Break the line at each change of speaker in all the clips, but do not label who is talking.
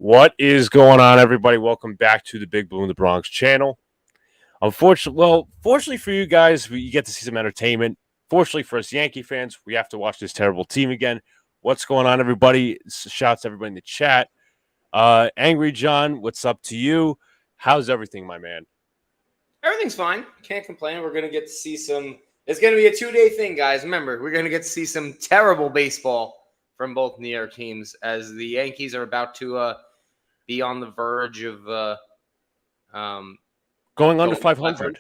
What is going on, everybody? Welcome back to the Big Blue in the Bronx channel. Fortunately for you guys, you get to see some entertainment. Fortunately for us Yankee fans, we have to watch this terrible team again. What's going on, everybody? Shouts to everybody in the chat. Angry John, what's up to you? How's everything, my man?
Everything's fine. Can't complain. We're going to get to see some. It's going to be a 2-day thing, guys. Remember, we're going to get to see some terrible baseball from both New York teams as the Yankees are about to be on the verge of
going under 500.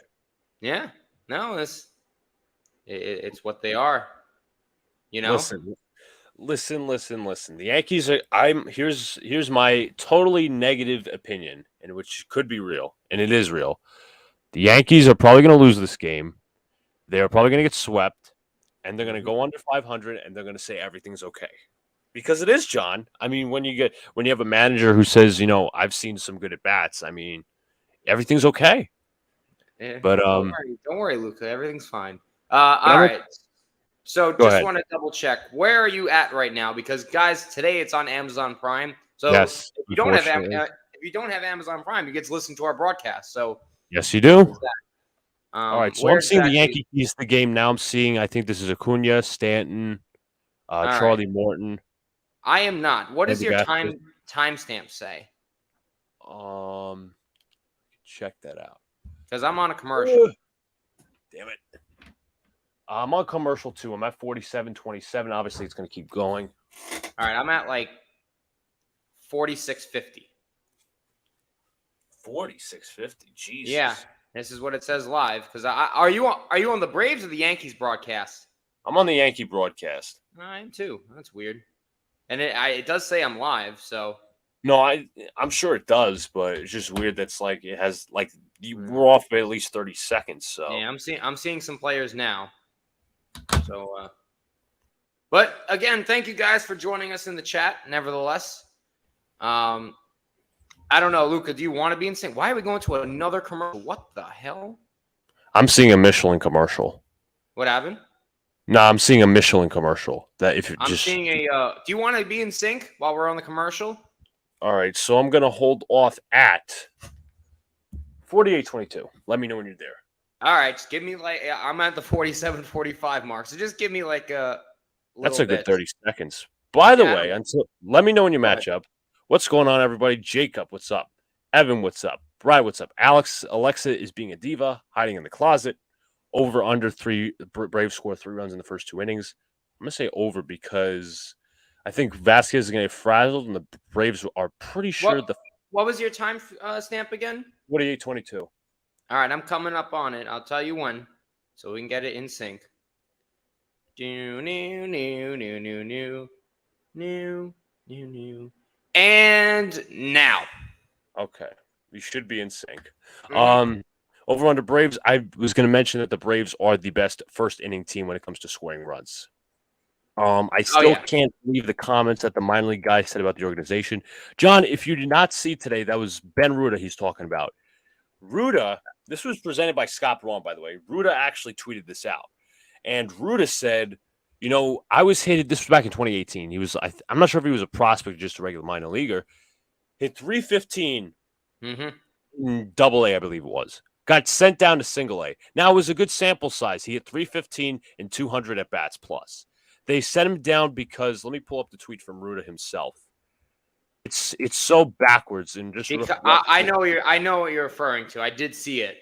Yeah. No, it's what they are. You know?
Listen. The Yankees are. Here's my totally negative opinion, and which could be real, and it is real. The Yankees are probably going to lose this game. They are probably going to get swept, and they're going to go under 500, and they're going to say everything's okay, because it is, John. I mean, when you have a manager who says, I've seen some good at bats. I mean, everything's okay.
Yeah,
but
don't worry, Luca. Everything's fine. All right. So just want to double check. Where are you at right now? Because guys, today it's on Amazon Prime. So
yes,
if you don't have Amazon Prime, you get to listen to our broadcast. So
yes, you do.
All
right. So I'm seeing the Yankee keys the game now. I think this is Acuna, Stanton, Charlie Morton.
I am not. What does your timestamp say?
Check that out.
Because I'm on a commercial.
Damn it. I'm on commercial too. I'm at 47:27. Obviously, it's going to keep going.
All right, I'm at like 46:50.
46:50. Jesus.
Yeah, this is what it says live. Because are you on the Braves or the Yankees broadcast?
I'm on the Yankee broadcast.
I am too. That's weird. And it does say I'm live. So
no, I'm sure it does, but it's just weird. That's like it has like we're off by at least 30 seconds. So
yeah, I'm seeing some players now. So, but again, thank you guys for joining us in the chat. Nevertheless, I don't know, Luca. Do you want to be in sync? Why are we going to another commercial? What the hell?
I'm seeing a Michelin commercial.
What happened?
No, I'm seeing a Michelin commercial.
Seeing a. Do you want to be in sync while we're on the commercial?
All right, so I'm gonna hold off at 48:22. Let me know when you're there.
All right, just give me I'm at the 47:45 mark. So just give me like a.
That's a good 30 seconds. By the way, let me know when you match up. What's going on, everybody? Jacob, what's up? Evan, what's up? Brad, what's up? Alexa is being a diva, hiding in the closet. Over under 3. Braves score 3 runs in the first 2 innings. I'm gonna say over because I think Vasquez is gonna get frazzled, and the Braves are pretty sure
What was your time stamp again?
48:22.
All right, I'm coming up on it. I'll tell you when, so we can get it in sync. And now.
Okay, we should be in sync. Over under Braves, I was going to mention that the Braves are the best first inning team when it comes to scoring runs. I still can't believe the comments that the minor league guy said about the organization. John, if you did not see today, that was Ben Ruda he's talking about. Ruda, this was presented by Scott Braun, by the way. Ruda actually tweeted this out. And Ruda said, I was hit. This was back in 2018. He was, I'm not sure if he was a prospect or just a regular minor leaguer. Hit 315 in Double-A, I believe it was. Got sent down to Single-A. Now, it was a good sample size. He hit 315 and 200 at-bats plus. They sent him down because, let me pull up the tweet from Ruda himself. It's so backwards and just.
I know what you're referring to. I did see it.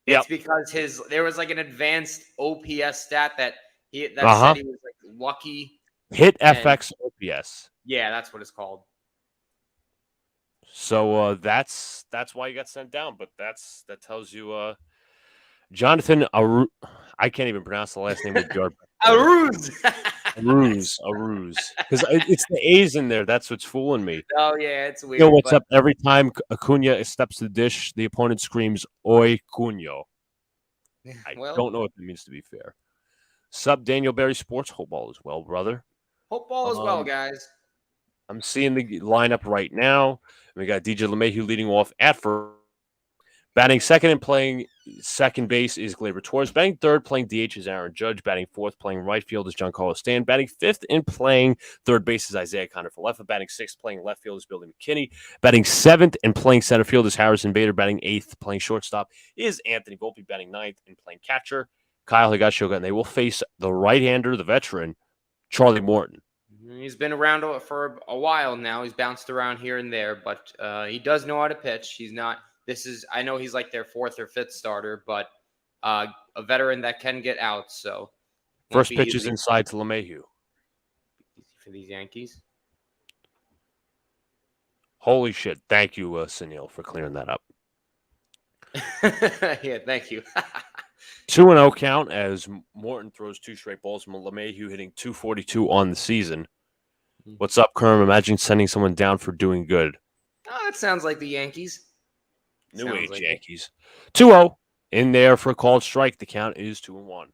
It's because there was like an advanced OPS stat that said he was like lucky.
Hit FX OPS.
Yeah, that's what it's called.
So that's why you got sent down. But that tells you Jonathan I can't even pronounce the last name of Jar.
Aruz.
Because it's the A's in there. That's what's fooling me.
Oh, yeah, it's weird.
What's up? Every time Acuna steps to the dish, the opponent screams, Oi, Cunyo. I don't know what it means, to be fair. Sup, Daniel Berry Sports. Hope all is well, brother.
Hope all is well, guys.
I'm seeing the lineup right now. We got DJ LeMahieu leading off at first. Batting second and playing second base is Gleyber Torres. Batting third, playing DH is Aaron Judge. Batting fourth, playing right field is Giancarlo Stanton. Batting fifth and playing third base is Isaiah Kiner-Falefa. Batting sixth, playing left field is Billy McKinney. Batting seventh and playing center field is Harrison Bader. Batting eighth, playing shortstop is Anthony Volpe. Batting ninth and playing catcher, Kyle Higashioka. And they will face the right-hander, the veteran, Charlie Morton.
He's been around for a while now. He's bounced around here and there, but he does know how to pitch. He's not. I know he's like their fourth or fifth starter, but a veteran that can get out. So
first pitch is inside to LeMahieu
for these Yankees.
Holy shit! Thank you, Sunil, for clearing that up.
Yeah, thank you.
2-0 count as Morton throws two straight balls. LeMahieu hitting .242 on the season. What's up, Kerm? Imagine sending someone down for doing good.
Oh, that sounds like the Yankees.
New age like Yankees. 2-0 in there for a called strike. The count is 2-1.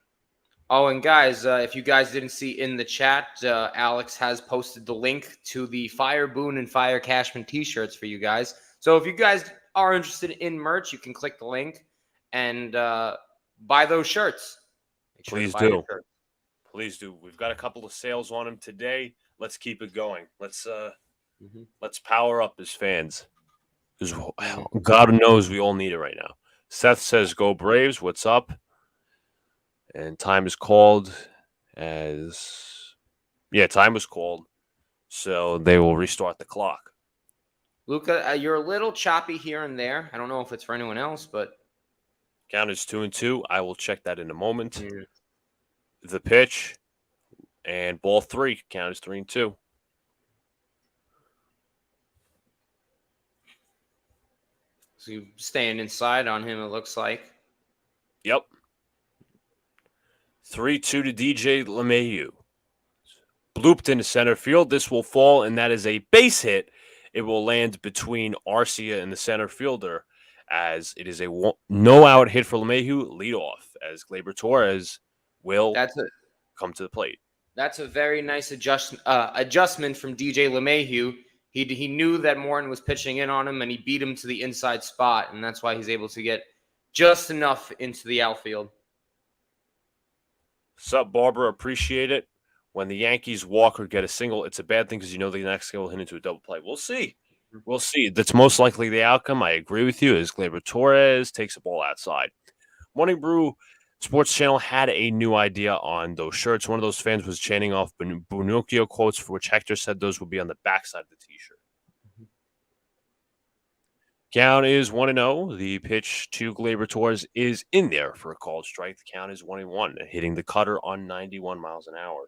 Oh, and guys, if you guys didn't see in the chat, Alex has posted the link to the Fire Boone and Fire Cashman t-shirts for you guys. So if you guys are interested in merch, you can click the link and buy those shirts.
Please do. Please do. We've got a couple of sales on them today. Let's keep it going. Let's power up as fans. Because God knows we all need it right now. Seth says, "Go Braves." What's up? And time is called time was called. So they will restart the clock.
Luca, you're a little choppy here and there. I don't know if it's for anyone else, but
count is 2-2. I will check that in a moment. The pitch and ball 3. Count is 3-2.
So you're staying inside on him, it looks like.
Yep. 3-2 to DJ LeMahieu. Blooped into center field. This will fall, and that is a base hit. It will land between Arcia and the center fielder, as it is a no-out hit for LeMahieu. Lead off, as Gleyber Torres will come to the plate.
That's a very nice adjustment from DJ LeMahieu. He knew that Morton was pitching in on him, and he beat him to the inside spot, and that's why he's able to get just enough into the outfield.
Sup, Barbara? Appreciate it. When the Yankees walk or get a single, it's a bad thing because you know the next guy will hit into a double play. We'll see. We'll see. That's most likely the outcome. I agree with you, as Gleyber Torres takes the ball outside. Morning Brew Sports Channel had a new idea on those shirts. One of those fans was chanting off Bunukio quotes, for which Hector said those would be on the backside of the T-shirt. Count is 1-0. The pitch to Gleyber Torres is in there for a called strike. The count is 1-1, hitting the cutter on 91 miles an hour.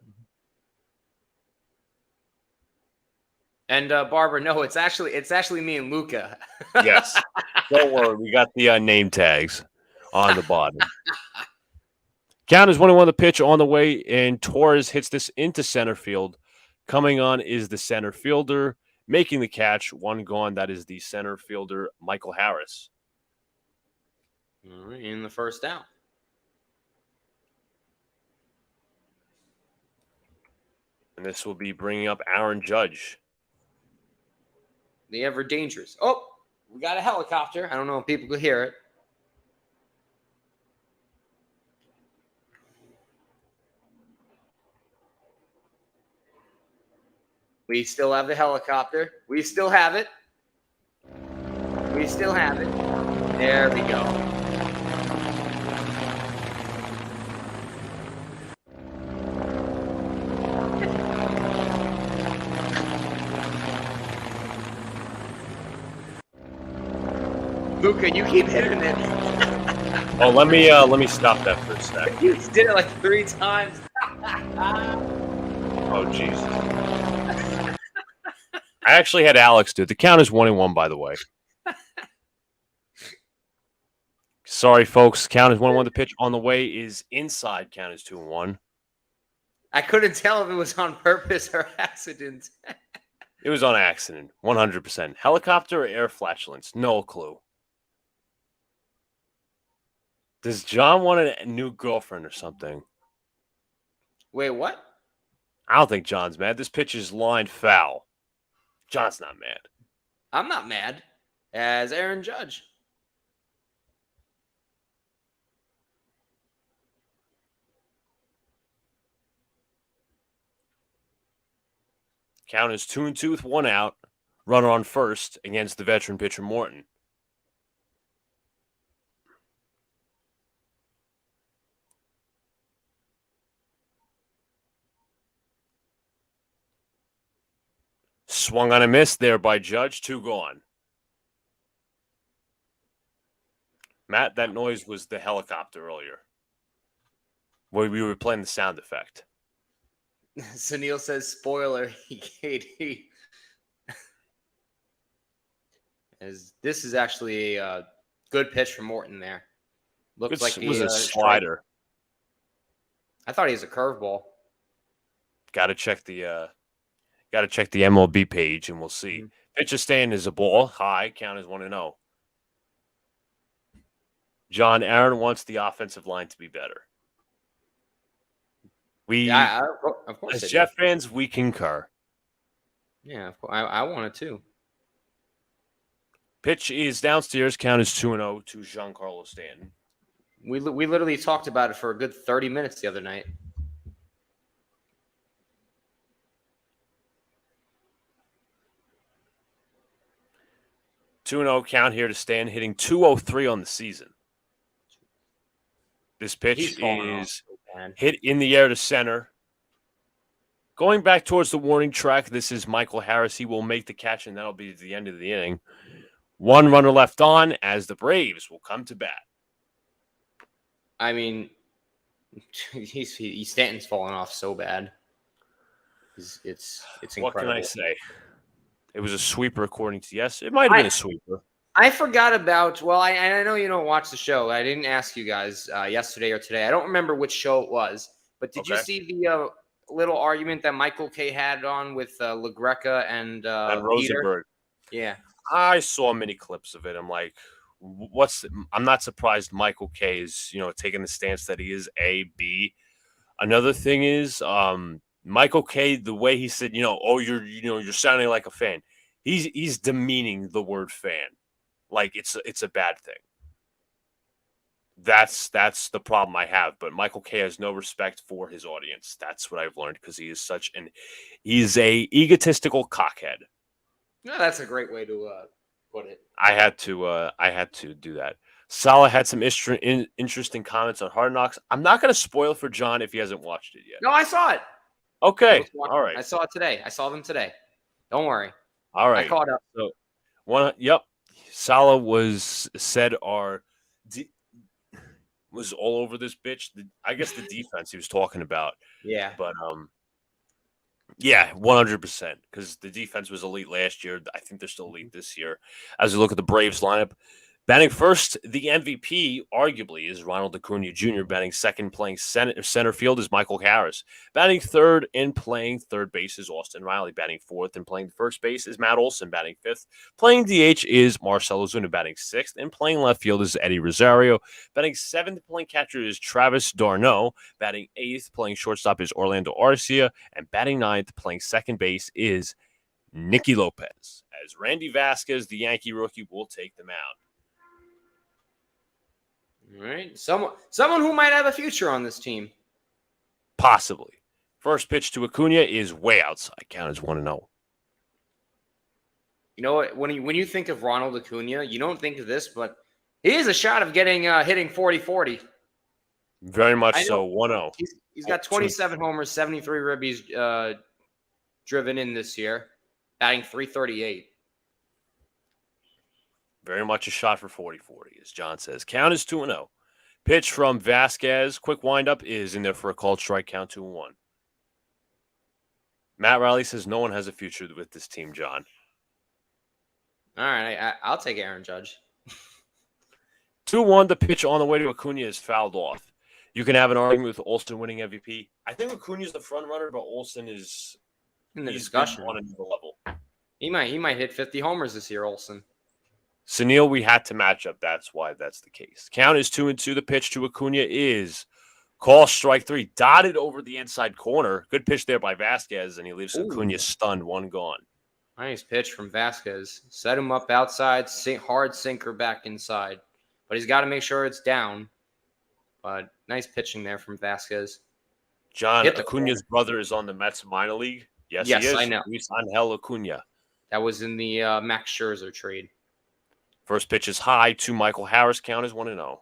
And Barbara, no, it's actually me and Luca.
Yes, don't worry, we got the name tags on the bottom. Count is 1-1. The pitch on the way, and Torres hits this into center field. Coming on is the center fielder, making the catch. One gone. That is the center fielder, Michael Harris.
All right, in the first out.
And this will be bringing up Aaron Judge.
The ever dangerous. Oh, we got a helicopter. I don't know if people could hear it. We still have the helicopter. We still have it. We still have it. There we go. Luca, you keep hitting it.
Oh, let me stop that for a sec.
You did it like 3 times.
Oh, Jesus. I actually had Alex do it. The count is 1-1, by the way. Sorry, folks. Count is 1-1. The pitch on the way is inside. Count is 2-1.
I couldn't tell if it was on purpose or accident.
It was on accident, 100%. Helicopter or air flatulence? No clue. Does John want a new girlfriend or something?
Wait, what?
I don't think John's mad. This pitch is lined foul. John's not mad.
I'm not mad. As Aaron Judge.
Count is 2-2 with one out. Runner on first against the veteran pitcher Morton. Swung on a miss there by Judge. 2 gone. Matt, that noise was the helicopter earlier. Where we were playing the sound effect.
Sunil says, spoiler, this is actually a good pitch from Morton there. Looks like
it was a slider.
I thought he was a curveball.
Got to check the MLB page, and we'll see. Mm-hmm. Pitch is staying is a ball high. Count is 1-0. John Aaron wants the offensive line to be better.
Of course,
as Jeff fans, we concur.
Yeah, of course. I want it too.
Pitch is downstairs. Count is 2-0 to Giancarlo Stanton.
We literally talked about it for a good 30 minutes the other night.
(2-0) count here to Stanton, hitting .203 on the season. This pitch is hit in the air to center. Going back towards the warning track, this is Michael Harris. He will make the catch, and that'll be the end of the inning. One runner left on as the Braves will come to bat.
I mean, Stanton's falling off so bad. It's incredible.
What can I say? It was a sweeper, according to yes. It might have been a sweeper.
I forgot about. Well, I know you don't watch the show. I didn't ask you guys yesterday or today. I don't remember which show it was. But did you see the little argument that Michael K had on with LaGreca and
Rosenberg?
Yeah,
I saw many clips of it. I'm like, I'm not surprised Michael K is taking the stance that he is A, B. Another thing is Michael K, the way he said, you're sounding like a fan. He's demeaning the word fan. Like it's a bad thing. That's the problem I have. But Michael K has no respect for his audience. That's what I've learned because he is he's a egotistical cockhead.
No, that's a great way to put it.
I had to do that. Salah had some interesting comments on Hard Knocks. I'm not going to spoil for John if he hasn't watched it yet.
No, I saw it.
Okay, all right.
I saw it today. I saw them today. Don't worry.
All right.
I caught up.
So Salah was all over this bitch. I guess the defense he was talking about.
Yeah.
But 100%. Because the defense was elite last year. I think they're still elite this year. As we look at the Braves lineup, batting first, the MVP, arguably, is Ronald Acuna Jr. Batting second, playing center field, is Michael Harris. Batting third and playing third base is Austin Riley. Batting fourth and playing first base is Matt Olson. Batting fifth, playing DH is Marcell Ozuna. Batting sixth and playing left field is Eddie Rosario. Batting seventh, playing catcher is Travis d'Arnaud. Batting eighth, playing shortstop is Orlando Arcia. And batting ninth, playing second base is Nicky Lopez. As Randy Vasquez, the Yankee rookie, will take the mound.
All right. Someone who might have a future on this team.
Possibly. First pitch to Acuna is way outside. Count as 1-0.
You know what? When you think of Ronald Acuna, you don't think of this, but he is a shot of hitting 40-40.
Very much so. 1-0.
He's got 27 homers, 73 ribbies driven in this year, batting .338.
Very much a shot for 40-40, as John says. Count is 2-0. Pitch from Vasquez. Quick windup is in there for a called strike. Count 2-1. Matt Riley says no one has a future with this team, John.
All right, I'll take Aaron Judge.
2-1. The pitch on the way to Acuna is fouled off. You can have an argument with Olson winning MVP. I think Acuna's the front runner, but Olson is
in the discussion
on another level.
He might hit 50 homers this year, Olson.
Sunil, we had to match up. That's why that's the case. Count is 2-2. The pitch to Acuna is call strike 3. Dotted over the inside corner. Good pitch there by Vasquez, and he leaves Acuna stunned. 1 gone.
Nice pitch from Vasquez. Set him up outside. Hard sinker back inside. But he's got to make sure it's down. But nice pitching there from Vasquez.
John, Acuna's brother is on the Mets minor league. Yes, he
Yes, I
is.
know.
Luis Angel Acuna.
That was in the Max Scherzer trade.
First pitch is high to Michael Harris. Count is 1-0.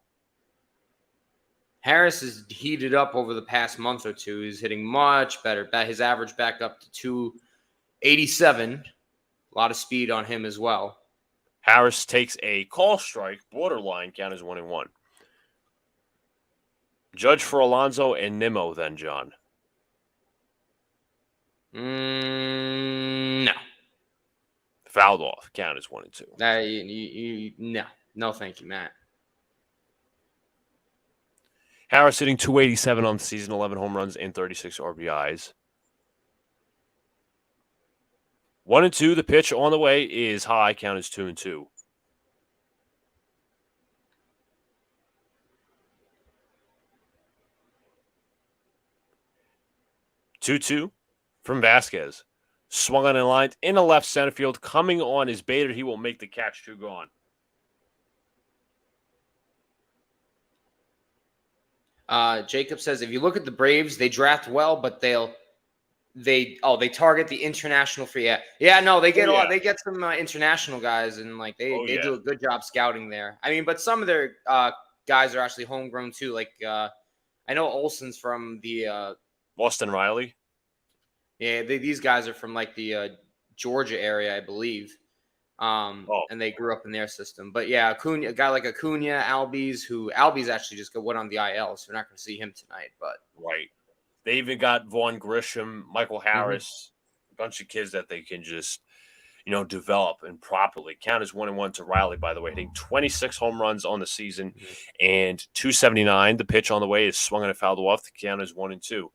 Harris has heated up over the past month or two. He's hitting much better. His average back up to 287. A lot of speed on him as well.
Harris takes a call strike, borderline. Count is 1-1. Judge for Alonso and Nimmo, then, John.
No.
Fouled off. Count is 1-2.
No, thank you, Matt.
Harris hitting 287 on the season, 11 home runs and 36 RBIs. 1-2. The pitch on the way is high. Count is 2-2. Two from Vasquez. Swung on and lined in the left center field. Coming on is Bader. He will make the catch. 2 gone.
Jacob says, if you look at the Braves, they draft well, but they target the international free. No, they get a lot. They get some international guys, and like they do a good job scouting there. I mean, but some of their guys are actually homegrown too. Like I know Olson's from the
Austin Riley.
Yeah, these guys are from like the Georgia area, I believe. And they grew up in their system. But yeah, Acuna, a guy like Acuna, Albies actually just went on the IL, so we're not going to see him tonight. But
right, they even got Vaughn Grisham, Michael Harris, a bunch of kids that they can just develop and properly. Count is 1-1 to Riley, by the way, hitting 26 home runs on the season and 279. The pitch on the way is swung and fouled off. The count is 1-2.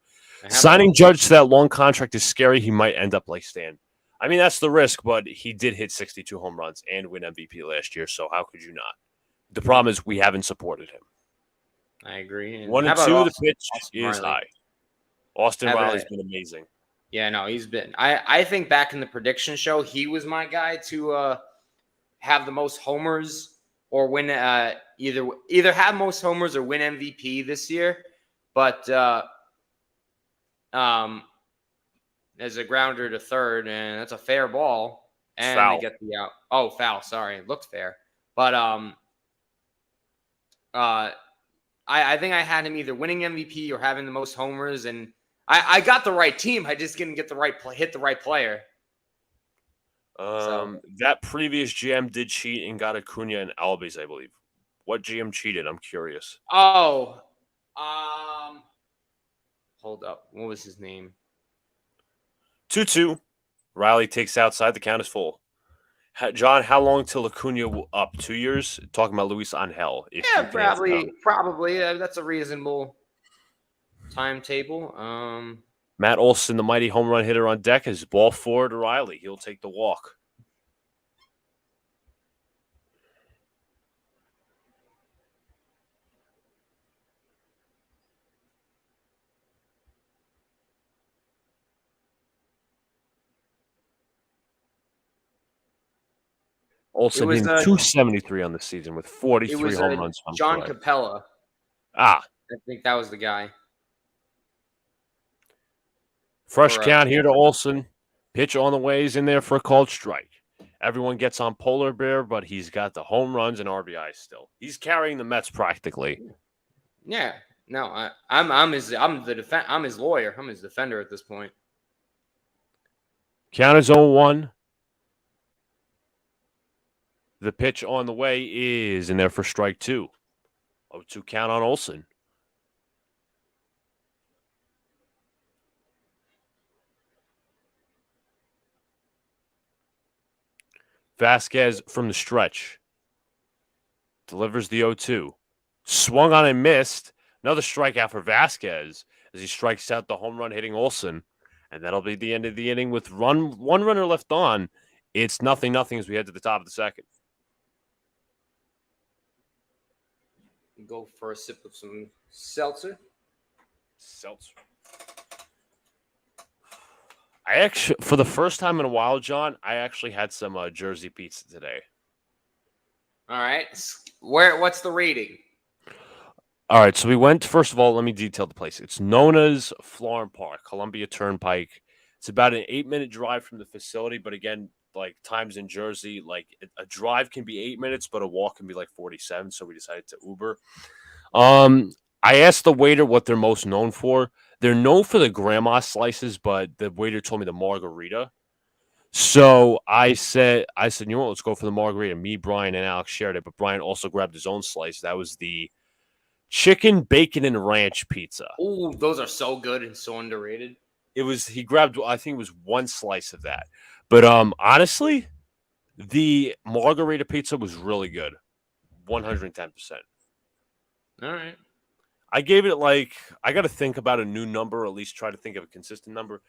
Signing Judge to that long contract is scary. He might end up like Stan. I mean, that's the risk, but he did hit 62 home runs and win MVP last year, so how could you not? The problem is we haven't supported him.
I agree.
1-2, the pitch is high. Austin Riley's been amazing.
Yeah, no, he's been. I think back in the prediction show, he was my guy to have the most homers or win either have most homers or win MVP this year. But there's a grounder to third, and that's a fair ball. And
foul.
They get the out. Oh, foul. Sorry. It looked fair. But I think I had him either winning MVP or having the most homers, and I got the right team. I just didn't get the right hit the right player.
That previous GM did cheat and got Acuna and Albies, I believe. What GM cheated? I'm curious.
Oh, hold up. What was his name?
2-2. Riley takes outside. The count is full. John, how long till Acuna up? 2 years? Talking about Luis Angel.
Yeah, probably. That's a reasonable timetable.
Matt Olson, the mighty home run hitter on deck, is ball forward to Riley. He'll take the walk. Olson hitting 273 on the season with 43 home runs.
John Capella.
I
think that was the guy.
Fresh count here to Olson. Pitch on the way is in there for a called strike. Everyone gets on Polar Bear, but he's got the home runs and RBIs still. He's carrying the Mets practically.
Yeah. No, I'm his lawyer. I'm his defender at this point.
Count is 0-1. The pitch on the way is in there for strike 2. 0-2 count on Olson. Vasquez from the stretch. Delivers the 0-2. Swung on and missed. Another strikeout for Vasquez as he strikes out the home run hitting Olson. And that'll be the end of the inning with one runner left on. It's 0-0 as we head to the top of the second.
Go for a sip of some seltzer.
I actually, for the first time in a while, John, I actually had some Jersey pizza today.
All right. What's the rating?
All right, so we went, first of all, let me detail the place. It's known as Florham Park, Columbia Turnpike. It's about an 8-minute drive from the facility, but again, like times in Jersey, like a drive can be 8 minutes, but a walk can be like 47. So we decided to Uber. I asked the waiter what they're most known for. They're known for the grandma slices, but the waiter told me the margarita. So you know what? Let's go for the margarita. Me, Brian, and Alex shared it, but Brian also grabbed his own slice. That was the chicken, bacon, and ranch pizza.
Oh, those are so good and so underrated.
He grabbed, I think it was one slice of that. But honestly, the margarita pizza was really good. 110%.
All right.
I gave it I got to think about a new number, or at least try to think of a consistent number.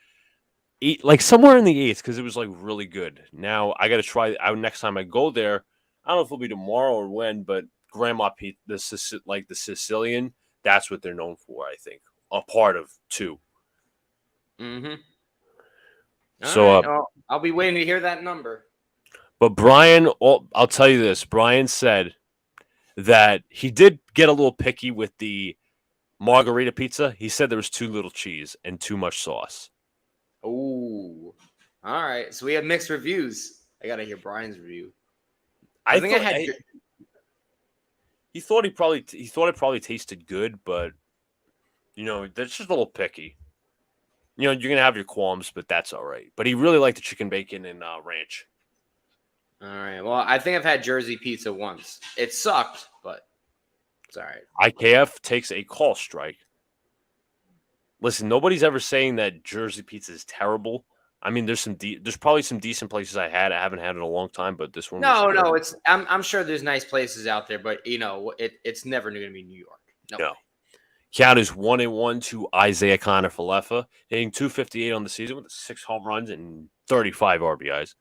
Like somewhere in the eights, because it was like really good. Now I got to try. Next time I go there, I don't know if it'll be tomorrow or when, but Grandma Pete, the Sicilian, that's what they're known for. I think a part of two.
Mm-hmm.
So
right. I'll be waiting to hear that number.
But Brian, I'll tell you this: Brian said that he did get a little picky with the margarita pizza. He said there was too little cheese and too much sauce.
Oh, all right. So we have mixed reviews. I gotta hear Brian's review.
He thought it probably tasted good, but that's just a little picky. You're gonna have your qualms, but that's all right. But he really liked the chicken bacon and ranch.
All right. Well, I think I've had Jersey pizza once. It sucked, but it's all right.
IKF takes a call strike. Listen, nobody's ever saying that Jersey pizza is terrible. I mean, there's probably some decent places I haven't had in a long time, but this one.
No, I'm sure there's nice places out there, but it's never going to be New York. No.
Count is 1-1 to Isaiah Kiner-Falefa, hitting .258 on the season with 6 home runs and 35 RBIs.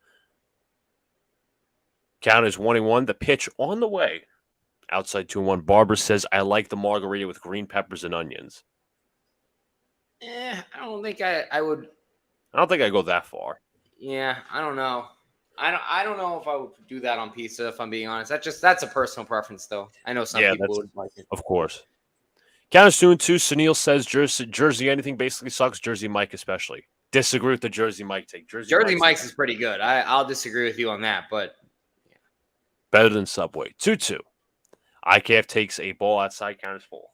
Count is 1-1. The pitch on the way. Outside 2-1. Barbara says, "I like the margarita with green peppers and onions."
I don't think I would.
I don't think I go that far.
Yeah, I don't know. I don't know if I would do that on pizza, if I'm being honest. That's a personal preference, though. I know some people would like it.
Of course. Count is 2-2. Sunil says Jersey anything basically sucks. Jersey Mike especially. Disagree with the Jersey Mike take.
Jersey Mike's is pretty good. I'll disagree with you on that, but
yeah. Better than Subway. 2-2. IKF takes a ball outside. Count is full.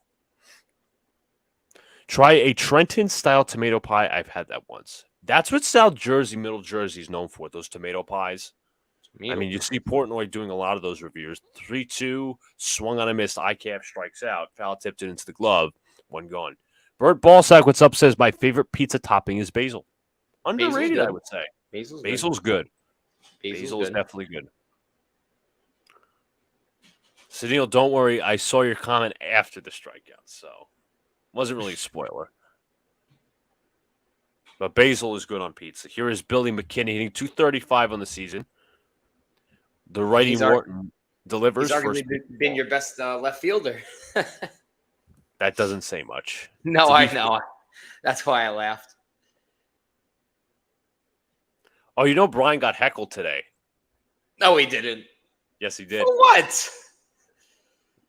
Try a Trenton-style tomato pie. I've had that once. That's what South Jersey, Middle Jersey is known for, those tomato pies. I mean, you see Portnoy doing a lot of those reviews. 3-2, swung on a miss. IKF strikes out. Foul tipped it into the glove. One gone. Bert Ballsack, what's up, says, my favorite pizza topping is basil. Underrated, I would say. Basil's good. Basil is definitely good. Sunil, don't worry. I saw your comment after the strikeout, so wasn't really a spoiler. But basil is good on pizza. Here is Billy McKinney hitting .235 on the season. The righty Morton delivers.
He's arguably been your best left fielder.
That doesn't say much.
No, I know. That's why I laughed.
Oh, Brian got heckled today.
No, he didn't.
Yes, he did.
For what?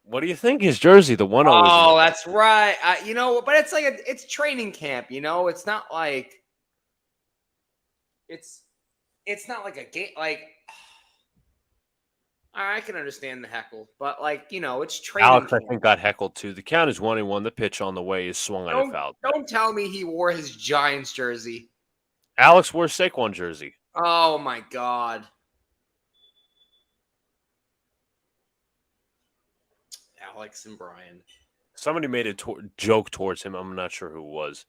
What do you think? His jersey, the 1-0.
Oh, that's right. But it's like it's training camp. It's not like it's not like a game. Like I can understand the heckle, but it's training.
Alex, camp. I think, got heckled too. The count is 1-1. The pitch on the way is swung on a foul.
Don't tell me he wore his Giants jersey.
Alex wore Saquon jersey.
Oh my God. Alex and Brian.
Somebody made a joke towards him. I'm not sure who it was.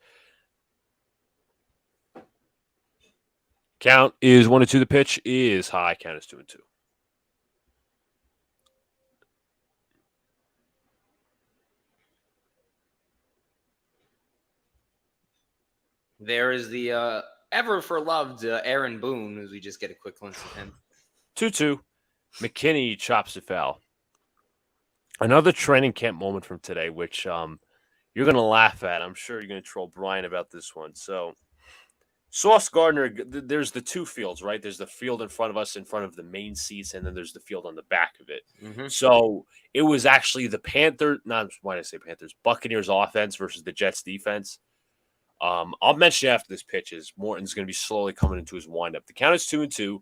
Count is 1-2. The pitch is high. Count is 2-2.
There is the ever for loved Aaron Boone, as we just get a quick glimpse of him.
2-2. McKinney chops it foul. Another training camp moment from today, which you're going to laugh at. I'm sure you're going to troll Brian about this one. So, Sauce Gardner, there's the two fields, right? There's the field in front of us, in front of the main seats, and then there's the field on the back of it.
Mm-hmm.
So, it was actually the Buccaneers offense versus the Jets defense. I'll mention after this pitch is Morton's going to be slowly coming into his windup. The count is 2-2.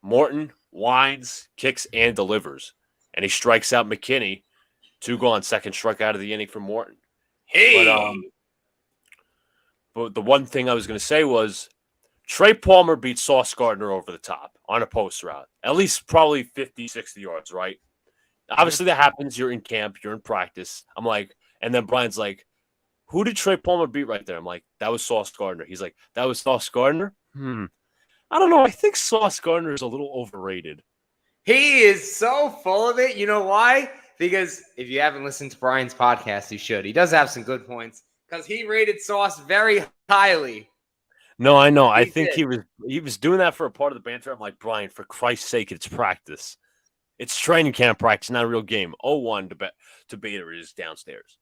Morton winds, kicks, and delivers. And he strikes out McKinney. 2 gone, second strikeout of the inning for Morton.
Hey!
But the one thing I was going to say was Trey Palmer beat Sauce Gardner over the top on a post route. At least probably 50, 60 yards, right? Obviously, that happens. You're in camp. You're in practice. I'm like, and then Brian's like, who did Trey Palmer beat right there? I'm like, that was Sauce Gardner. He's like, that was Sauce Gardner? I don't know. I think Sauce Gardner is a little overrated.
He is so full of it. You know why? Because if you haven't listened to Brian's podcast, you should. He does have some good points because he rated Sauce very highly.
No, I know. I think he was doing that for a part of the banter. I'm like, Brian, for Christ's sake, it's practice. It's training camp practice, not a real game. 0-1 to Bader is downstairs.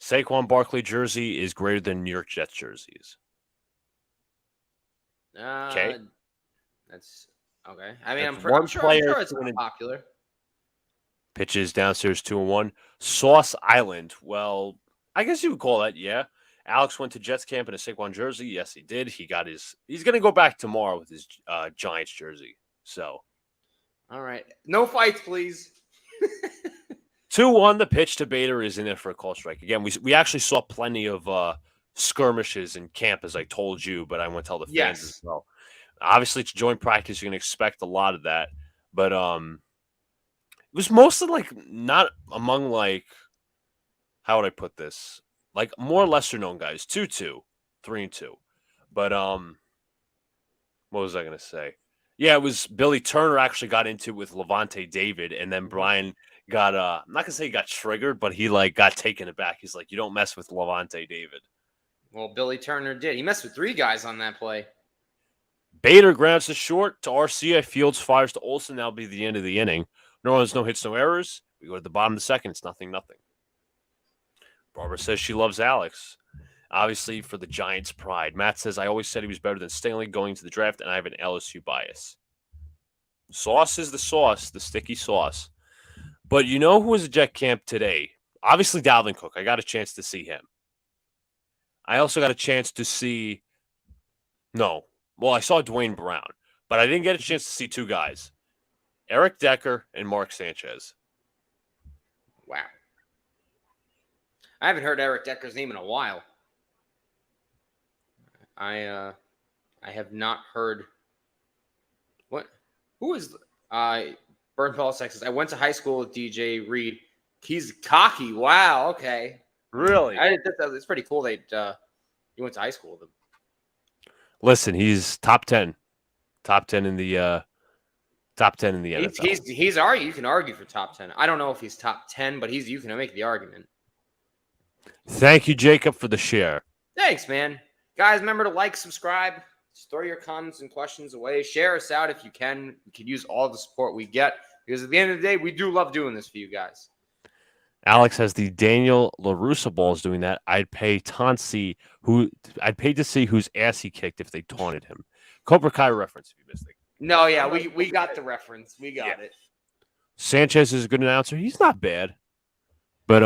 Saquon Barkley jersey is greater than New York Jets jerseys.
Okay. That's okay. I mean,
That's
I'm sure it's not popular.
Pitches downstairs 2-1. Sauce Island. Well, I guess you would call that, yeah. Alex went to Jets camp in a Saquon jersey. Yes, he did. He's going to go back tomorrow with his Giants jersey. So,
all right. No fights, please.
2-1. The pitch to Bader is in there for a call strike. Again, we actually saw plenty of skirmishes in camp, as I told you, but I want to tell the fans as well. Obviously, it's joint practice. You're going to expect a lot of that. But it was mostly like not among like, how would I put this? Like more lesser known guys. 2-2, 3-2. But what was I going to say? Yeah, it was Billy Turner actually got into it with Levante David, and then Brian got I'm not gonna say he got triggered, but he like got taken aback. He's like, you don't mess with Levante David.
Well, Billy Turner did. He messed with 3 guys on that play.
Bader grounds to short to RCA. Fields fires to Olsen. That'll be the end of the inning. No runs, no hits, no errors. We go to the bottom of the second. It's 0-0. Barbara says she loves Alex. Obviously, for the Giants' pride. Matt says, I always said he was better than Stingley going to the draft, and I have an LSU bias. Sauce is the sauce, the sticky sauce. But you know who was at Jet Camp today? Obviously, Dalvin Cook. I got a chance to see him. I also got a chance to see... No. Well, I saw Dwayne Brown. But I didn't get a chance to see 2 guys. Eric Decker and Mark Sanchez.
Wow. I haven't heard Eric Decker's name in a while. I have not heard what. Who is Burn Paul Texas? I went to high school with DJ Reed. He's cocky. Wow. Okay.
Really?
It's pretty cool that you went to high school with him.
Listen, he's top 10 in the NFL.
He's you can argue for top 10. I don't know if he's top 10, but you can make the argument.
Thank you, Jacob, for the share.
Thanks, man. Guys, remember to like, subscribe, just throw your comments and questions away. Share us out if you can. We could use all the support we get because at the end of the day, we do love doing this for you guys.
Alex has the Daniel LaRussa balls doing that. I'd pay to see whose ass he kicked if they taunted him. Cobra Kai reference if you missed it.
No, yeah, we got the reference. We got it.
Sanchez is a good announcer. He's not bad. But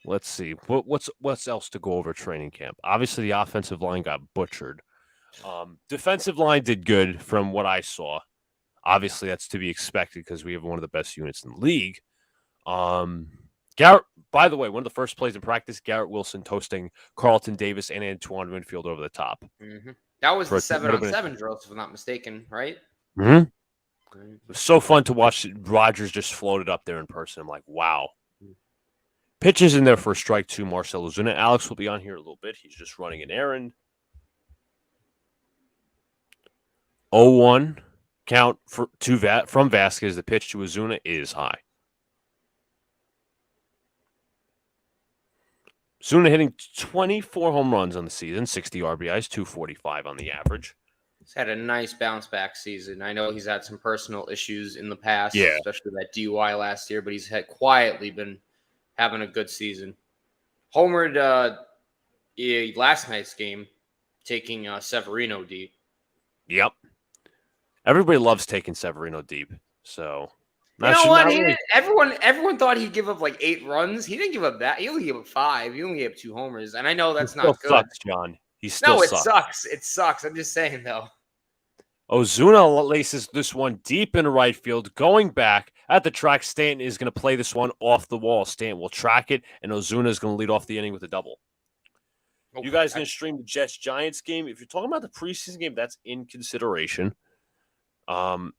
let's see. What's else to go over training camp? Obviously, the offensive line got butchered. Defensive line did good from what I saw. Obviously, that's to be expected because we have one of the best units in the league. Garrett, by the way, one of the first plays in practice, Garrett Wilson toasting Carlton Davis and Antoine Winfield over the top.
Mm-hmm. That was the 7-on-7 drills, if I'm not mistaken, right?
Mm-hmm. It was so fun to watch Rodgers just floated up there in person. I'm like, wow. Pitches in there for a strike to Marcell Ozuna. Alex will be on here a little bit. He's just running an errand. 0-1 count from Vasquez. The pitch to Ozuna is high. Ozuna hitting 24 home runs on the season, 60 RBIs, 245 on the average.
He's had a nice bounce back season. I know he's had some personal issues in the past,
yeah,
especially that DUI last year, but he's quietly been having a good season. Homered last night's game, taking Severino deep.
Yep. Everybody loves taking Severino deep. So
You know what? He didn't, everyone thought he'd give up like 8 runs. He didn't give up that. He only gave up 5. He only gave up 2 homers. And I know that's not good.
Sucks, John. He still
No, it
sucks.
sucks. It sucks. I'm just saying though.
Ozuna laces this one deep in right field. Going back at the track, Stanton is going to play this one off the wall. Stanton will track it, and Ozuna is going to lead off the inning with a double. You guys going to stream the Jets-Giants game? If you're talking about the preseason game, that's in consideration. I'm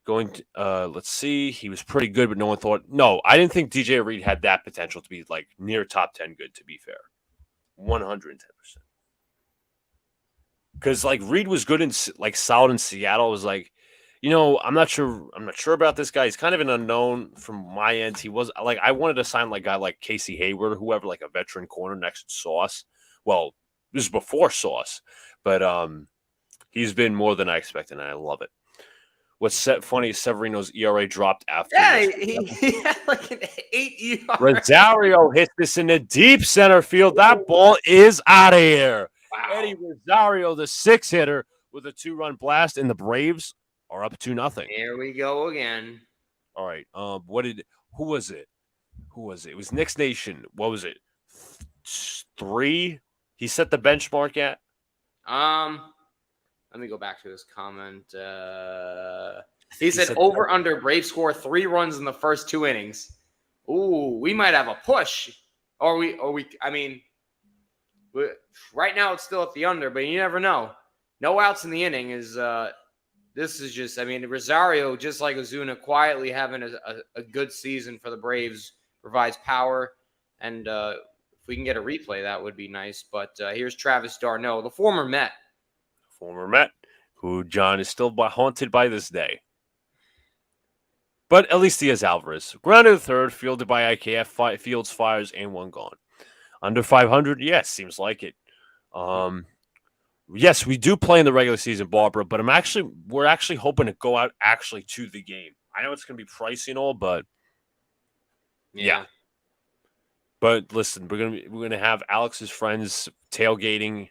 going to let's see. He was pretty good, but no one thought. No, I didn't think DJ Reed had that potential to be like near top 10 good, to be fair. 110%. Because like Reed was good in like solid in Seattle. It was like, I'm not sure about this guy. He's kind of an unknown from my end. He was like, I wanted to sign like a guy like Casey Hayward or whoever, like a veteran corner next to Sauce. Well, this is before Sauce, but he's been more than I expected, and I love it. What's funny is Severino's ERA dropped after.
Yeah, he had like an 8 ERA.
Rosario hit this in the deep center field. That ball is out of here. Wow. Eddie Rosario, the 6-hitter, with a 2-run blast, and the Braves are up 2-0.
Here we go again.
All right. Who was it? It was Knicks Nation. What was it? 3? He set the benchmark at?
Let me go back to his comment. He said over under Braves score 3 runs in the first 2 innings. Ooh, we might have a push. Right now it's still at the under, but you never know. No outs in the inning is this is just, Rosario, just like Ozuna, quietly having a good season for the Braves, provides power. And if we can get a replay, that would be nice. But here's Travis d'Arnaud, the former Met. Who
John is still haunted by this day. But at least he has Alvarez. Grounded to third, fielded by IKF, Fields fires, and 1 gone. Under 500, yes, seems like it. Yes, we do play in the regular season, Barbara, but we're actually hoping to go out to the game. I know it's going to be pricey and all, but yeah. But listen, we're gonna have Alex's friends tailgating.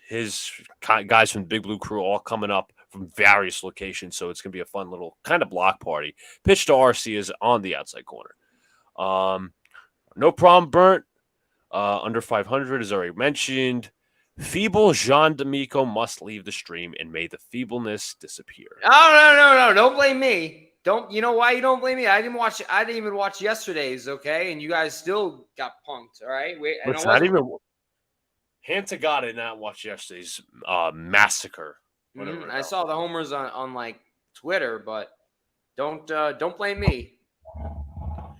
His guys from the Big Blue Crew all coming up from various locations, so it's gonna be a fun little kind of block party. Pitch to RC is on the outside corner. No problem, Burnt. Under 500, as already mentioned. Feeble Jean D'Amico must leave the stream, and may the feebleness disappear.
Oh, no. Don't blame me. You know why you don't blame me? I didn't even watch yesterday's, okay? And you guys still got punked, all right?
Hand to God, I did not watch yesterday's massacre.
I saw the homers on like Twitter, but don't blame me.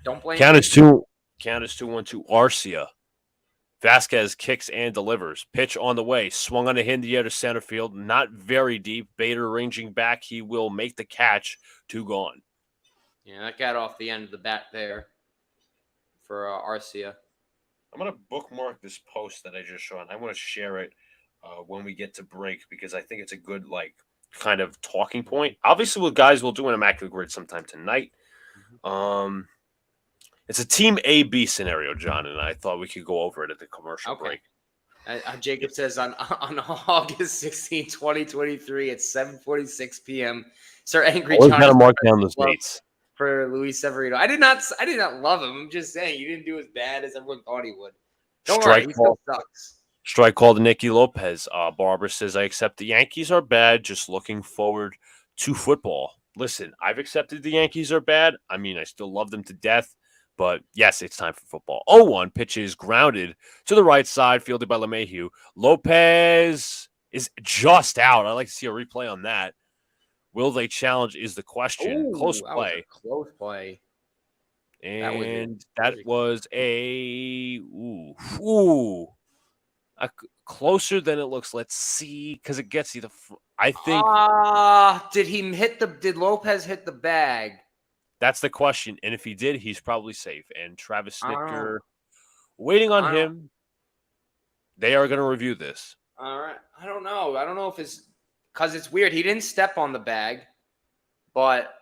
Don't blame me.
Count is 2-1 to Arcia. Vasquez kicks and delivers. Pitch on the way. Swung on a hit in the air to center field. Not very deep. Bader ranging back. He will make the catch. 2 gone.
Yeah, that got off the end of the bat there for Arcia.
I'm going to bookmark this post that I just showed. I want to share it when we get to break because I think it's a good, kind of talking point. Obviously, we'll do an Immaculate Grid sometime tonight. It's a Team A-B scenario, John, and I thought we could go over it at the commercial break.
Jacob says on August 16, 2023 at 7:46 p.m., Sir Angry John
got to mark down those dates
for Luis Severino. I did not love him. I'm just saying he didn't do as bad as everyone thought he would. Don't worry, he still sucks.
Strike call to Nicky Lopez. Barbara says, I accept the Yankees are bad, just looking forward to football. Listen, I've accepted the Yankees are bad. I still love them to death. But, yes, it's time for football. 0-1 pitch is grounded to the right side, fielded by LeMahieu. Lopez is just out. I'd like to see a replay on that. Will they challenge is the question. Close play.
Close play.
And that was closer than it looks. Let's see, because it gets you the. I think.
Did Lopez hit the bag?
That's the question. And if he did, he's probably safe. And Travis Snicker, waiting on him. They are going to review this.
All right. I don't know. I don't know if it's because it's weird. He didn't step on the bag, but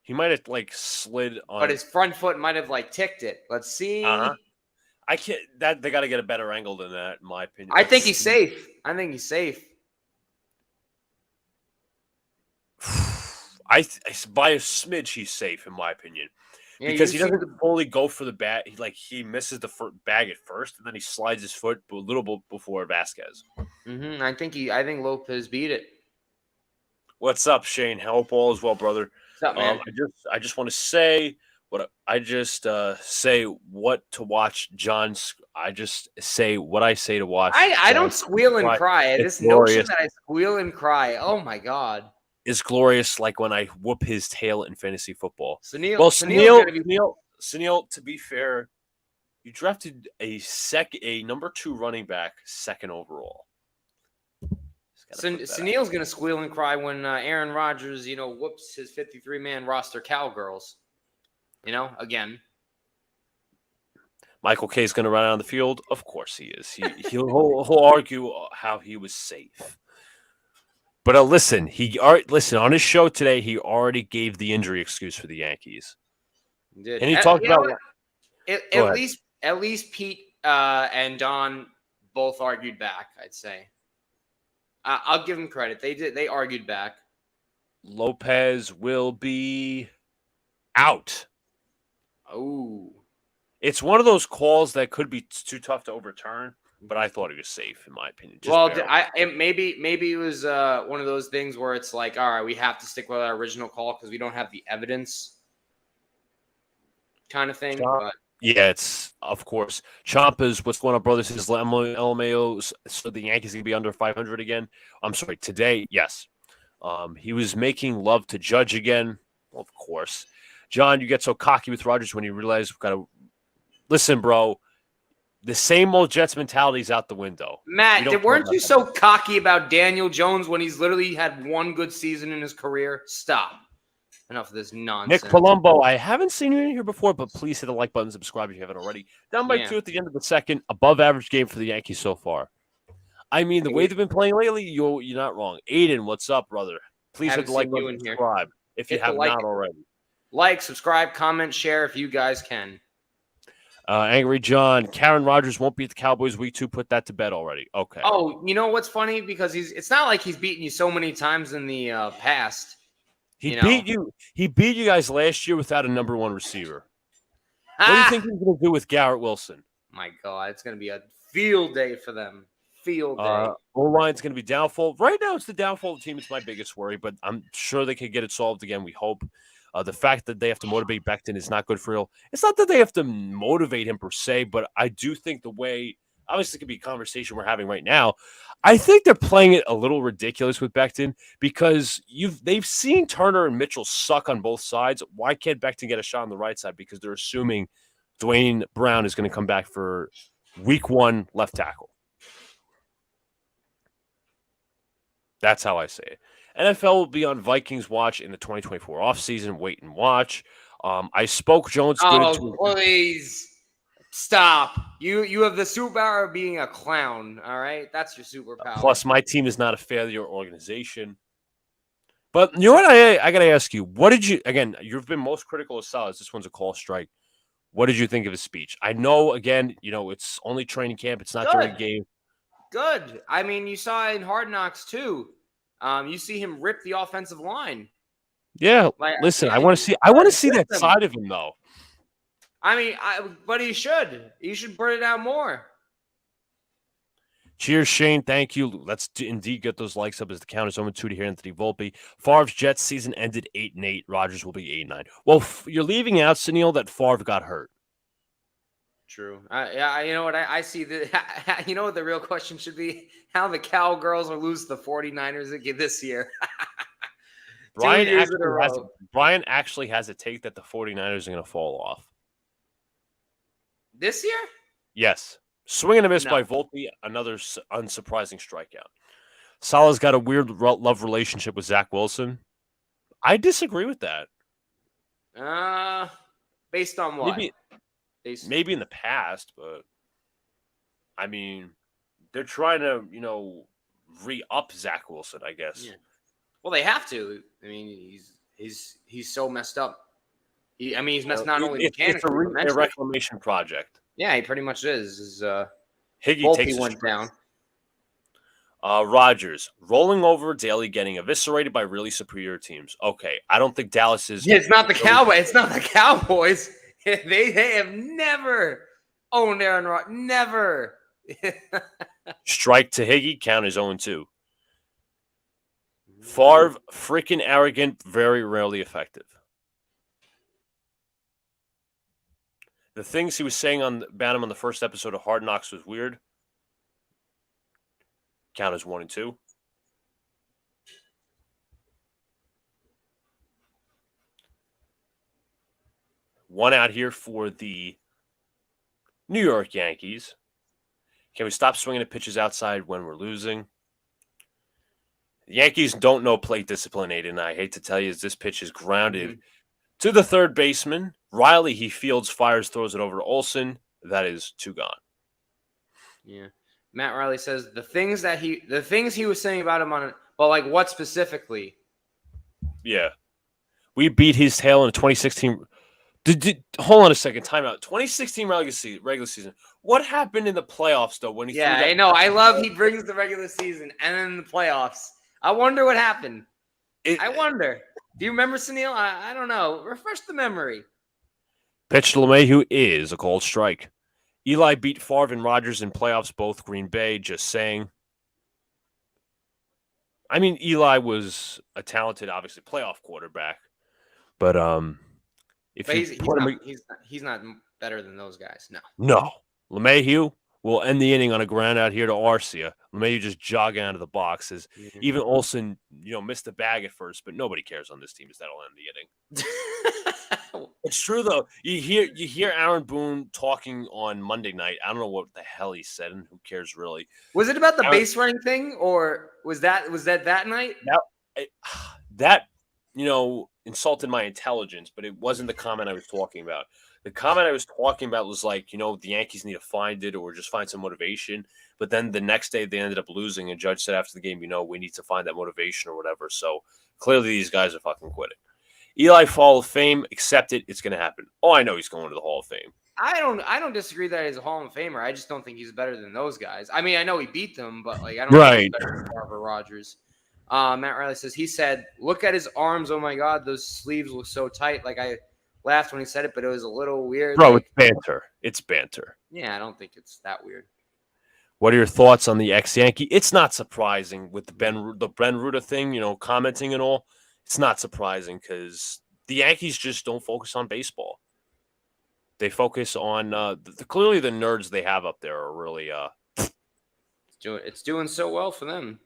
he might have slid on.
But his front foot might have ticked it. Let's see.
I can't. They got to get a better angle than that, in my opinion.
I think he's safe.
By a smidge, he's safe in my opinion.
Yeah,
Because he doesn't fully go for the bat. He misses the bag at first, and then he slides his foot a little bit before Vasquez.
I think Lopez beat it.
What's up, Shane? Hope all is well, brother.
What's up, man?
I just want to say what to watch. I just say what I say to watch.
I don't squeal and cry. This notion that I squeal and cry. Oh my god.
Is glorious, like when I whoop his tail in fantasy football.
Sunil,
to be fair, you drafted a number 2 running back, 2nd overall.
Sunil's gonna squeal and cry when Aaron Rodgers, whoops his 53-man roster cowgirls. Again.
Michael K is going to run out on the field. Of course he is. He'll argue how he was safe. But listen, on his show today, he already gave the injury excuse for the Yankees.
He did.
And he talked about
at least Pete and Don both argued back, I'd say. I'll give them credit. They argued back.
Lopez will be out.
Oh.
It's one of those calls that could be too tough to overturn. But I thought he was safe, in my opinion.
Maybe it was one of those things where it's like, all right, we have to stick with our original call because we don't have the evidence, kind of thing.
Yeah, it's of course. Champa's what's going on, brothers? His LMAOs, so the Yankees gonna be under 500 again. I'm sorry, today, yes. He was making love to Judge again, well, of course. John, you get so cocky with Rodgers when you realize we've got to listen, bro. The same old Jets mentality is out the window.
Matt, weren't you so cocky about Daniel Jones when he's literally had one good season in his career? Stop. Enough of this nonsense.
Nick Palumbo, I haven't seen you in here before, but please hit the like button, subscribe if you haven't already. Down by 2 at the end of the second. Above average game for the Yankees so far. I mean, the way they've been playing lately, you're not wrong. Aiden, what's up, brother? Please hit the like button, subscribe if you have not already.
Like, subscribe, comment, share if you guys can.
Angry John, Karen Rodgers won't beat the Cowboys week 2. Put that to bed already. Okay.
Oh, you know what's funny? Because it's not like he's beaten you so many times in the past.
He beat you. He beat you guys last year without a number 1 receiver. What do you think he's going to do with Garrett Wilson?
My God, it's going to be a field day for them. Field day.
O-line's going to be downfall. Right now, it's the downfall of the team. It's my biggest worry, but I'm sure they can get it solved again. We hope. The fact that they have to motivate Becton is not good for Hill. It's not that they have to motivate him per se, but I do think the way, obviously it could be a conversation we're having right now, I think they're playing it a little ridiculous with Becton because they've seen Turner and Mitchell suck on both sides. Why can't Becton get a shot on the right side? Because they're assuming Dwayne Brown is going to come back for week 1 left tackle. That's how I say it. NFL will be on Vikings watch in the 2024 offseason. Wait and watch. I spoke Jones.
Please stop. You have the superpower of being a clown. All right, that's your superpower.
Plus, my team is not a failure organization. But you know what? I got to ask you. What did you? Again, you've been most critical of Salas. This one's a call strike. What did you think of his speech? I know. Again, it's only training camp. It's not during a game.
Good. I mean, you saw it in Hard Knocks too. You see him rip the offensive line.
Yeah, listen, I want to see that side of him though.
I mean, but he should. He should burn it out more.
Cheers, Shane. Thank you. Let's indeed get those likes up as the count is 0-2 to hear Anthony Volpe. Favre's Jets season ended 8-8. Rodgers will be 8-9. Well, you're leaving out, Sunil, that Favre got hurt.
True. Yeah, you know what? I see that. You know what the real question should be? How the Cowgirls will lose the 49ers again this year.
Brian actually has a take that the 49ers are going to fall off.
This year?
Yes. Swing and a miss by Volpe, another unsurprising strikeout. Salah's got a weird love relationship with Zach Wilson. I disagree with that.
Based on what?
Maybe in the past, but I mean, they're trying to, re-up Zach Wilson, I guess.
Yeah. Well, they have to. I mean, he's so messed up. He's messed not only mechanically,
it's a reclamation project.
Yeah, he pretty much is.
Higgy takes
went down.
Rogers, rolling over daily, getting eviscerated by really superior teams. Okay, I don't think Dallas is.
Yeah, it's not the Cowboys. It's not the Cowboys. They have never owned Aaron Rodgers. Never.
Strike to Higgy, count as 0-2. Favre, freaking arrogant, very rarely effective. The things he was saying about him on the first episode of Hard Knocks was weird. Count as 1-2. One out here for the New York Yankees. Can we stop swinging at pitches outside when we're losing? The Yankees don't know plate discipline, Aiden. I hate to tell you, this pitch is grounded to the third baseman. Riley, he fields, fires, throws it over to Olsen. That is 2 gone.
Yeah. Matt Riley says the things he was saying about him but like what specifically?
Yeah. We beat his tail in a 2016. Hold on a second. Timeout. 2016 regular season. What happened in the playoffs, though, when he
Yeah, I know. I love he brings the regular season and then the playoffs. I wonder what happened. I wonder. Do you remember, Sunil? I don't know. Refresh the memory.
Pitch to LeMahieu is a cold strike. Eli beat Favre and Rodgers in playoffs, both Green Bay, just saying. I mean, Eli was a talented, obviously, playoff quarterback. But
he's not better than those guys.
No. LeMahieu will end the inning on a ground out here to Arcia. LeMahieu just jogging out of the boxes. Even Olsen, missed the bag at first, but nobody cares on this team as that'll end the inning. It's true though. You hear Aaron Boone talking on Monday night. I don't know what the hell he said, and who cares really?
Was it about the base running thing, or was that night?
That insulted my intelligence, but it wasn't the comment I was talking about. The comment I was talking about was like, the Yankees need to find it or just find some motivation. But then the next day they ended up losing, and Judge said after the game, we need to find that motivation or whatever. So clearly these guys are fucking quitting. Eli Hall of Fame, accept it. It's going to happen. Oh, I know he's going to the Hall of Fame.
I don't disagree that he's a Hall of Famer. I just don't think he's better than those guys. I mean, I know he beat them, but I don't think he's better than Favre Rodgers. Matt Riley says, he said, look at his arms. Oh, my God, those sleeves look so tight. Like, I laughed when he said it, but it was a little weird.
Bro, it's banter. It's banter.
Yeah, I don't think it's that weird.
What are your thoughts on the ex-Yankee? It's not surprising with the Ben Ruta thing, commenting and all. It's not surprising because the Yankees just don't focus on baseball. They focus on clearly the nerds they have up there are really
it's doing so well for them,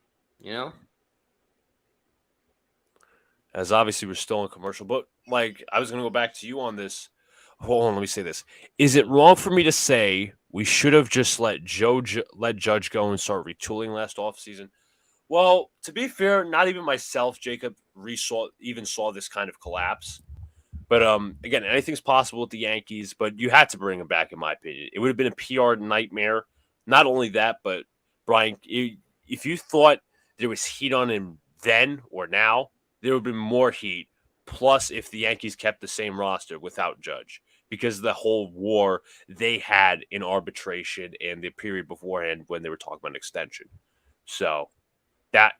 As obviously we're still in commercial, but I was going to go back to you on this. Hold on, let me say this. Is it wrong for me to say we should have just let Judge go and start retooling last offseason? Well, to be fair, not even myself, Jacob, saw this kind of collapse. But again, anything's possible with the Yankees, but you had to bring him back, in my opinion. It would have been a PR nightmare. Not only that, but Brian, if you thought there was heat on him then or now, there would have been more heat. Plus, if the Yankees kept the same roster without Judge, because of the whole war they had in arbitration and the period beforehand when they were talking about an extension. So that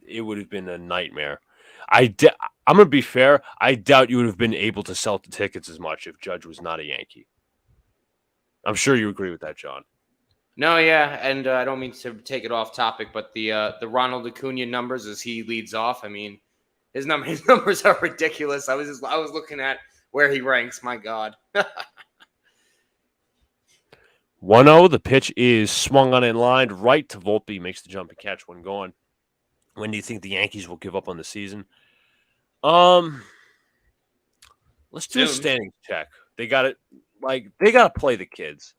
it would have been a nightmare. I'm going to be fair. I doubt you would have been able to sell the tickets as much if Judge was not a Yankee. I'm sure you agree with that, John.
No, yeah, and I don't mean to take it off topic, but the Ronald Acuna numbers as he leads off. I mean, his numbers are ridiculous. I was looking at where he ranks. My God.
1-0. The pitch is swung on in line right to Volpe. Makes the jump and catch when gone. When do you think the Yankees will give up on the season? Let's do a standings check. They got it. They got to play the kids.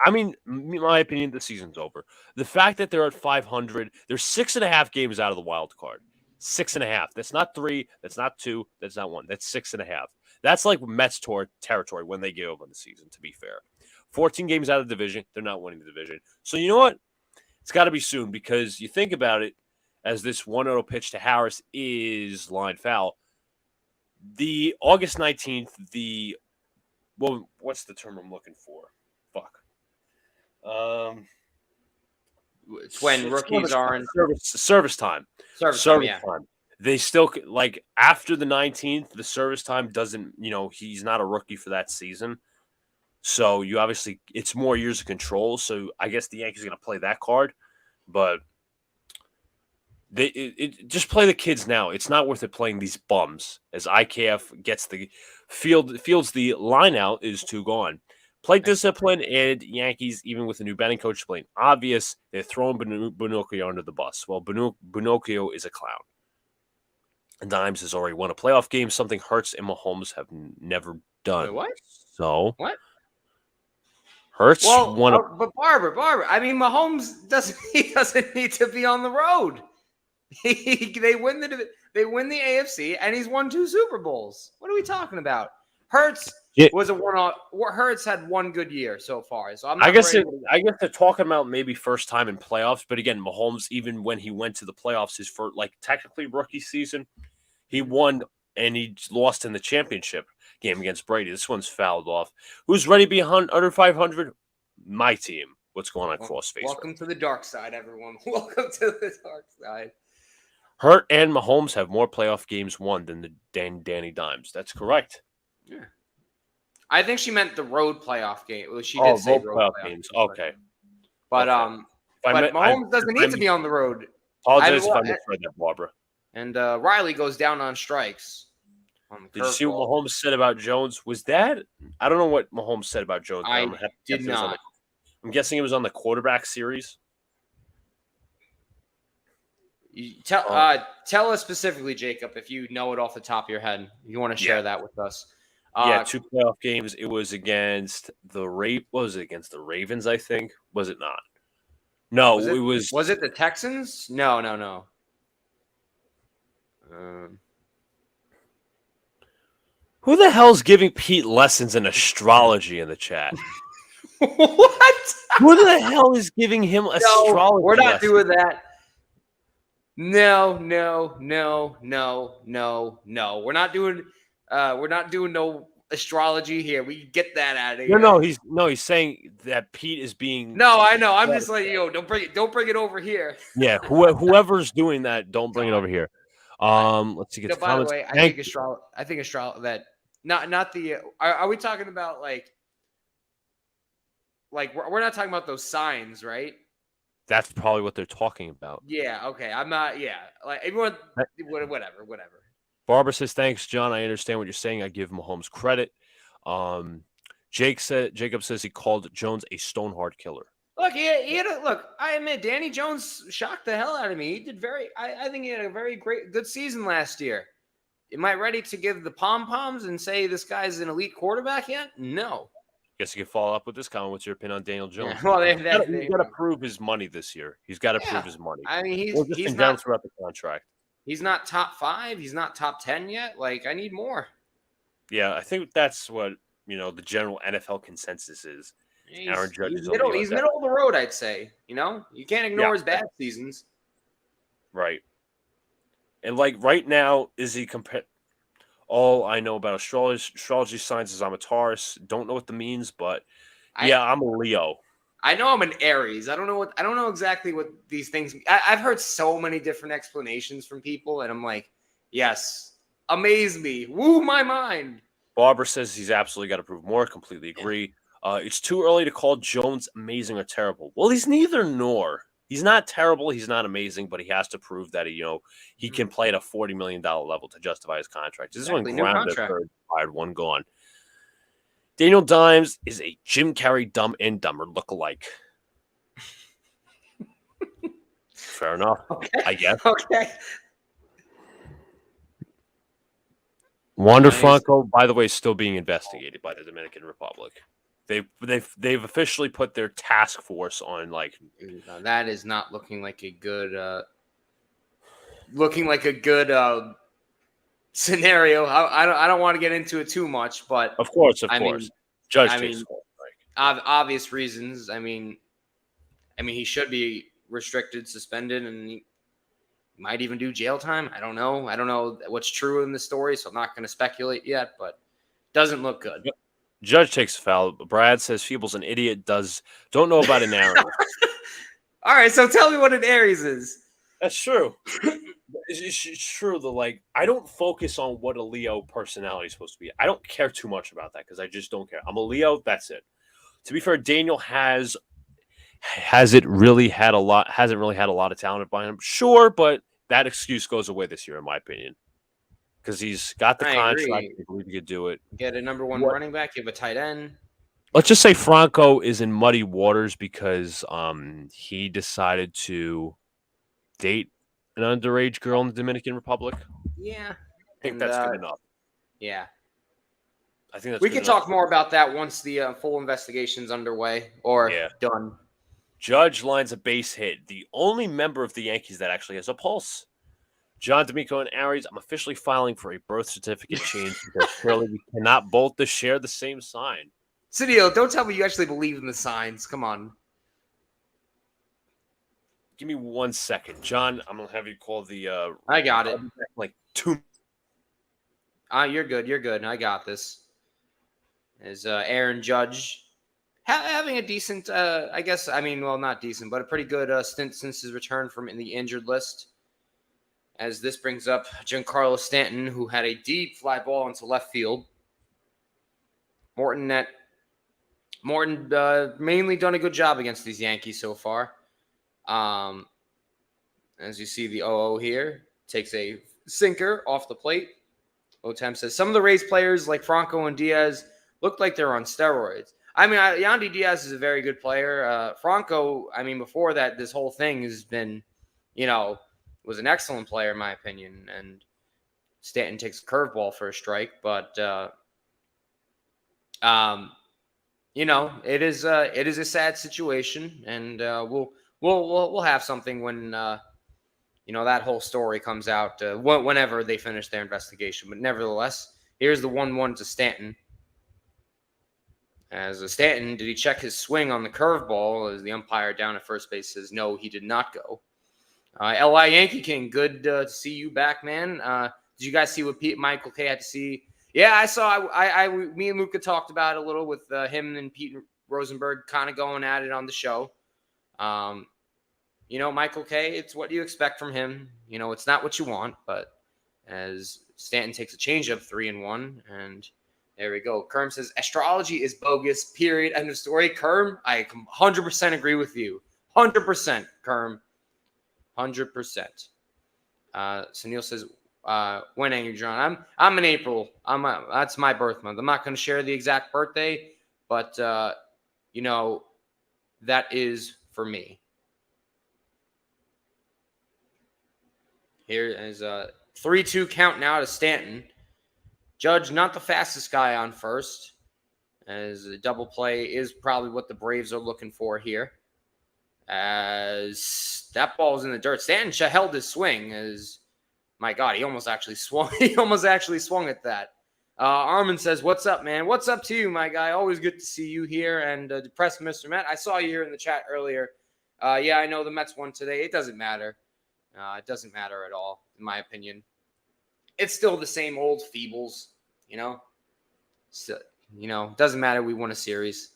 In my opinion, the season's over. The fact that they're at 500, they're 6.5 games out of the wild card. 6.5. That's not 3. That's not 2. That's not 1. That's 6.5. That's like Mets territory when they give up on the season, to be fair. 14 games out of the division. They're not winning the division. So you know what? It's got to be soon because you think about it, as this 1-0 pitch to Harris is line foul. The August 19th, what's the term I'm looking for? Fuck.
It's when rookies aren't
service time.
Service time, yeah.
They still like after the 19th, the service time doesn't. He's not a rookie for that season, so you obviously it's more years of control. So I guess the Yankees are going to play that card, but just play the kids now. It's not worth it playing these bums as IKF gets the fields the line out is too gone. Play discipline, and Yankees, even with a new batting coach, playing obvious, they're throwing Pinocchio under the bus. Well, Pinocchio is a clown. And Dimes has already won a playoff game, something Hurts and Mahomes have never done.
Wait, what?
So
what?
Hurts won a
but Barbara. I mean, Mahomes doesn't need to be on the road. They win the AFC, and he's won 2 Super Bowls. What are we talking about? Hurts was a one-off. Hurts had one good year so far. So I guess
they're talking about maybe first time in playoffs. But again, Mahomes, even when he went to the playoffs, his first technically rookie season, he won and he lost in the championship game against Brady. This one's fouled off. Who's ready to be under 500? My team. What's going on across Facebook?
Welcome to the dark side, everyone. Welcome to the dark side.
Hurt and Mahomes have more playoff games won than Danny Dimes. That's correct.
Yeah. I think she meant the road playoff game. Well, she did say road playoff games.
Okay.
But Mahomes doesn't need to be on the road.
Apologize if I misread that, Barbara.
And Riley goes down on strikes.
Did you see what Mahomes said about Jones? Was that? I don't know what Mahomes said about Jones.
I did not.
I'm guessing it was on the quarterback series.
Tell us specifically, Jacob, if you know it off the top of your head. If you want to share that with us.
2 playoff games. It was against the against the Ravens, I think. Was it not? No, it was.
Was it the Texans? No.
Who the hell's giving Pete lessons in astrology in the chat?
What?
Who the hell is giving him astrology?
We're not doing that. No. We're not doing no astrology here. We get that out of here.
He's saying that Pete is being.
No, I know. I'm just like, don't bring it over here.
Yeah, whoever's doing that, don't bring it over here. Let's see.
By the way, I think astrology that not the. Are we talking about like we're not talking about those signs, right?
That's probably what they're talking about.
Yeah. Okay. I'm not. Yeah. Like everyone. Whatever.
Barbara says, "Thanks, John. I understand what you're saying. I give Mahomes credit." Jacob says he called Jones a stone hard killer.
Look, I admit Danny Jones shocked the hell out of me. He did I think he had a very good season last year. Am I ready to give the pom-poms and say this guy's an elite quarterback yet? No.
Guess you can follow up with this comment. What's your opinion on Daniel Jones?
Yeah, well,
he's got to prove his money this year. He's got to prove his money.
I mean,
he's down throughout the contract.
He's not top 5. He's not top 10 yet. I need more.
Yeah, I think that's what the general NFL consensus is. Aaron Judge
he's middle of the road, I'd say. You can't ignore his bad seasons.
Right. And right now, is he all I know about astrology signs is I'm a Taurus. Don't know what that means, but I'm a Leo.
I know I'm an Aries. I don't know exactly what these things mean. I've heard so many different explanations from people, and I'm like, yes, amaze me, woo my mind.
Barbara says he's absolutely got to prove more. Completely agree. It's too early to call Jones amazing or terrible. Well, he's neither nor. He's not terrible. He's not amazing, but he has to prove that he can play at a $40 million level to justify his contract. This is one grounded, third, fired, one gone. Daniel Dimes is a Jim Carrey Dumb and Dumber lookalike. Fair enough, I guess.
Okay.
Wander Franco, by the way, is still being investigated by the Dominican Republic. They've officially put their task force on
that is not looking like a good scenario. I don't want to get into it too much, but
of course, Judge takes
obvious reasons. I mean, he should be restricted, suspended, and he might even do jail time. I don't know what's true in the story, so I'm not going to speculate yet. But doesn't look good.
Judge takes a foul. Brad says Feeble's an idiot. Don't know about an narrative.
All right, so tell me what an Aries is.
That's true. It's true. I don't focus on what a Leo personality is supposed to be. I don't care too much about that because I just don't care. I'm a Leo. That's it. To be fair, Daniel hasn't really had a lot of talent behind him. Sure, but that excuse goes away this year, in my opinion, because he's got the
I
contract.
agree.
I believe he could do it.
Get a number one
What?
running back. You have a tight end.
Let's just say Franco is in muddy waters because he decided to date an underage girl in the Dominican Republic.
Yeah,
I think that's good enough.
Yeah,
I think that's
we
good
can
enough.
talk more about that once the full investigation's underway or done.
Judge lines a base hit. The only member of the Yankees that actually has a pulse. John D'Amico and Aries, I'm officially filing for a birth certificate change because clearly we cannot both share the same sign.
Cedillo, don't tell me you actually believe in the signs. Come on.
Give me 1 second. John, I'm going to have you call the...
I got it.
Like 2.
You're good. You're good. I got this. As Aaron Judge having a decent, not decent, but a pretty good stint since his return from the injured list. As this brings up Giancarlo Stanton, who had a deep fly ball into left field. Morton mainly done a good job against these Yankees so far. As you see the 0-0 here, takes a sinker off the plate. Otem says, some of the Rays players like Franco and Diaz looked like they're on steroids. I mean, Yandy Diaz is a very good player. Franco, I mean, before that, this whole thing has been, was an excellent player in my opinion. And Stanton takes a curveball for a strike, but it is a sad situation, and we'll have something when that whole story comes out whenever they finish their investigation. But nevertheless, here's the 1-1 to Stanton. As Stanton, did he check his swing on the curveball? As the umpire down at first base says, no, he did not go. L.I. Yankee King, good to see you back, man. Did you guys see what Michael K had to see? Yeah, I saw. Me and Luca talked about it a little with him and Pete Rosenberg kind of going at it on the show. Michael K, it's what you expect from him. It's not what you want, but as Stanton takes a changeup 3-1, and there we go. Kerm says, astrology is bogus, period. End of story. Kerm, I 100% agree with you. 100%, Kerm. 100%. Sunil says, when Angry John? I'm in April. That's my birth month. I'm not going to share the exact birthday, but, that is for me. Here is a 3-2 count now to Stanton. Judge, not the fastest guy on first, as a double play is probably what the Braves are looking for here. As that ball's in the dirt. Stanton held his swing as, my God, he almost actually swung. He almost actually swung at that. Armin says, what's up, man? What's up to you, my guy? Always good to see you here. And depressed Mr. Met, I saw you here in the chat earlier. Yeah, I know the Mets won today. It doesn't matter. It doesn't matter at all, in my opinion. It's still the same old feebles, So, it doesn't matter. We won a series.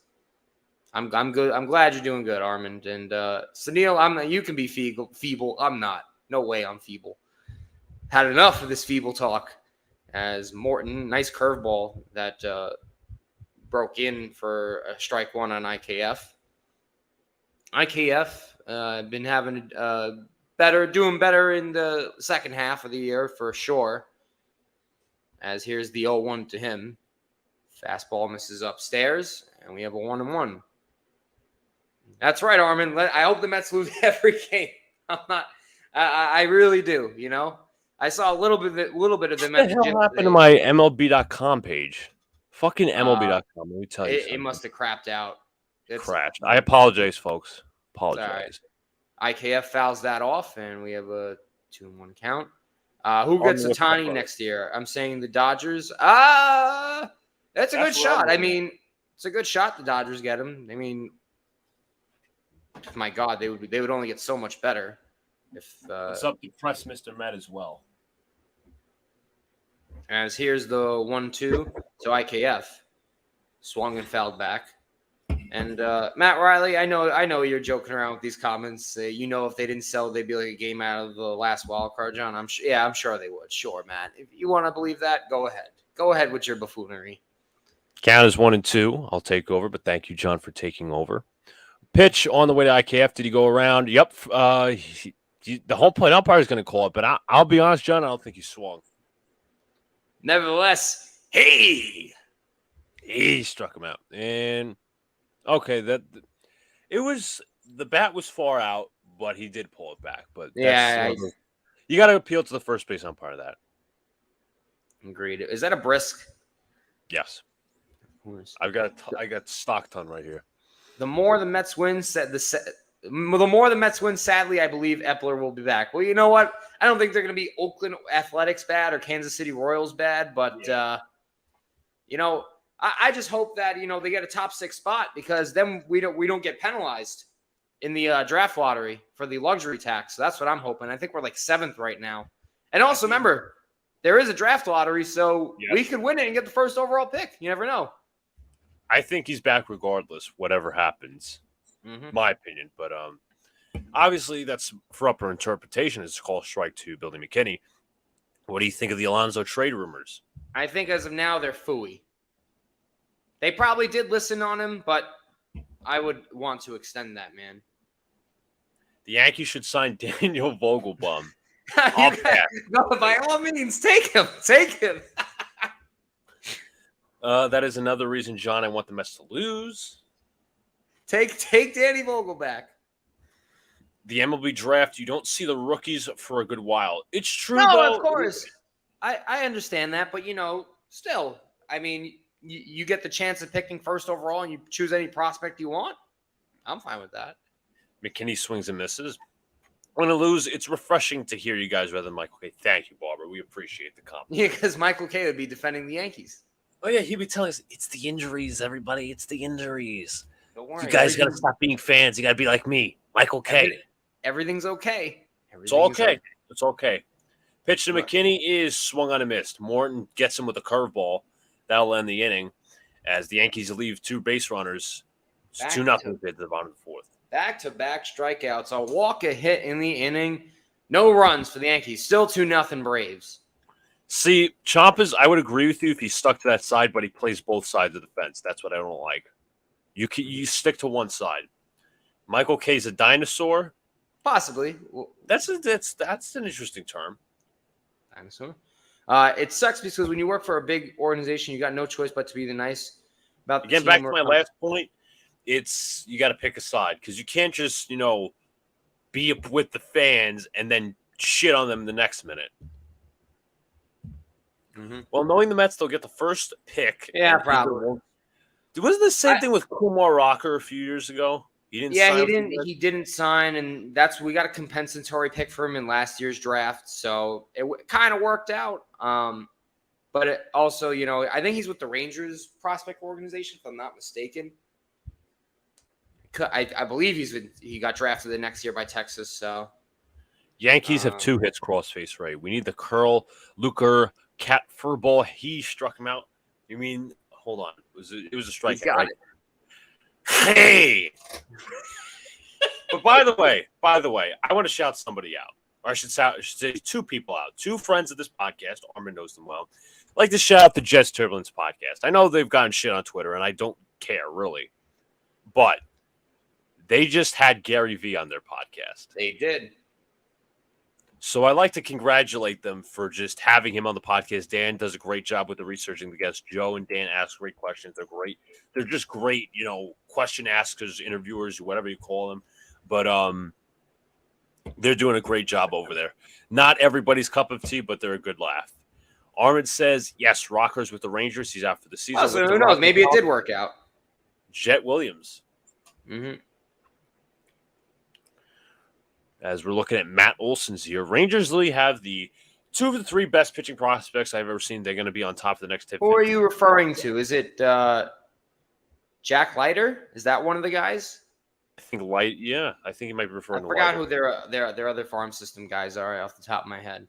I'm good. I'm glad you're doing good, Armand. And Sunil, you can be feeble. I'm not. No way I'm feeble. Had enough of this feeble talk. As Morton, nice curveball that broke in for a strike one on IKF. IKF been having doing better in the second half of the year for sure. As here's the 0-1 to him. Fastball misses upstairs, and we have a 1-1. That's right, Armin. I hope the Mets lose every game. I'm not. I really do. I saw a little bit of the Mets.
What the hell happened to my MLB.com page? Fucking MLB.com. Let me tell you something.
It must have crapped out.
Crashed. I apologize, folks. Apologize.
Right. IKF fouls that off, and we have a 2-1 count. Who gets Ohtani next year? I'm saying the Dodgers. That's a good shot. I mean, it's a good shot the Dodgers get him. I mean, my God, they would only get so much better if.
It's up to press Mr. Met as well.
As here's the 1-2 to IKF, swung and fouled back, And Matt Riley, I know you're joking around with these comments. If they didn't sell, they'd be like a game out of the last wild card, John. I'm sure they would. Sure, Matt. If you want to believe that, go ahead. Go ahead with your buffoonery.
Count is 1-2. I'll take over, but thank you, John, for taking over. Pitch on the way to IKF. Did he go around? Yep. The home plate umpire is going to call it, but I'll be honest, John, I don't think he swung.
Nevertheless,
he struck him out. And okay, the bat was far out, but he did pull it back. But
yeah,
you got to appeal to the first base umpire of that.
Agreed. Is that a brisk?
Yes. I got stock ton right here.
The more the Mets win, the more the Mets win, sadly, I believe Epler will be back. Well, you know what? I don't think they're going to be Oakland Athletics bad or Kansas City Royals bad, but I just hope that they get a top 6 spot, because then we don't get penalized in the draft lottery for the luxury tax. So that's what I'm hoping. I think we're like 7th right now. And also remember, there is a draft lottery, so we could win it and get the first overall pick. You never know.
I think he's back regardless, whatever happens. My opinion. But obviously that's for upper interpretation. It's called strike 2, Billy McKinney. What do you think of the Alonso trade rumors?
I think as of now, they're phooey. They probably did listen on him, but I would want to extend that, man.
The Yankees should sign Daniel Vogelbaum.
No, by all means, take him. Take him.
That is another reason, John, I want the Mets to lose.
Take Danny Vogel back.
The MLB draft, you don't see the rookies for a good while. It's true,
no,
though.
Of course. I understand that, but, still, I mean, you get the chance of picking first overall and you choose any prospect you want. I'm fine with that.
McKinney swings and misses. When I lose, it's refreshing to hear you guys rather than Michael K. Thank you, Barbara. We appreciate the compliment.
Yeah, because Michael K. would be defending the Yankees.
Oh, yeah, he'd be telling us, it's the injuries, everybody. It's the injuries.
Don't worry.
You guys got to stop being fans. You got to be like me, Michael K.
Everything's okay.
It's okay. It's okay. Pitch to McKinney is swung on and missed. Morton gets him with a curveball. That'll end the inning as the Yankees leave 2 base runners. It's 2-0 at the bottom of the 4th.
Back-to-back strikeouts. A walk, a hit in the inning. No runs for the Yankees. Still 2-0 Braves.
See, Champas, I would agree with you if he stuck to that side, but he plays both sides of the fence. That's what I don't like. You stick to one side. Michael K's a dinosaur.
Possibly.
That's an interesting term.
Dinosaur. It sucks because when you work for a big organization, you got no choice but to be nice about the
team.
Again,
back to my last point. It's you got to pick a side because you can't just be with the fans and then shit on them the next minute. Well, knowing the Mets, they'll get the first pick.
Yeah, probably.
Wasn't the same thing with Kumar Rocker a few years ago? He didn't.
Yeah, he didn't sign, and we got a compensatory pick for him in last year's draft, so it kind of worked out. But it also, I think he's with the Rangers prospect organization, if I'm not mistaken. I believe he got drafted the next year by Texas. So
Yankees have 2 hits cross-face right. We need the curl. Luca cat fur ball. He struck him out. You mean? Hold on. It was a strikeout, right? Hey. But by the way, I want to shout somebody out. Or I should say 2 people out. 2 friends of this podcast. Armin knows them well. I'd like to shout out the Jets Turbulence podcast. I know they've gotten shit on Twitter, and I don't care really, but they just had Gary V on their podcast.
They did.
So I like to congratulate them for just having him on the podcast. Dan does a great job with the researching the guests. Joe and Dan ask great questions. They're great. They're just great, question askers, interviewers, whatever you call them. But they're doing a great job over there. Not everybody's cup of tea, but they're a good laugh. Armin says, yes, Rocker's with the Rangers. He's out for the season.
Oh, so who knows? Maybe it did work out.
Jet Williams.
Mm-hmm.
As we're looking at Matt Olson's here, Rangers really have the 2 of the 3 best pitching prospects I've ever seen. They're going to be on top of the next tip.
Who are you referring to? Is it Jack Leiter? Is that one of the guys?
I think Light. Yeah, I think he might be referring to.
I forgot
Leiter.
who their other farm system guys are off the top of my head.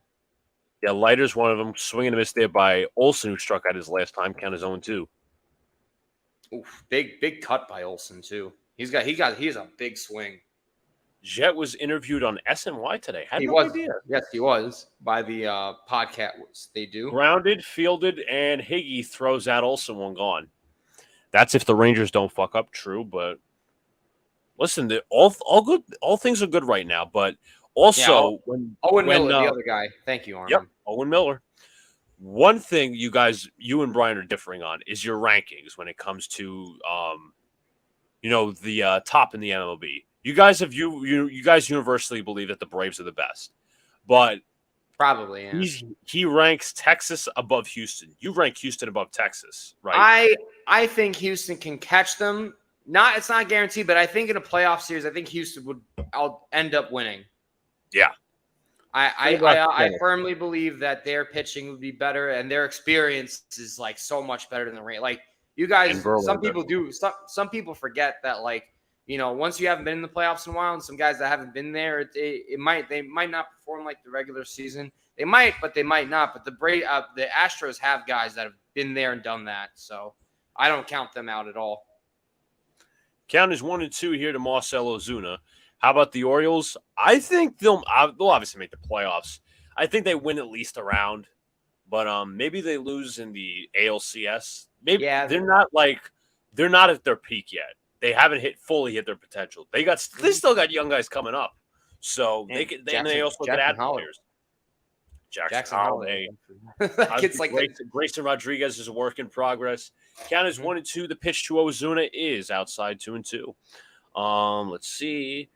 Yeah, Leiter's one of them. Swinging a miss there by Olson, who struck out his last time. Count his own 2.
Oof, big cut by Olsen too. He has a big swing.
Jet was interviewed on SNY today. Had
He
no
was.
idea.
Yes, he was by the podcast. They do.
Grounded, fielded, and Higgy throws out Olsen one gone. That's if the Rangers don't fuck up. True, but listen, all good. All things are good right now. But also
Owen Miller, the other guy. Thank you, Armin.
Yep, Owen Miller. One thing you and Brian are differing on is your rankings when it comes to the top in the MLB. You guys universally believe that the Braves are the best, but
probably
he ranks Texas above Houston. You rank Houston above Texas, right?
I think Houston can catch them. It's not guaranteed, but I think in a playoff series, I think Houston I'll end up winning.
Yeah.
I firmly believe that their pitching would be better and their experience is like so much better than the Rangers. Like you guys, some people forget that once you haven't been in the playoffs in a while, and some guys that haven't been there, they might not perform like the regular season. They might, but they might not. But the Astros have guys that have been there and done that, so I don't count them out at all.
Count is 1-2 here to Marcell Ozuna. How about the Orioles? I think they'll obviously make the playoffs. I think they win at least a round, but maybe they lose in the ALCS. Maybe they're not at their peak yet. They haven't fully hit their potential. They still got young guys coming up, so they also could add players. Jackson Holiday. Grayson Rodriguez is a work in progress. Count is 1-2. The pitch to Ozuna is outside 2-2. Let's see.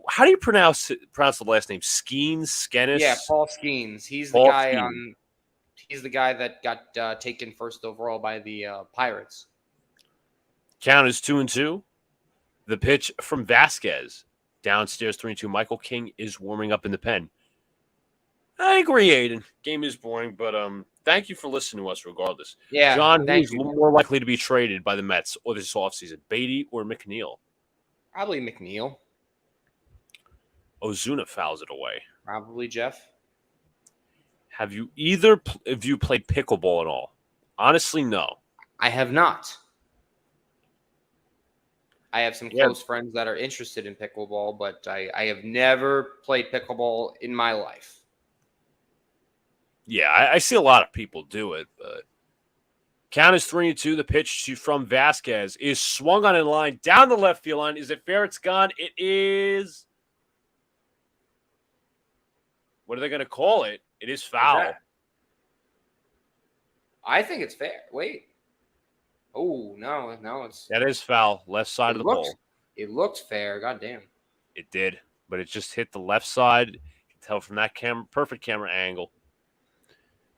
How do you pronounce the last name? Skenes?
Yeah, Paul Skenes. He's the guy he's the guy that got taken first overall by the Pirates.
Count is 2-2. The pitch from Vasquez. Downstairs 3-2. Michael King is warming up in the pen. I agree, Aiden. Game is boring, but thank you for listening to us regardless.
Yeah,
John, who's more likely to be traded by the Mets or this offseason, Beatty or McNeil?
Probably McNeil.
Ozuna fouls it away.
Probably Jeff.
Have you played pickleball at all? Honestly, no.
I have not. I have some close friends that are interested in pickleball, but I have never played pickleball in my life.
Yeah, I see a lot of people do it, but count is 3-2. The pitch from Vasquez is swung on in line down the left field line. Is it fair? It's gone. It is. What are they going to call it? It is foul.
I think it's fair. Wait. Oh, no,
that is foul. Left side of the pole.
It looked fair. God damn.
It did, but it just hit the left side. You can tell from that perfect camera angle.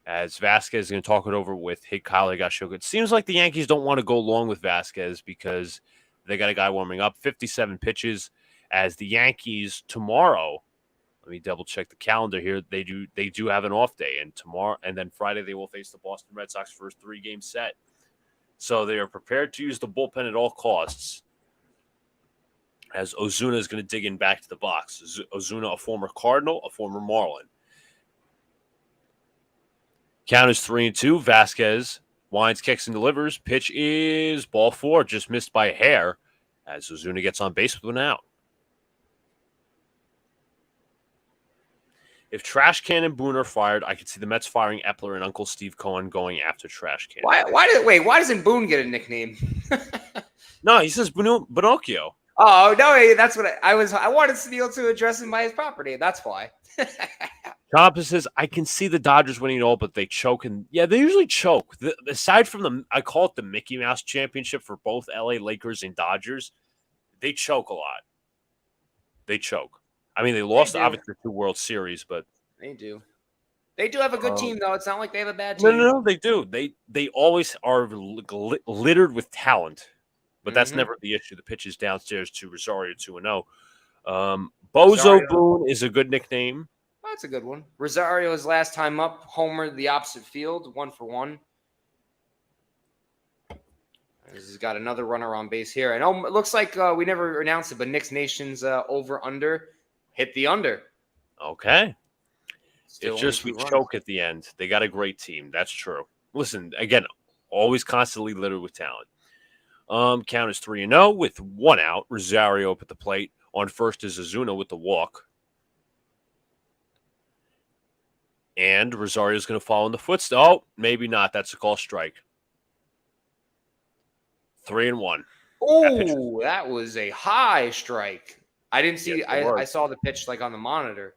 As Vasquez is going to talk it over with Kyle Higashioka. It seems like the Yankees don't want to go long with Vasquez because they got a guy warming up. 57 pitches. As the Yankees tomorrow, let me double check the calendar here. They do have an off day, and tomorrow and then Friday they will face the Boston Red Sox for a 3-game set. So they are prepared to use the bullpen at all costs. As Ozuna is going to dig in back to the box. Ozuna, a former Cardinal, a former Marlin. Count is 3-2. Vasquez winds, kicks, and delivers. Pitch is ball 4, just missed by a hair as Ozuna gets on base with an out. If Trash Can and Boone are fired, I could see the Mets firing Epler and Uncle Steve Cohen going after Trash Can.
Why doesn't Boone get a nickname?
No, he says Pinocchio.
Oh, no, that's what I wanted Steele to address him by his property. That's why.
Compass says, I can see the Dodgers winning it all, but they choke. And yeah, they usually choke. Aside from I call it the Mickey Mouse Championship for both LA Lakers and Dodgers, they choke a lot. They choke. I mean, they lost, obviously, the 2 World Series, but
they do. They do have a good team, though. It's not like they have a bad team.
No, they do. They always are littered with talent, but that's never the issue. The pitch is downstairs to Rosario 2-0. Bozo Boone is a good nickname.
Well, that's a good one. Rosario's last time up, homered the opposite field, 1-for-1. He's got another runner on base here. And it looks like we never announced it, but Knicks Nation's over-under hit the under.
Okay. It's just we choke at the end. They got a great team. That's true. Listen, again, always constantly littered with talent. Count is 3-0 with 1 out. Rosario up at the plate. On first is Ozuna with the walk. And Rosario's going to follow in the footsteps. Oh, maybe not. That's a call strike. 3-1.
Oh, that was a high strike. I didn't see.
Yes,
I saw the pitch like on the monitor.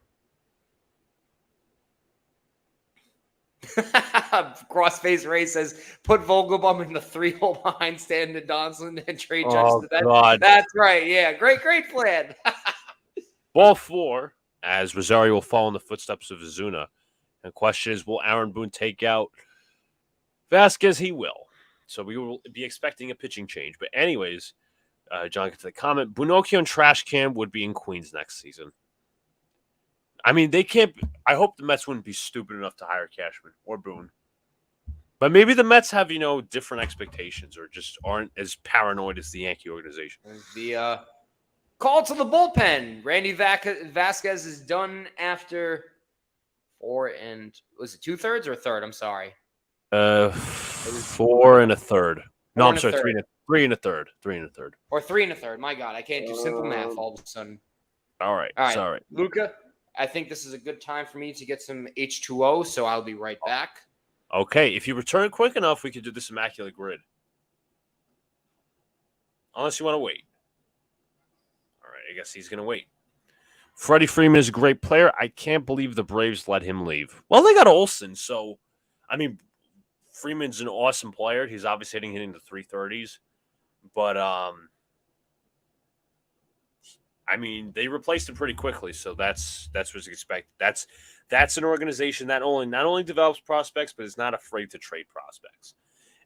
Crossface Ray says, "Put Vogelbaum in the 3-hole behind Stanton Donaldson and trade Judge."
God.
That's right. Yeah, great plan.
Ball 4, as Rosario will follow in the footsteps of Ozuna. And the question is, will Aaron Boone take out Vasquez? He will. So we will be expecting a pitching change. But anyways, John gets the comment. Bunokio and Trash Can would be in Queens next season. I mean, they can't. I hope the Mets wouldn't be stupid enough to hire Cashman or Boone. But maybe the Mets have, different expectations or just aren't as paranoid as the Yankee organization.
The call to the bullpen. Randy Vasquez is done after 4 and was it 2/3 or a third? I'm sorry.
4 1/3. No, I'm sorry, 3 1/3. 3 1/3.
Or 3 1/3. My God, I can't do simple math all of a sudden.
All right. Sorry.
Luca, I think this is a good time for me to get some H2O, so I'll be right back.
Okay, if you return quick enough, we could do this immaculate grid. Unless you want to wait. All right, I guess he's going to wait. Freddie Freeman is a great player. I can't believe the Braves let him leave. Well, they got Olsen, so, I mean, Freeman's an awesome player. He's obviously hitting the 330s. But, I mean, they replaced him pretty quickly, so that's what's expected. That's an organization that not only develops prospects, but is not afraid to trade prospects.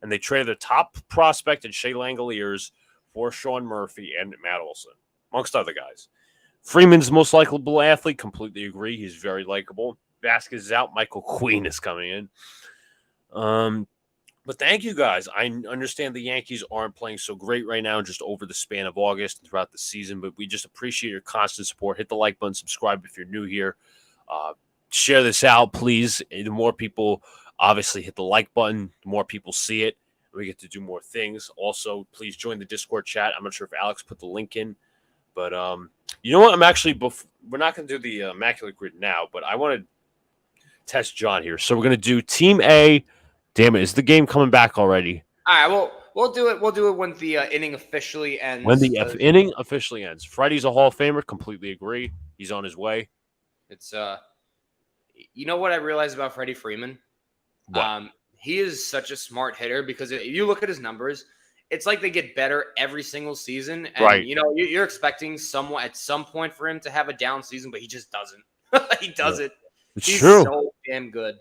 And they traded their top prospect in Shea Langoliers for Sean Murphy and Matt Olson, amongst other guys. Freeman's the most likable athlete. Completely agree. He's very likable. Vasquez is out. Michael Queen is coming in. But thank you guys. I understand the Yankees aren't playing so great right now, just over the span of August and throughout the season. But we just appreciate your constant support. Hit the like button, subscribe if you're new here. Share this out, please. The more people obviously hit the like button, the more people see it. We get to do more things. Also, please join the Discord chat. I'm not sure if Alex put the link in. But you know what? We're not going to do the Immaculate Grid now, but I want to test John here. So we're going to do Team A. Damn it, is the game coming back already?
All right, well, we'll do it. We'll do it when the inning officially ends.
When the inning officially ends. Freddie's a Hall of Famer. Completely agree. He's on his way.
It's you know what I realized about Freddie Freeman?
What?
He is such a smart hitter because if you look at his numbers, it's like they get better every single season. And,
right.
You're expecting someone at some point for him to have a down season, but he just doesn't. He doesn't.
It's true.
So damn good.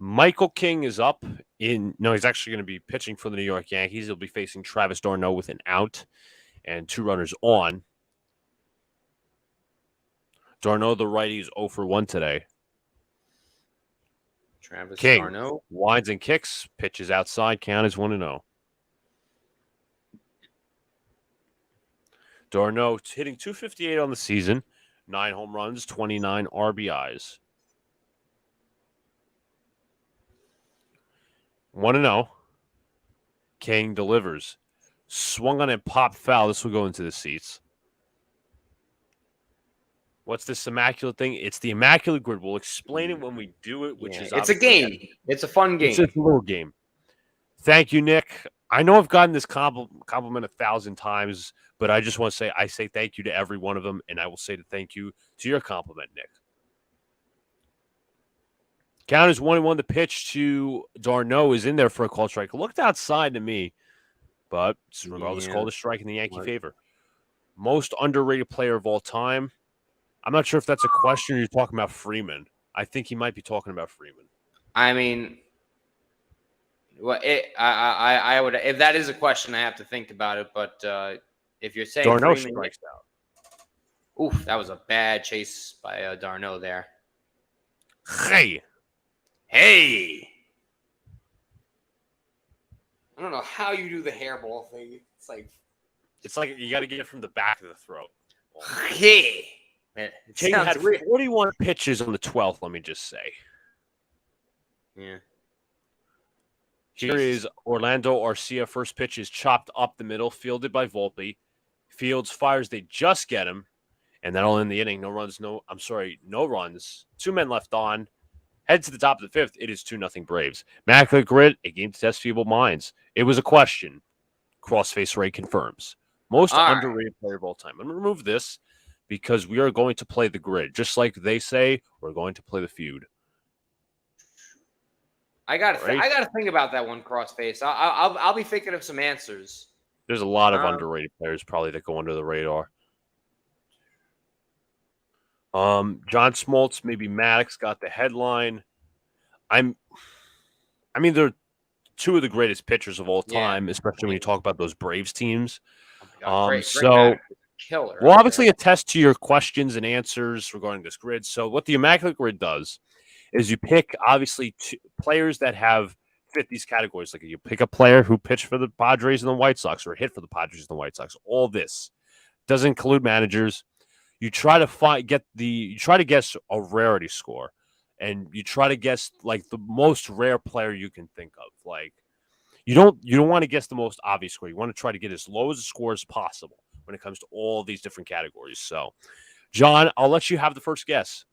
Michael King is up he's actually going to be pitching for the New York Yankees. He'll be facing Travis d'Arnaud with an out and 2 runners on. d'Arnaud, the righty, is 0 for 1 today.
Travis
King
d'Arnaud
winds and kicks, pitches outside, count is 1-0. d'Arnaud hitting .258 on the season, 9 home runs, 29 RBIs. 1-0. King delivers. Swung on and popped foul. This will go into the seats. What's this immaculate thing? It's the immaculate grid. We'll explain it when we do it,
it's a game. It's a fun game.
It's a little game. Thank you, Nick. I know I've gotten this compliment 1,000 times, but I just want to say I say thank you to every one of them, and I will say thank you to your compliment, Nick. Count is 1-1. The pitch to d'Arnaud is in there for a call strike. Looked outside to me, but regardless, called a strike in the Yankee favor. Most underrated player of all time. I'm not sure if that's a question or you're talking about Freeman. I think he might be talking about Freeman. I
mean, I would, if that is a question, I have to think about it. But if you're saying
d'Arnaud
Freeman
strikes out.
Oof, that was a bad chase by d'Arnaud there. Hey! I don't know how you do the hairball thing.
It's like you got to get it from the back of the throat.
Hey!
King had 41 pitches on the 12th, let me just say.
Yeah.
Here is Orlando Arcia. First pitch is chopped up the middle, fielded by Volpe. Fields fires, they just get him, and that'll end the inning. No runs. 2 men left on. Head to the top of the fifth. It is 2-0 Braves. Immaculate Grid, a game to test feeble minds. It was a question. Crossface Ray confirms. Most underrated player of all time. I'm going to remove this because we are going to play the grid. Just like they say, we're going to play the feud.
I got to think about that one, Crossface. I'll be thinking of some answers.
There's a lot of underrated players probably that go under the radar. John Smoltz, maybe Maddox got the headline. They're two of the greatest pitchers of all time, especially when you talk about those Braves teams.
Great killer.
We'll obviously attest to your questions and answers regarding this grid. So what the Immaculate Grid does is you pick, obviously, players that have fit these categories. Like you pick a player who pitched for the Padres and the White Sox or hit for the Padres and the White Sox. All this doesn't include managers. You try to guess a rarity score, and you try to guess like the most rare player you can think of. Like you don't want to guess the most obvious score. You want to try to get as low as a score as possible when it comes to all these different categories. So, John, I'll let you have the first guess.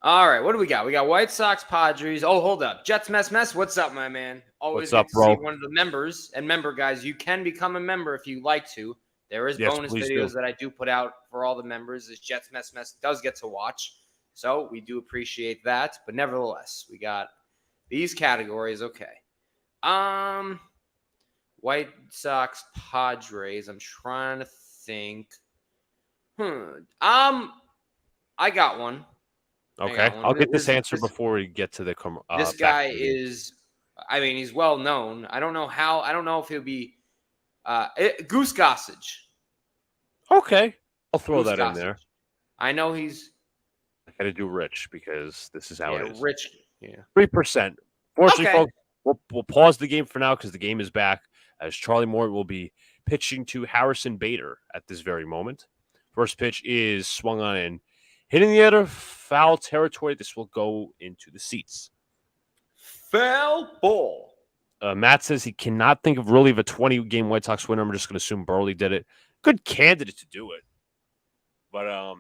All right, what do we got? We got White Sox, Padres. Oh, hold up. Jets Mess. What's up, my man? Always
What's up,
bro?
See
one of the members. And member, guys, you can become a member if you like to. There is bonus videos that I do put out for all the members. This Jets Mess does get to watch. So we do appreciate that. But nevertheless, we got these categories. Okay. White Sox, Padres. I'm trying to think. I got one.
Okay, I'll get this answer before we get to the.
This guy is, he's well known. I don't know if he'll be Goose Gossage.
Okay, I'll throw that in there.
I know he's.
I got to do Rich because this is how it is.
Rich.
3%. Fortunately, folks, we'll pause the game for now because the game is back as Charlie Moore will be pitching to Harrison Bader at this very moment. First pitch is swung on and hitting the other foul territory. This will go into the seats.
Foul ball.
Matt says he cannot think of really of a 20-game White Sox winner. I'm just going to assume Burley did it. Good candidate to do it. But I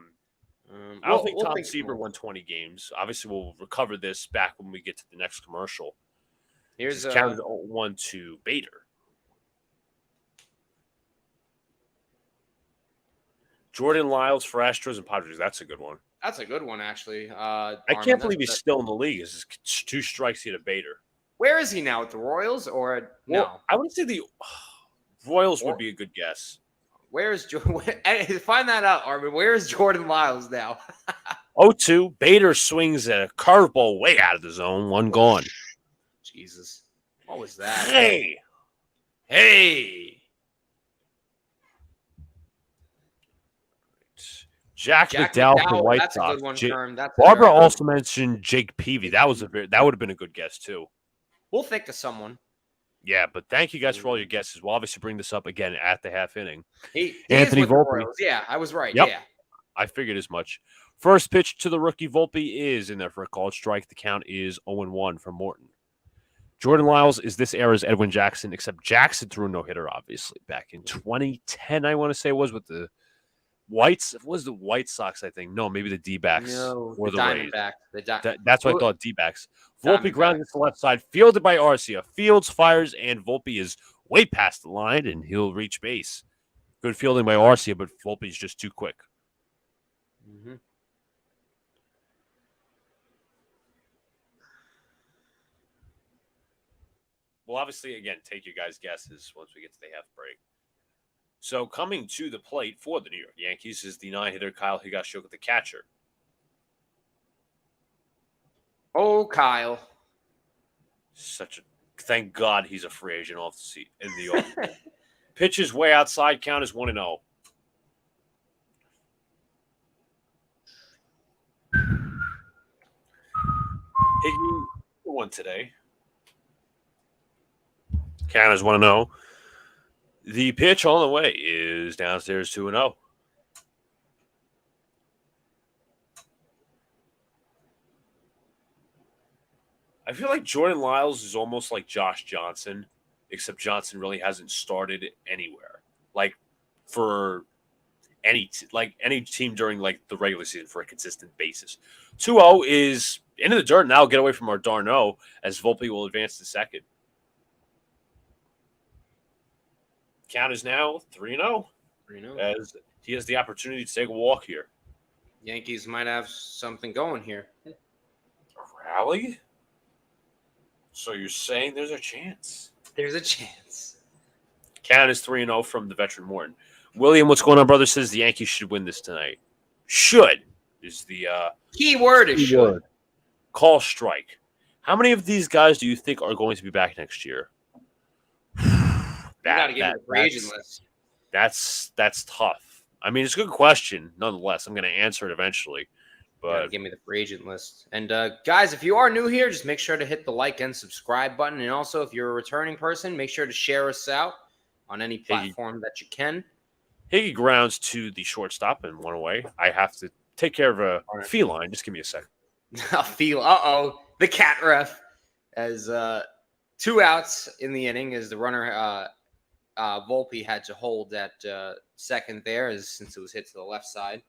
don't think Tom Seaver won 20 games. Obviously, we'll recover this back when we get to the next commercial.
Here's
counted 1 to Bader. Jordan Lyles for Astros and Padres. That's a good one.
That's a good one, actually.
I can't believe he's still in the league. It's 2 strikes here to Bader.
Where is he now? At the Royals or no?
Well, I would say the Royals would be a good guess.
Where is Jordan? Find that out, Armin. Where is Jordan Lyles now?
0-2. Bader swings a curveball way out of the zone. 1 gone.
Jesus. What was that?
Hey. Jack McDowell for White
That's
Sox.
a good one, Term.
Barbara also mentioned Jake Peavy. That would have been a good guess too.
We'll think of someone.
Yeah, but thank you guys for all your guesses. We'll obviously bring this up again at the half inning.
Anthony Volpe. Yeah, I was right.
Yep.
Yeah.
I figured as much. First pitch to the rookie Volpe is in there for a called strike. The count is 0-1 for Morton. Jordan Lyles is this era's Edwin Jackson, except Jackson threw a no-hitter, obviously, back in 2010, I want to say it was, with the Whites. It was the White Sox, I think. No, maybe the D-backs or the Rays. That's what I thought, D-backs. Volpe grounded to the left side, fielded by Arcia. Fields fires, and Volpe is way past the line, and he'll reach base. Good fielding by Arcia, but Volpe is just too quick.
Mm-hmm.
We'll obviously, again, take your guys' guesses once we get to the half break. So coming to the plate for the New York Yankees is the 9-hitter Kyle Higashioka, the catcher.
Oh, Kyle.
Thank God he's a free agent off the seat in the off. Pitches way outside, count is 1-0. Higgy won today. Count is 1-0. The pitch on the way is downstairs 2-0. I feel like Jordan Lyles is almost like Josh Johnson, except Johnson really hasn't started anywhere. Like for any team during like the regular season for a consistent basis. 2-0 is into the dirt now. Get away from our Darno as Volpe will advance to second. Count is now 3-0 as he has the opportunity to take a walk here.
Yankees might have something going here.
A rally? So you're saying there's a chance?
There's a chance.
Count is 3-0 from the veteran Morton. William, what's going on, brother? Says the Yankees should win this tonight. Should is the
key word is should.
Call strike. How many of these guys do you think are going to be back next year?
You got to give me the free agent list.
That's tough. I mean, it's a good question. Nonetheless, I'm going to answer it eventually. But
give me the free agent list. And guys, if you are new here, just make sure to hit the like and subscribe button. And also, if you're a returning person, make sure to share us out on any platform that you can.
Higgy grounds to the shortstop and one away. I have to take care of a feline. Just give me a second.
The cat ref as 2 outs in the inning as the runner Volpe had to hold at second there since it was hit to the left side.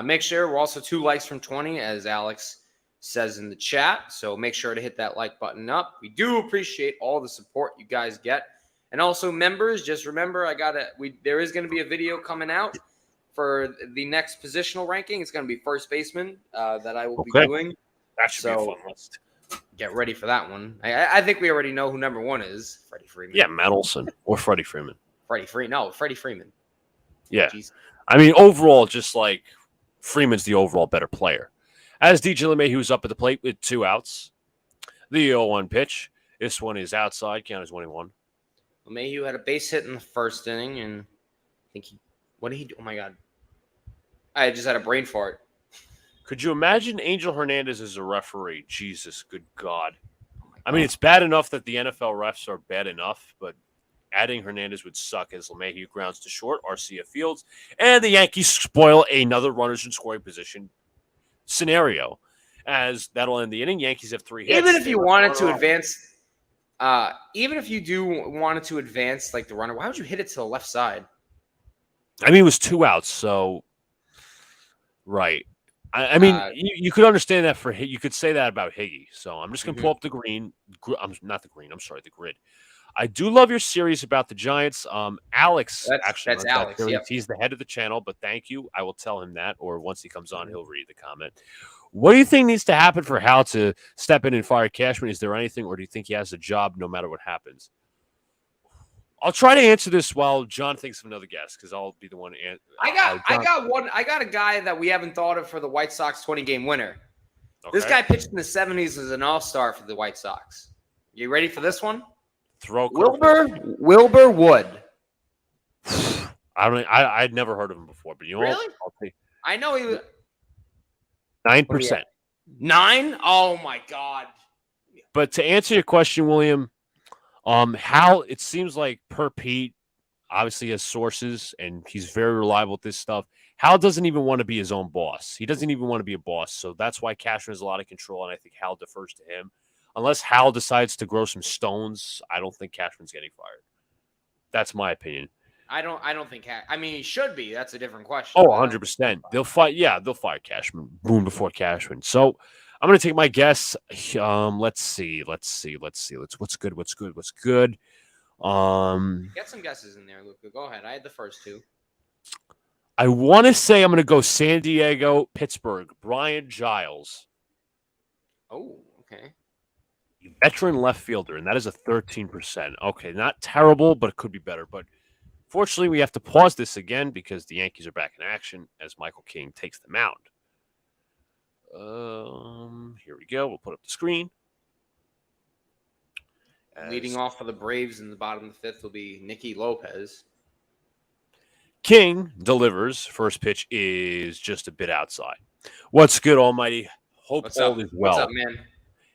Make sure we're also 2 likes from 20, as Alex says in the chat. So make sure to hit that like button up. We do appreciate all the support you guys get. And also members, just remember, there is going to be a video coming out for the next positional ranking. It's going to be first baseman that I will be doing.
That should be a fun list.
Get ready for that one. I think we already know who number 1 is. Freddie Freeman.
Yeah, Matt Olson or Freddie Freeman.
Freddie Freeman.
Yeah. Jeez. I mean, overall, just like Freeman's the overall better player. As DJ LeMahieu was up at the plate with 2 outs. The 0-1 pitch. This one is outside. Count is 1-1.
LeMahieu had a base hit in the first inning, and I think what did he do? Oh, my God. I just had a brain fart.
Could you imagine Angel Hernandez as a referee? Jesus, good God. I mean, it's bad enough that the NFL refs are bad enough, but adding Hernandez would suck as LeMahieu grounds to short, Arcia Fields, and the Yankees spoil another runners in scoring position scenario. As that'll end the inning, Yankees have 3 hits.
Even if you wanted to advance, even if you wanted to advance like the runner, why would you hit it to the left side?
I mean, it was 2 outs, so right. I mean, you could understand that you could say that about Higgy. So I'm just going to pull up the the grid. I do love your series about the Giants. Alex, that's Alex. Yep. He's the head of the channel, but thank you. I will tell him that, or once he comes on, he'll read the comment. What do you think needs to happen for Hal to step in and fire Cashman? Is there anything, or do you think he has a job no matter what happens? I'll try to answer this while John thinks of another guest because I'll be the one.
I got a guy that we haven't thought of for the White Sox 20-game winner. Okay. This guy pitched in the 70s as an all-star for the White Sox. You ready for this one? Wilbur Wood.
I'd never heard of him before, but you know
really? I know he was
9%.
9? Oh my God!
But to answer your question, William, Hal, it seems like per Pete obviously has sources and he's very reliable with this stuff. Hal doesn't even want to be his own boss. He doesn't even want to be a boss. So that's why Cashman has a lot of control, and I think Hal defers to him. Unless Hal decides to grow some stones, I don't think Cashman's getting fired. That's my opinion.
I don't think. I mean, he should be. That's a different question.
Oh, 100%. They'll fire Cashman. Boom before Cashman. So I'm going to take my guess. Let's see. What's good?
Get some guesses in there, Luca. Go ahead. I had the first 2.
I want to say I'm going to go San Diego, Pittsburgh. Brian Giles.
Oh, okay.
Veteran left fielder, and that is a 13%. Okay, not terrible, but it could be better. But fortunately, we have to pause this again because the Yankees are back in action as Michael King takes the mound. Here we go. We'll put up the screen.
Leading off for the Braves in the bottom of the 5th will be Nicky Lopez.
King delivers. First pitch is just a bit outside. What's good, Almighty? Hope all is well.
What's up, man?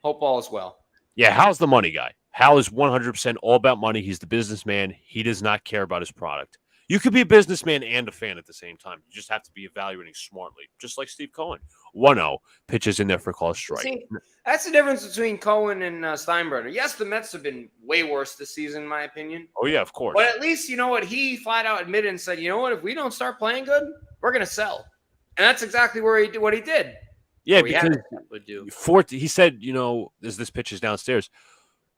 Hope all is well.
Yeah, Hal's the money guy. Hal is 100% all about money. He's the businessman. He does not care about his product. You could be a businessman and a fan at the same time. You just have to be evaluating smartly, just like Steve Cohen. 1-0, pitches in there for a call strike.
See, that's the difference between Cohen and Steinbrenner. Yes, the Mets have been way worse this season, in my opinion.
Oh, yeah, of course.
But at least, you know what, he flat out admitted and said, you know what, if we don't start playing good, we're going to sell. And that's exactly what he did.
Yeah, because he said, you know, as this pitch is downstairs,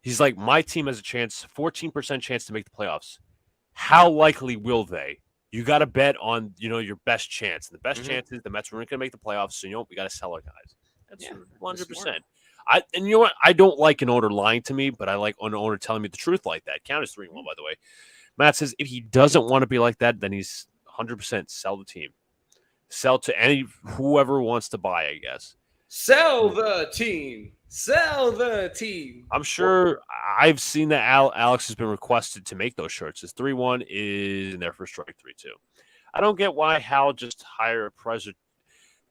he's like, my team has a chance, 14% chance to make the playoffs. How likely will they? You got to bet on, you know, your best chance. And the best chance is the Mets weren't going to make the playoffs, so, you know, we got to sell our guys. That's 100%. And you know what? I don't like an owner lying to me, but I like an owner telling me the truth like that. Count is 3-1, by the way. Matt says if he doesn't want to be like that, then he's 100% sell the team. Sell to whoever wants to buy, I guess.
Sell the team. Sell the team.
I'm sure I've seen that Alex has been requested to make those shirts. His 3-1 is in there for strike 3-2. I don't get why Hal just hire a president.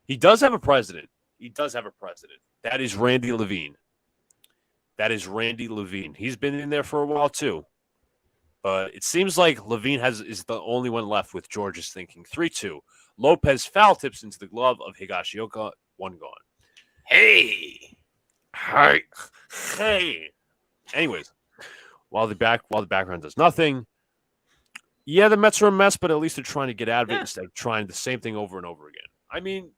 He does have a president. That is Randy Levine. He's been in there for a while too. But it seems like Levine is the only one left with George's thinking. 3-2. Lopez foul tips into the glove of Higashioka. 1 gone. Hey. Anyways, while the background does nothing, yeah, the Mets are a mess, but at least they're trying to get out of it instead of trying the same thing over and over again. I mean,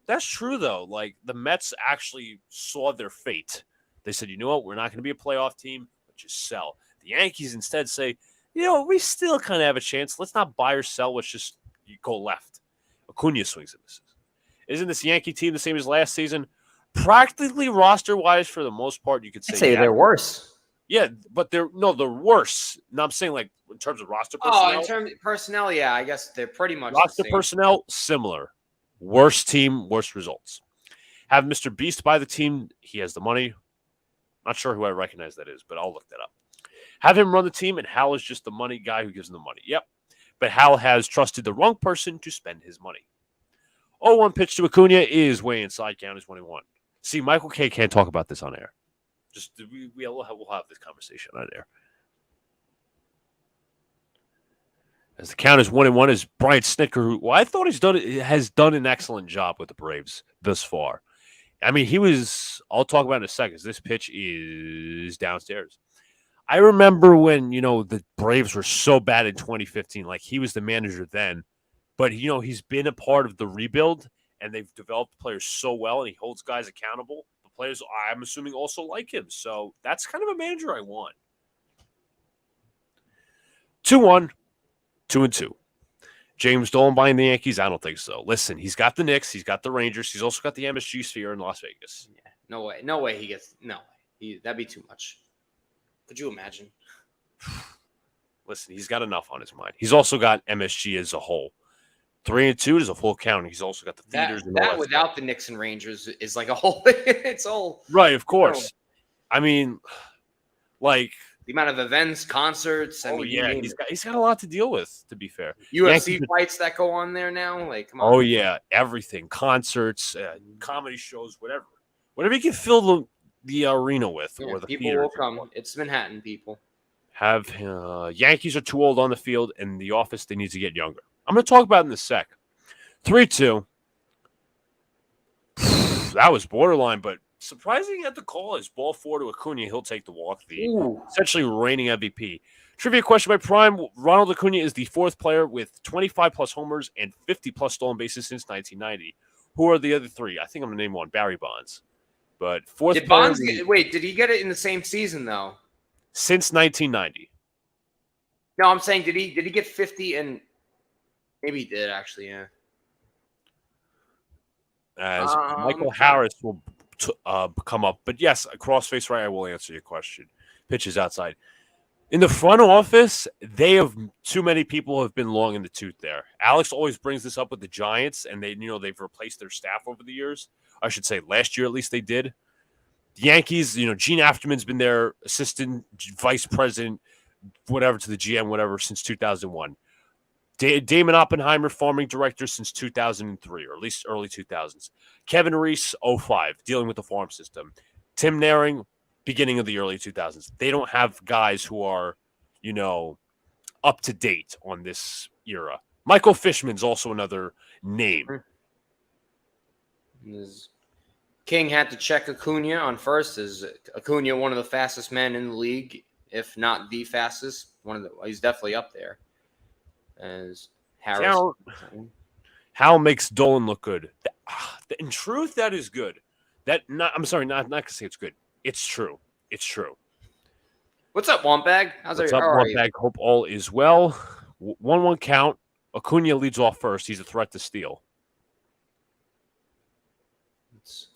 that's true though. Like the Mets actually saw their fate. They said, you know what, we're not going to be a playoff team, but just sell. The Yankees instead say, you know, we still kind of have a chance. Let's not buy or sell. Let's just go left. Acuna swings and misses. Isn't this Yankee team the same as last season? Practically roster-wise, for the most part, you could say.
I'd say they're worse.
Yeah, but they're worse. No, I'm saying like in terms of roster personnel.
Oh, in terms of personnel, yeah, I guess they're pretty much
roster personnel similar. Worst team, worst results. Have Mr. Beast buy the team. He has the money. Not sure who I recognize that is, but I'll look that up. Have him run the team, and Hal is just the money guy who gives him the money. Yep. But Hal has trusted the wrong person to spend his money. 0-1 pitch to Acuna is way inside. Count is 21. See, Michael K can't talk about this on air. Just we'll have this conversation on air. As the count is 1-1 is Brian Snitker, who I thought has done an excellent job with the Braves thus far. I mean, I'll talk about it in a second. This pitch is downstairs. I remember when, you know, the Braves were so bad in 2015. Like, he was the manager then. But, you know, he's been a part of the rebuild, and they've developed players so well, and he holds guys accountable. The players, I'm assuming, also like him. So that's kind of a manager I want. 2-1, 2-2. James Dolan buying the Yankees? I don't think so. Listen, he's got the Knicks. He's got the Rangers. He's also got the MSG Sphere in Las Vegas.
Yeah, no way. No way he gets – no way. That'd be too much. Could you imagine?
Listen, he's got enough on his mind. He's also got MSG as a whole. 3-2 is a full count. He's also got the theaters.
That without the Knicks and Rangers is like a whole – it's all –
right, of course. I mean, like –
the amount of events, concerts. I mean,
yeah, he's got a lot to deal with, to be fair.
UFC fights that go on there now. Like, come on.
Oh, yeah, everything. Concerts, comedy shows, whatever. Whatever you can fill the arena with.
Yeah,
or the
people
theater.
Will come. It's Manhattan, people.
Have Yankees are too old on the field, and the office, they need to get younger. I'm going to talk about it in a sec. 3-2. That was borderline, but surprising at the call is ball 4 to Acuna. He'll take the walk. Essentially reigning MVP. Trivia question by Prime. Ronald Acuna is the fourth player with 25-plus homers and 50-plus stolen bases since 1990. Who are the other three? I think I'm going to name one. Barry Bonds. But fourth
did Bonds did he get it in the same season, though?
Since 1990.
No, I'm saying, did he get 50 and maybe he did, actually, yeah.
As Michael Harris will come up. But yes, crossface right, I will answer your question. Pitches outside. In the front office, too many people have been long in the tooth there. Alex always brings this up with the Giants, and they've replaced their staff over the years. I should say last year at least they did. The Yankees, Gene Afterman's been their assistant vice president, whatever, to the GM, whatever, since 2001. Damon Oppenheimer, farming director since 2003, or at least early 2000s. Kevin Reese, 05, dealing with the farm system. Tim Naring, beginning of the early 2000s. They don't have guys who are, up to date on this era. Michael Fishman's also another name.
King had to check Acuna on first. Is Acuna one of the fastest men in the league, if not the fastest? He's definitely up there. As Harris,
Hal makes Dolan look good. In truth, that is good. I'm sorry, not to say it's good. It's true. It's true.
What's up, Wompbag?
What's up, Wompbag? Hope all is well. 1-1 count. Acuna leads off first. He's a threat to steal.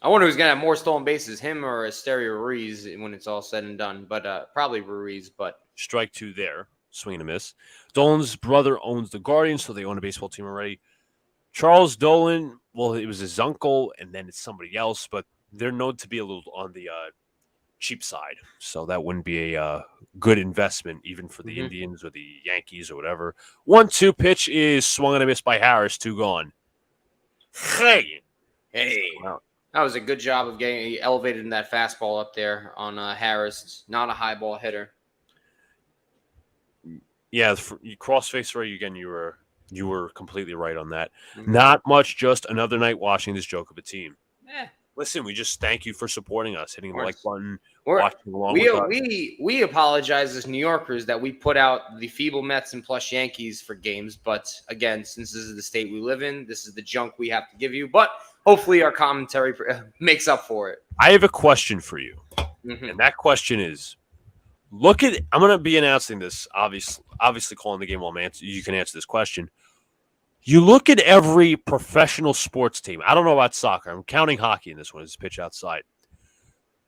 I wonder who's going to have more stolen bases, him or Asterio Ruiz when it's all said and done. But probably Ruiz. But
strike 2 there. Swing and a miss. Dolan's brother owns the Guardians, so they own a baseball team already. Charles Dolan, well, it was his uncle, and then it's somebody else, but they're known to be a little on the cheap side. So that wouldn't be a good investment, even for the Indians or the Yankees or whatever. 1-2 pitch is swung and a miss by Harris. 2 gone. Hey.
Wow. That was a good job of getting elevated in that fastball up there on Harris. Not a high ball hitter.
Yeah, cross-face Ray, again, you were completely right on that. Not much, just another night watching this joke of a team. Listen, we just thank you for supporting us, hitting the like button, watching along with us.
We apologize as New Yorkers that we put out the feeble Mets and plus Yankees for games. But again, since this is the state we live in, this is the junk we have to give you. But hopefully our commentary makes up for it.
I have a question for you. And that question is, I'm going to be announcing this, obviously calling the game while you can answer this question. You look at every professional sports team. I don't know about soccer. I'm counting hockey in this one. It's a pitch outside.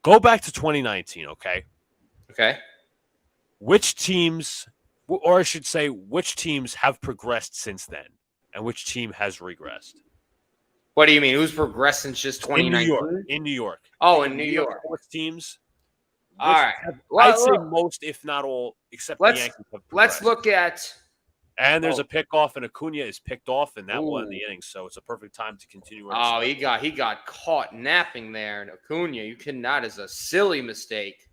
Go back to 2019, okay?
Okay.
Which teams, or I should say, which teams have progressed since then, and which team has regressed?
What do you mean? Who's progressed since just 2019?
In New York.
Oh, in New York.
Sports teams.
All right.
I'd say most, if not all, except the Yankees have progressed.
Let's look at...
And there's a pickoff, and Acuna is picked off in that one in the inning, so it's a perfect time to continue.
He got caught napping there, and Acuna, you cannot, is a silly mistake,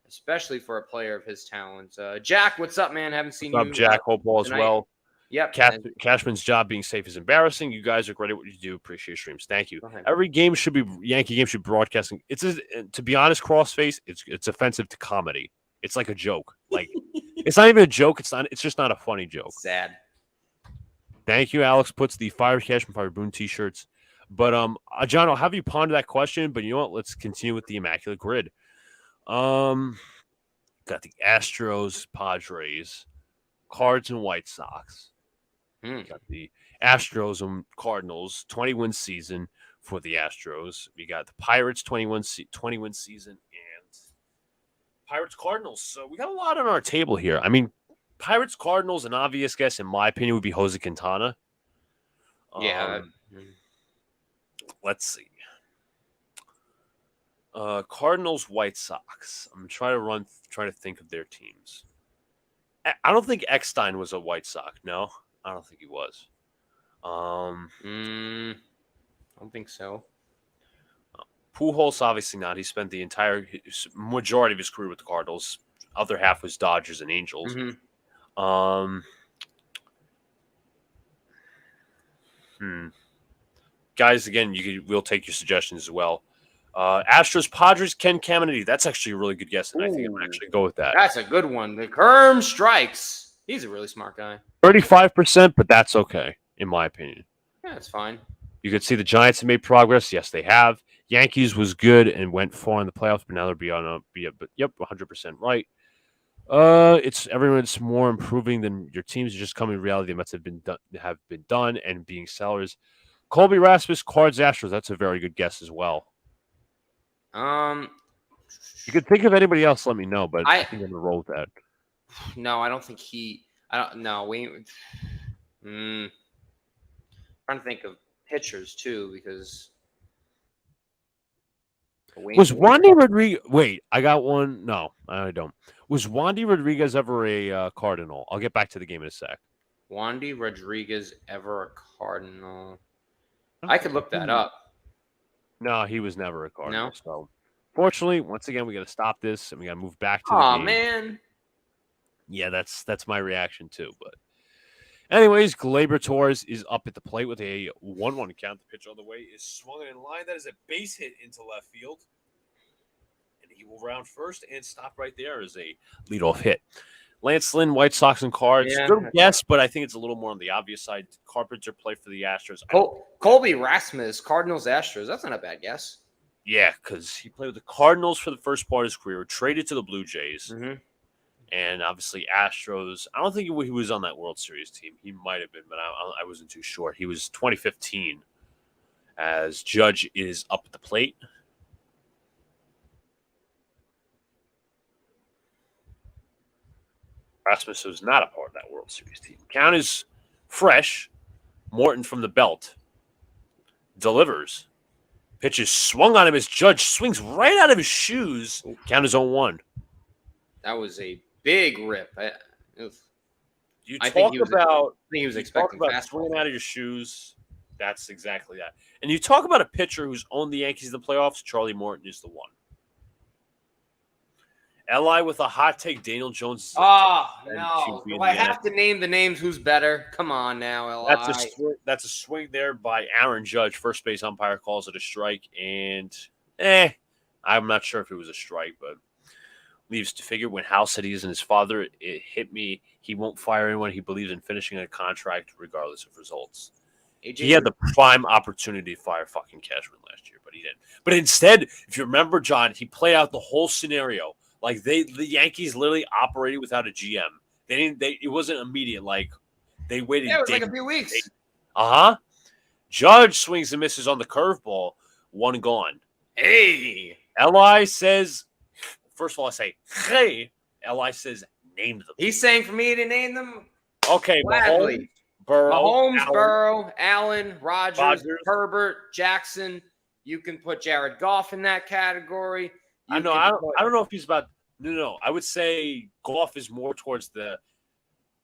especially for a player of his talent. Jack, what's up, man? Haven't seen you.
What's up, Jack? Hope all is well.
Yep.
Cashman's job being safe is embarrassing. You guys are great at what you do. Appreciate your streams. Thank you. Every game should be Yankee game should be broadcasting. To be honest, crossface, it's offensive to comedy. It's like a joke. Like it's not even a joke. It's just not a funny joke.
Sad.
Thank you, Alex. Puts the Fire Cashman Fire Boone t-shirts. But John, I'll have you ponder that question. But you know what? Let's continue with the immaculate grid. Got the Astros, Padres, Cards, and White Sox. Got the Astros and Cardinals, 20-win season for the Astros. We got the Pirates, 20-win season, and Pirates, Cardinals. So we got a lot on our table here. I mean, Pirates, Cardinals, an obvious guess, in my opinion, would be Jose Quintana.
Yeah.
Let's see. Cardinals, White Sox. I'm trying to think of their teams. I don't think Eckstein was a White Sox. No, I don't think he was.
I don't think so.
Pujols, obviously not. He spent the majority of his career with the Cardinals. Other half was Dodgers and Angels. Guys, again, we'll take your suggestions as well. Astros, Padres, Ken Caminiti. That's actually a really good guess, and I think I'm going to actually go with that.
That's a good one. The Kerm strikes. He's a really smart guy.
35%, but that's okay, in my opinion.
Yeah, that's fine.
You could see the Giants have made progress. Yes, they have. Yankees was good and went far in the playoffs, but now they're but yep, 100% right. Everyone's more improving than your teams are just coming to reality. The Mets have been done and being sellers. Colby Rasmus, Cards, Astros. That's a very good guess as well. You could think of anybody else. Let me know, but I think I'm gonna roll with that.
No, I don't think I don't know. Trying to think of pitchers too, because
was Wandy Rodriguez? Wait, I got one. No, I don't. Was Wandy Rodriguez ever a Cardinal? I'll get back to the game in a sec.
Wandy Rodriguez ever a Cardinal? I could look that up.
No, he was never a Cardinal. No? So, fortunately, once again, we got to stop this and we got to move back to the game.
Man.
Yeah, that's my reaction too. But anyways, Gleyber Torres is up at the plate with a 1-1 count. The pitch on the way is swung in line. That is a base hit into left field. And he will round first and stop right there as a leadoff hit. Lance Lynn, White Sox and Cards.
Yeah.
Good guess, but I think it's a little more on the obvious side. Carpenter played for the Astros.
Colby Rasmus, Cardinals, Astros. That's not a bad guess.
Yeah, because he played with the Cardinals for the first part of his career, traded to the Blue Jays, and obviously Astros. I don't think he was on that World Series team. He might have been, but I wasn't too sure. He was 2015 as Judge is up at the plate. Rasmus was not a part of that World Series team. Count is fresh. Morton from the belt delivers. Pitch is swung on him as Judge swings right out of his shoes. Count is 0-1.
That was a big rip. I
think he
was expecting
about swinging out of your shoes. That's exactly that. And you talk about a pitcher who's owned the Yankees in the playoffs. Charlie Morton is the one. Li with a hot take. Daniel Jones.
Oh, no. Do I have to name the names? Who's better? Come on now, Li.
That's a swing there by Aaron Judge. First base umpire calls it a strike. And, I'm not sure if it was a strike, but leaves to figure. When Hal said he isn't his father, it hit me. He won't fire anyone. He believes in finishing a contract regardless of results. He had the prime opportunity to fire fucking Cashman last year, but he didn't. But instead, if you remember, John, he played out the whole scenario. Like the Yankees literally operated without a GM. It wasn't immediate. Like they waited.
Yeah, it was like a few weeks.
Judge swings and misses on the curveball. One gone.
Hey.
Li says, first of all, I say, hey. Li says, name them.
He's saying for me to name them.
Okay,
Mahomes,
Burrow,
Burrow, Allen, Rogers, Herbert, Jackson. You can put Jared Goff in that category.
I know. I don't know if he's about. No. I would say Goff is more towards the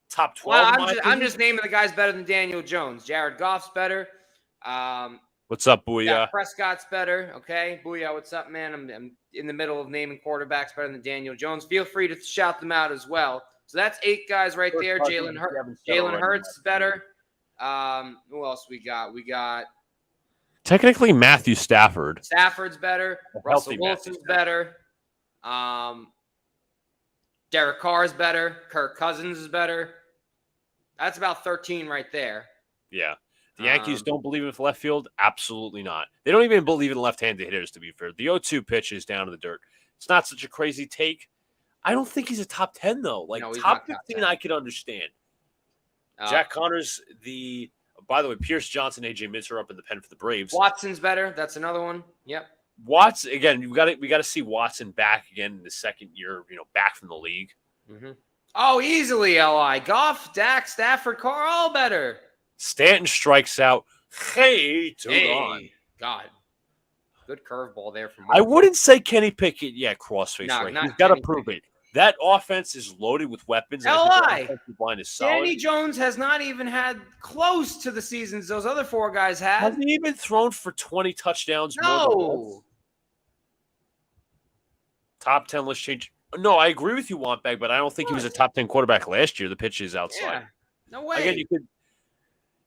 top 12.
Well, I'm just naming the guys better than Daniel Jones. Jared Goff's better.
What's up, Booyah?
Yeah, Prescott's better. Okay, Booyah, what's up, man? I'm in the middle of naming quarterbacks better than Daniel Jones. Feel free to shout them out as well. So that's 8 guys right there. Jalen Hurts is better. Who else we got? We got
technically Matthew Stafford.
Stafford's better. Russell Wilson's better. Derek Carr is better. Kirk Cousins is better. That's about 13 right there.
Yeah. The Yankees don't believe in left field? Absolutely not. They don't even believe in left-handed hitters, to be fair. The 0-2 pitch is down to the dirt. It's not such a crazy take. I don't think he's a top 10, though. Like, no, top 15, I could understand. Jack Connors, by the way, Pierce Johnson, AJ Mitz are up in the pen for the Braves.
Watson's better. That's another one. Yep.
Watson, again, we got to see Watson back again in the second year, back from the league.
Mm-hmm. Oh, easily, Li. Goff, Dak, Stafford, Carr, all better.
Stanton strikes out. Hey,
God. Good curveball there from.
I wouldn't say Kenny Pickett. Yeah, crossface right. He's got to prove it. That offense is loaded with weapons.
Li.
Line is solid.
Danny Jones has not even had close to the seasons those other 4 guys had.
Has he even thrown for 20 touchdowns?
No.
Top 10 list change. No, I agree with you, Wantbag, but I don't think he was a top 10 quarterback last year. The pitch is outside.
Yeah. No way.
Again,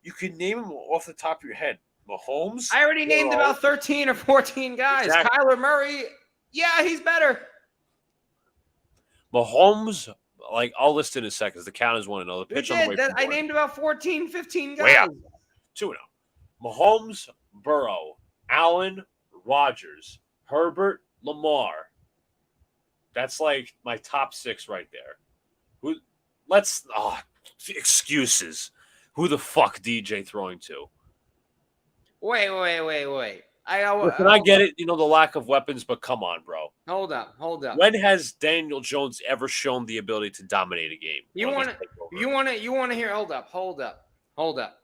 you could name him off the top of your head. Mahomes.
I already named about 13 or 14 guys. Exactly. Kyler Murray. Yeah, he's better.
Mahomes, I'll list in a second. The count is 1-0. The pitch on the way.
I named about 14, 15 guys.
Way out. 2-0. Mahomes, Burrow, Allen, Rodgers, Herbert, Lamar. That's my top 6 right there. Excuses. Who the fuck DJ throwing to?
Wait.
Listen, I get it, the lack of weapons, but come on, bro.
Hold up.
When has Daniel Jones ever shown the ability to dominate a game?
You want to hear? Hold up.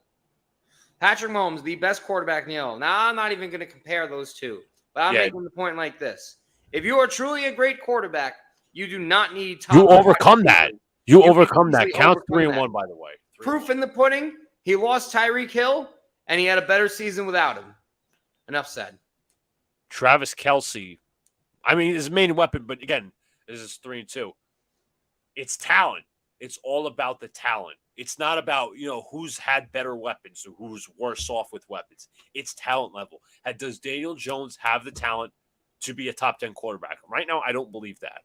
Patrick Mahomes, the best quarterback in the NFL. Now, I'm not even going to compare those two, but I'm making the point like this. If you are truly a great quarterback, you do not need top.
You overcome that. You overcome that. Count 3-1, by the way.
Proof in the pudding. He lost Tyreek Hill, and he had a better season without him. Enough said.
Travis Kelce. I mean, his main weapon, but again, this is 3-2. It's talent. It's all about the talent. It's not about, who's had better weapons or who's worse off with weapons. It's talent level. Does Daniel Jones have the talent to be a top 10 quarterback? Right now, I don't believe that.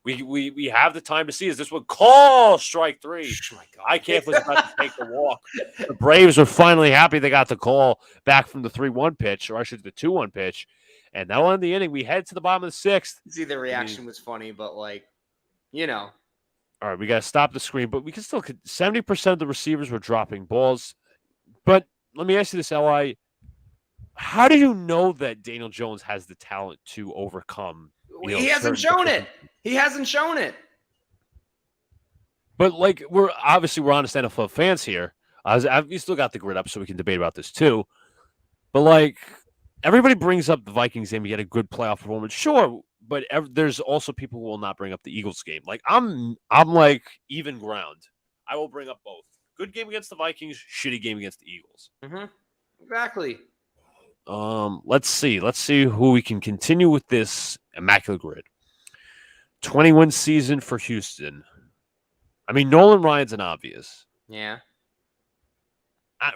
We have the time to see. Is this one call strike 3?
Oh my God.
I can't was about to take the walk. The Braves are finally happy they got the call back from the 3-1 pitch, or I should the 2-1 pitch. And now on the inning, we head to the bottom of the 6th.
See, the reaction was funny, but
All right, we got to stop the screen, but we can still 70% of the receivers were dropping balls. But let me ask you this, Li. How do you know that Daniel Jones has the talent to overcome?
He hasn't shown it. He hasn't shown it.
But we're honest NFL fans here. We still got the grid up, so we can debate about this too. But everybody brings up the Vikings game. You get a good playoff performance, sure. But there's also people who will not bring up the Eagles game. I'm even ground. I will bring up both. Good game against the Vikings, shitty game against the Eagles.
Mm-hmm. Exactly.
Let's see who we can continue with this immaculate grid. 20-win season for Houston. I mean, Nolan Ryan's an obvious.
Yeah.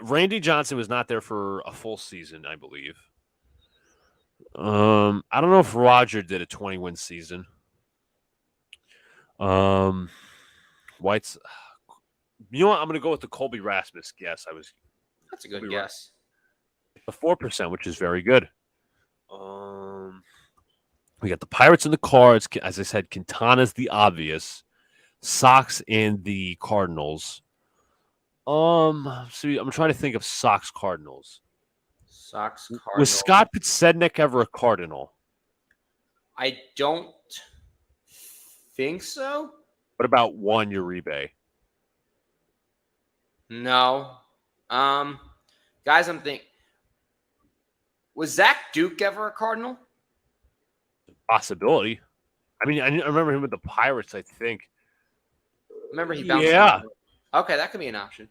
Randy Johnson was not there for a full season, I believe. I don't know if Roger did a 20-win season. White's. You know what? I'm going to go with the Colby Rasmus guess.
That's a good guess.
The 4%, which is very good. We got the Pirates and the Cards. As I said, Quintana's the obvious. Sox and the Cardinals. So I'm trying to think of Sox Cardinals.
Sox Cardinals.
Was Scott Podsednik ever a Cardinal?
I don't think so.
What about Juan Uribe?
No. Guys, I'm thinking. Was Zach Duke ever a Cardinal?
Possibility. I mean, I remember him with the Pirates, I think.
Remember he bounced.
Yeah.
Okay, that could be an option.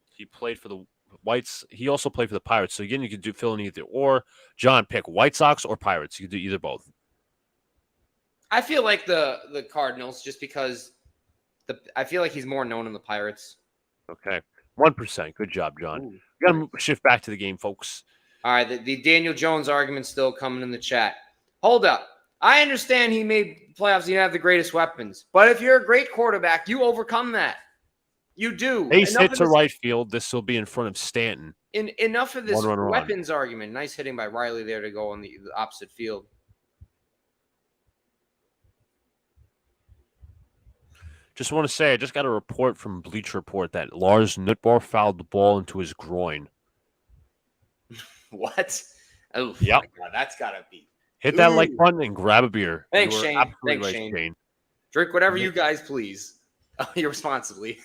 He played for the Whites. He also played for the Pirates. So again, you could fill in either or. John, pick White Sox or Pirates. You could do either both.
I feel like the Cardinals, just because I feel like he's more known in the Pirates.
Okay. 1%. Good job, John.
Ooh,
We got to shift back to the game, folks.
All right, the Daniel Jones argument still coming in the chat. Hold up. I understand he made playoffs. He didn't have the greatest weapons. But if you're a great quarterback, you overcome that. You do.
Ace hit to right field. This will be in front of Stanton.
Enough of this
Run.
weapons argument. Nice hitting by Riley there to go on the opposite field.
Just want to say, I just got a report from Bleacher Report that Lars Nootbaar fouled the ball into his groin.
What? Oh,
yep.
My God. That's got to be.
Hit that like button and grab a beer.
Thanks, Shane. Thanks, Shane. Drink whatever you guys please. Irresponsibly.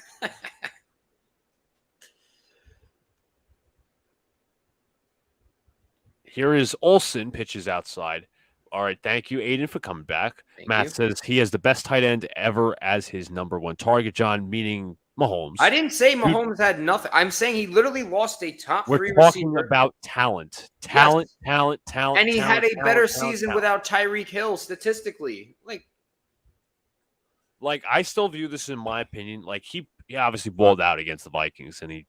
Here is Olsen, pitches outside. All right, thank you, Aiden, for coming back. Matt says he has the best tight end ever as his number one target, John, meaning Mahomes.
I didn't say Mahomes had nothing. I'm saying he literally lost a top 3 receiver.
We're talking about talent. Talent.
And he had a better season without Tyreek Hill statistically.
Like I still view this, in my opinion, like he obviously balled out against the Vikings, and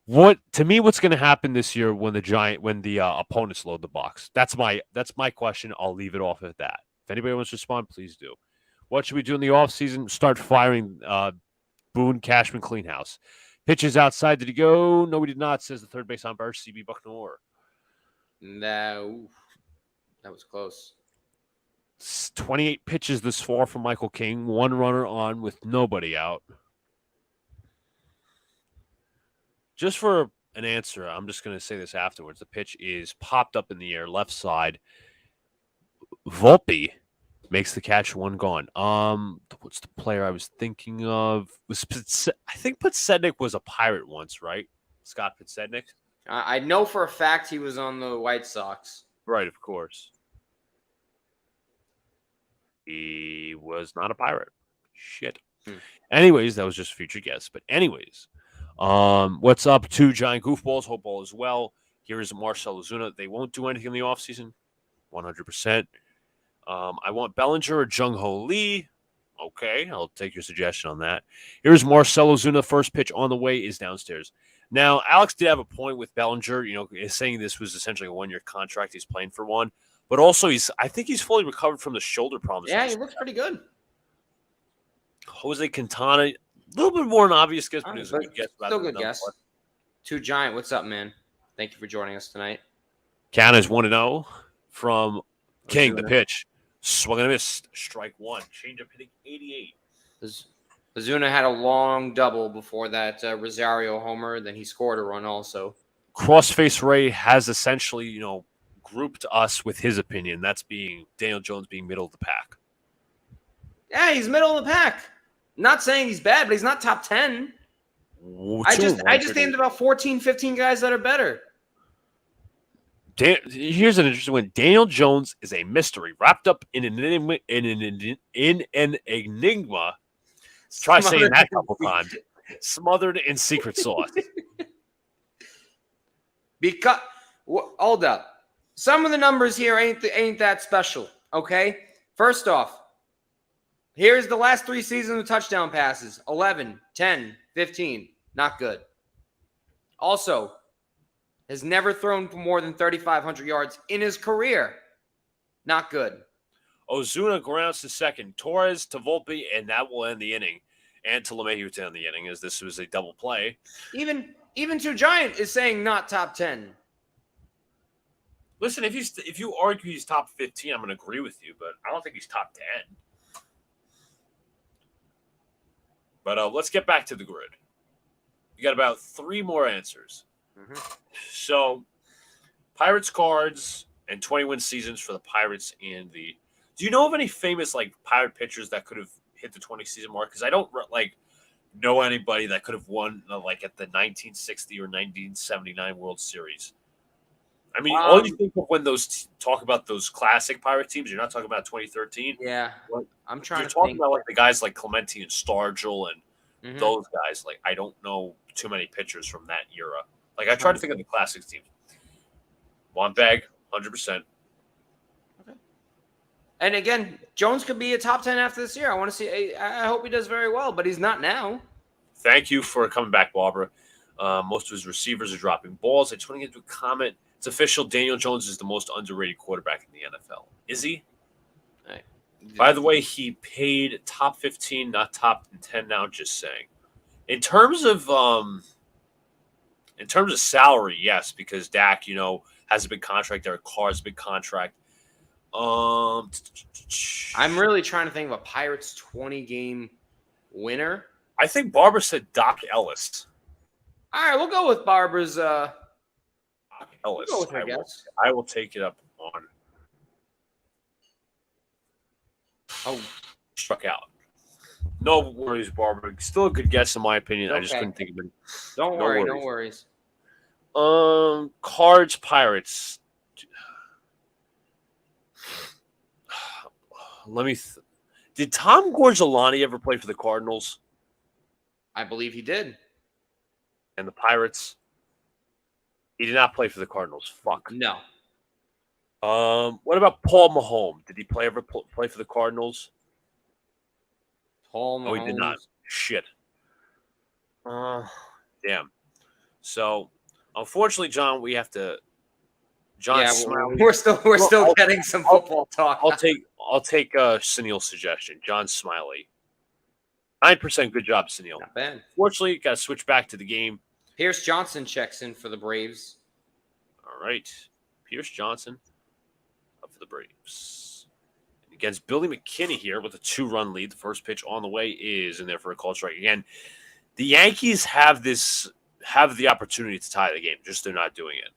what's going to happen this year when the opponents load the box? That's my question. I'll leave it off at that. If anybody wants to respond, please do. What should we do in the offseason? Start firing Boone Cashman Cleanhouse. Pitches outside. Did he go? No, he did not, says the third base umpire, CB Bucknor.
No. That was close.
28 pitches this far from Michael King. 1 runner on with nobody out. Just for an answer, I'm just going to say this afterwards. The pitch is popped up in the air, left side. Volpe makes the catch, 1 gone. What's the player I was thinking of? I think Podsednik was a Pirate once, right? Scott Podsednik?
I know for a fact he was on the White Sox.
Right, of course. He was not a Pirate. Shit. Anyways, that was just a future guess. But anyways, what's up to Giant Goofballs? Hope all is well. Here is Marcell Ozuna. They won't do anything in the offseason. 100%. I want Bellinger or Jung Ho Lee. Okay, I'll take your suggestion on that. Here's Marcell Ozuna. First pitch on the way is downstairs. Now, Alex did have a point with Bellinger, is saying this was essentially a one-year contract. He's playing for one. But also, I think he's fully recovered from the shoulder problems.
Yeah, he looks pretty good.
Jose Quintana, a little bit more an obvious guess, but it was a good guess.
Still good guess. 2 Giant, what's up, man? Thank you for joining us tonight.
Canada's 1-0 from King. The pitch. Swung and a miss. Strike one. Changeup hitting 88.
Ozuna had a long double before that Rosario homer. Then he scored a run also.
Crossface Ray has essentially, grouped us with his opinion. That's being Daniel Jones being middle of the pack.
Yeah, he's middle of the pack. Not saying he's bad, but he's not top 10. I just named about 14, 15 guys that are better.
Here's an interesting one. Daniel Jones is a mystery wrapped up in an enigma. Try saying that a couple times. Smothered in secret sauce.
Because hold up, some of the numbers here ain't that special. Okay, first off, here's the last 3 seasons of touchdown passes: 11, 10, 15. Not good. Also, has never thrown for more than 3,500 yards in his career. Not good.
Ozuna grounds to second. Torres to Volpe, and that will end the inning. And to LeMahieu to end the inning, as this was a double play.
Even 2 Giant is saying not top 10.
Listen, if you argue he's top 15, I'm going to agree with you, but I don't think he's top 10. But let's get back to the grid. You got about 3 more answers. Mm-hmm. So, Pirates cards and 20-win seasons for the Pirates and the. Do you know of any famous Pirate pitchers that could have hit the 20-season mark? Because I don't know anybody that could have won at the 1960 or 1979 World Series. I mean, all you think of when talk about those classic Pirate teams, you're not talking about 2013.
Yeah, I'm trying.
You're talking about the guys like Clemente and Stargell and those guys. I don't know too many pitchers from that era. I try to think of the classics teams. Bag, 100%.
Okay. And again, Jones could be a top 10 after this year. I want to see. I hope he does very well, but he's not now.
Thank you for coming back, Barbara. Most of his receivers are dropping balls. I just want to get to a comment. It's official. Daniel Jones is the most underrated quarterback in the NFL. Is he?
Right.
By the way, he paid top 15, not top 10 now, just saying. In terms of salary, yes, because Dak, has a big contract. Derek Carr has a big contract. I'm
really trying to think of a Pirates 20-game winner.
I think Barbara said Doc Ellis.
All right, we'll go with Barbara's.
Doc Ellis.
We'll go with her guess.
I will take it up on.
Oh,
struck out. No worries, Barbara. Still a good guess in my opinion. Okay. I just couldn't think of it.
Don't worry. No worries.
Cards, Pirates. Let me. Did Tom Gorgelani ever play for the Cardinals?
I believe he did.
And the Pirates? He did not play for the Cardinals. Fuck.
No.
What about Paul Mahomes? Did he ever play for the Cardinals?
Paul Mahomes.
No, he did not. Shit. Damn. So, unfortunately, John, we have to. John,
yeah, we're still getting some football talk.
I'll take Sunil's suggestion. John Smiley. 9% good job, Sunil.
Not bad.
Fortunately, got to switch back to the game.
Pierce Johnson checks in for the Braves.
All right. Pierce Johnson up for the Braves. Against Billy McKinney here with a 2-run lead. The first pitch on the way is in there for a call strike. Again, the Yankees have the opportunity to tie the game. Just they're not doing it.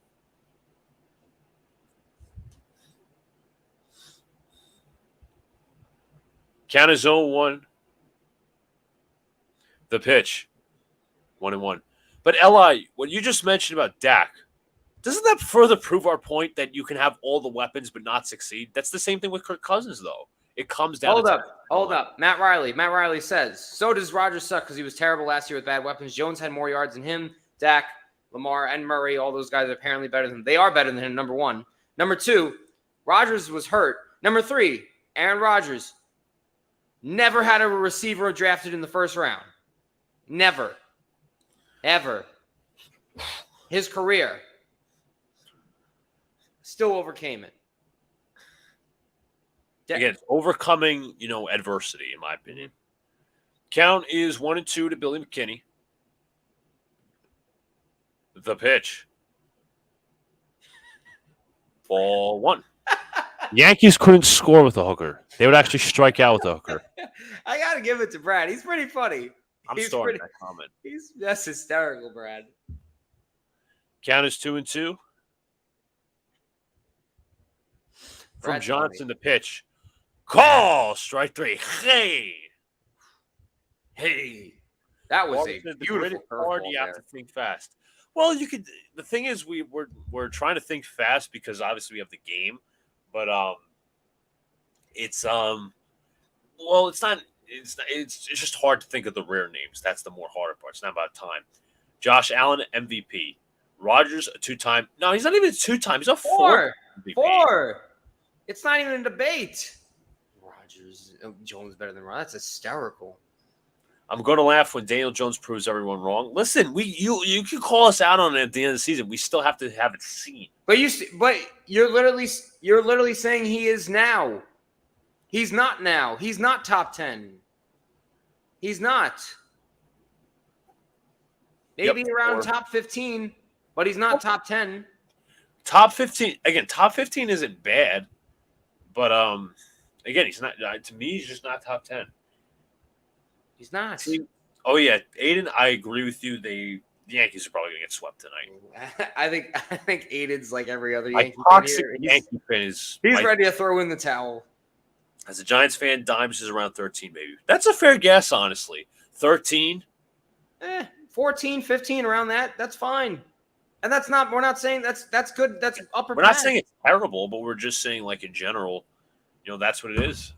Count is 0-1. The pitch. 1-1. But Eli, what you just mentioned about Dak, doesn't that further prove our point that you can have all the weapons but not succeed? That's the same thing with Kirk Cousins, though. It comes down to
Hold up. Matt Riley says, so does Rodgers suck because he was terrible last year with bad weapons. Jones had more yards than him. Dak, Lamar, and Murray, all those guys are apparently better than him. They are better than him, number one. Number two, Rodgers was hurt. Number three, Aaron Rodgers. Never had a receiver drafted in the first round. Never. Ever. His career. Still overcame it.
Again, overcoming, adversity, in my opinion. Count is 1-2 to Billy McKinney. The pitch. Ball 1. Yankees couldn't score with a hooker. They would actually strike out with a hooker.
I got to give it to Brad. He's pretty funny.
I'm starting that comment.
That's hysterical, Brad.
Count is 2-2. From Johnson, the pitch. Call! Strike 3. Hey.
That was a beautiful curveball.
You have to think fast. Well, you could. The thing is, we're trying to think fast because obviously we have the game, but it's well, it's not. It's just hard to think of the rare names. That's the more harder part. It's not about time. Josh Allen, MVP. Rodgers, a 2-time. No, he's not even a 2-time. He's a 4. MVP.
4. It's not even a debate. Rodgers, Jones better than Rodgers. That's hysterical.
I'm going to laugh when Daniel Jones proves everyone wrong. Listen, you can call us out on it at the end of the season. We still have to have it seen.
But you're literally saying he is now. He's not now. He's not top 10. He's not. Maybe around top 15, but he's not top 10.
Top 15 again. Top 15 isn't bad, but again, he's not. To me, he's just not top 10.
He's not.
Oh yeah, Aiden, I agree with you. The Yankees are probably gonna get swept tonight.
I think Aiden's like every other Yankee
fan. He's
ready to throw in the towel.
As a Giants fan, Dimes is around 13, maybe. That's a fair guess, honestly. 13?
14, 15, around that. That's fine. And we're not saying that's good. That's upper.
We're not saying it's terrible, but we're just saying, like, in general, that's what it is.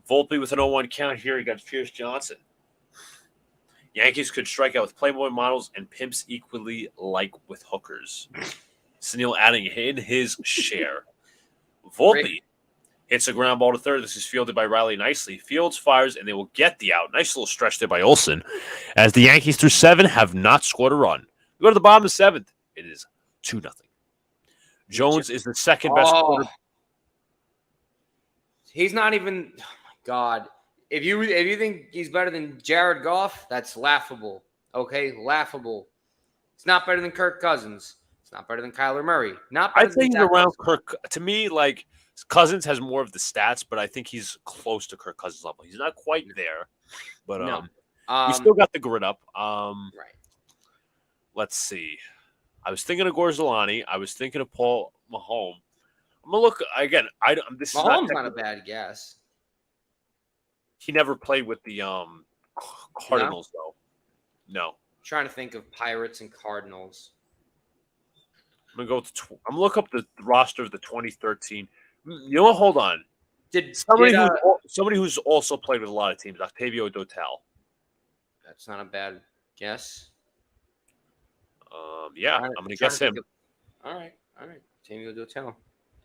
Volpe with an 0-1 count here against Pierce Johnson. Yankees could strike out with Playboy models and pimps equally like with hookers. Sunil adding in his share. Volpe hits a ground ball to third. This is fielded by Riley nicely. Fields fires, and they will get the out. Nice little stretch there by Olsen. As the Yankees through 7 have not scored a run. We go to the bottom of 7th. It is 2-0. Jones is the second best quarter.
He's not even. Oh my God! If you think he's better than Jared Goff, that's laughable. Okay, laughable. It's not better than Kirk Cousins. It's not better than Kyler Murray. Not. Better
I think around Kirk. To me, like. Cousins has more of the stats, but I think he's close to Kirk Cousins' level. He's not quite there, but he still got the grit up.
Right.
Let's see. I was thinking of Gorzolani. I was thinking of Paul Mahomes. I'm gonna look again.
Mahomes not a bad guess.
He never played with the Cardinals though. No.
I'm trying to think of Pirates and Cardinals.
I'm gonna go with I'm gonna look up the roster of the 2013. You know what? Hold on. Somebody who's also played with a lot of teams, Octavio Dotel.
That's not a bad guess.
Yeah, I'm going to guess him.
All right. Octavio Dotel.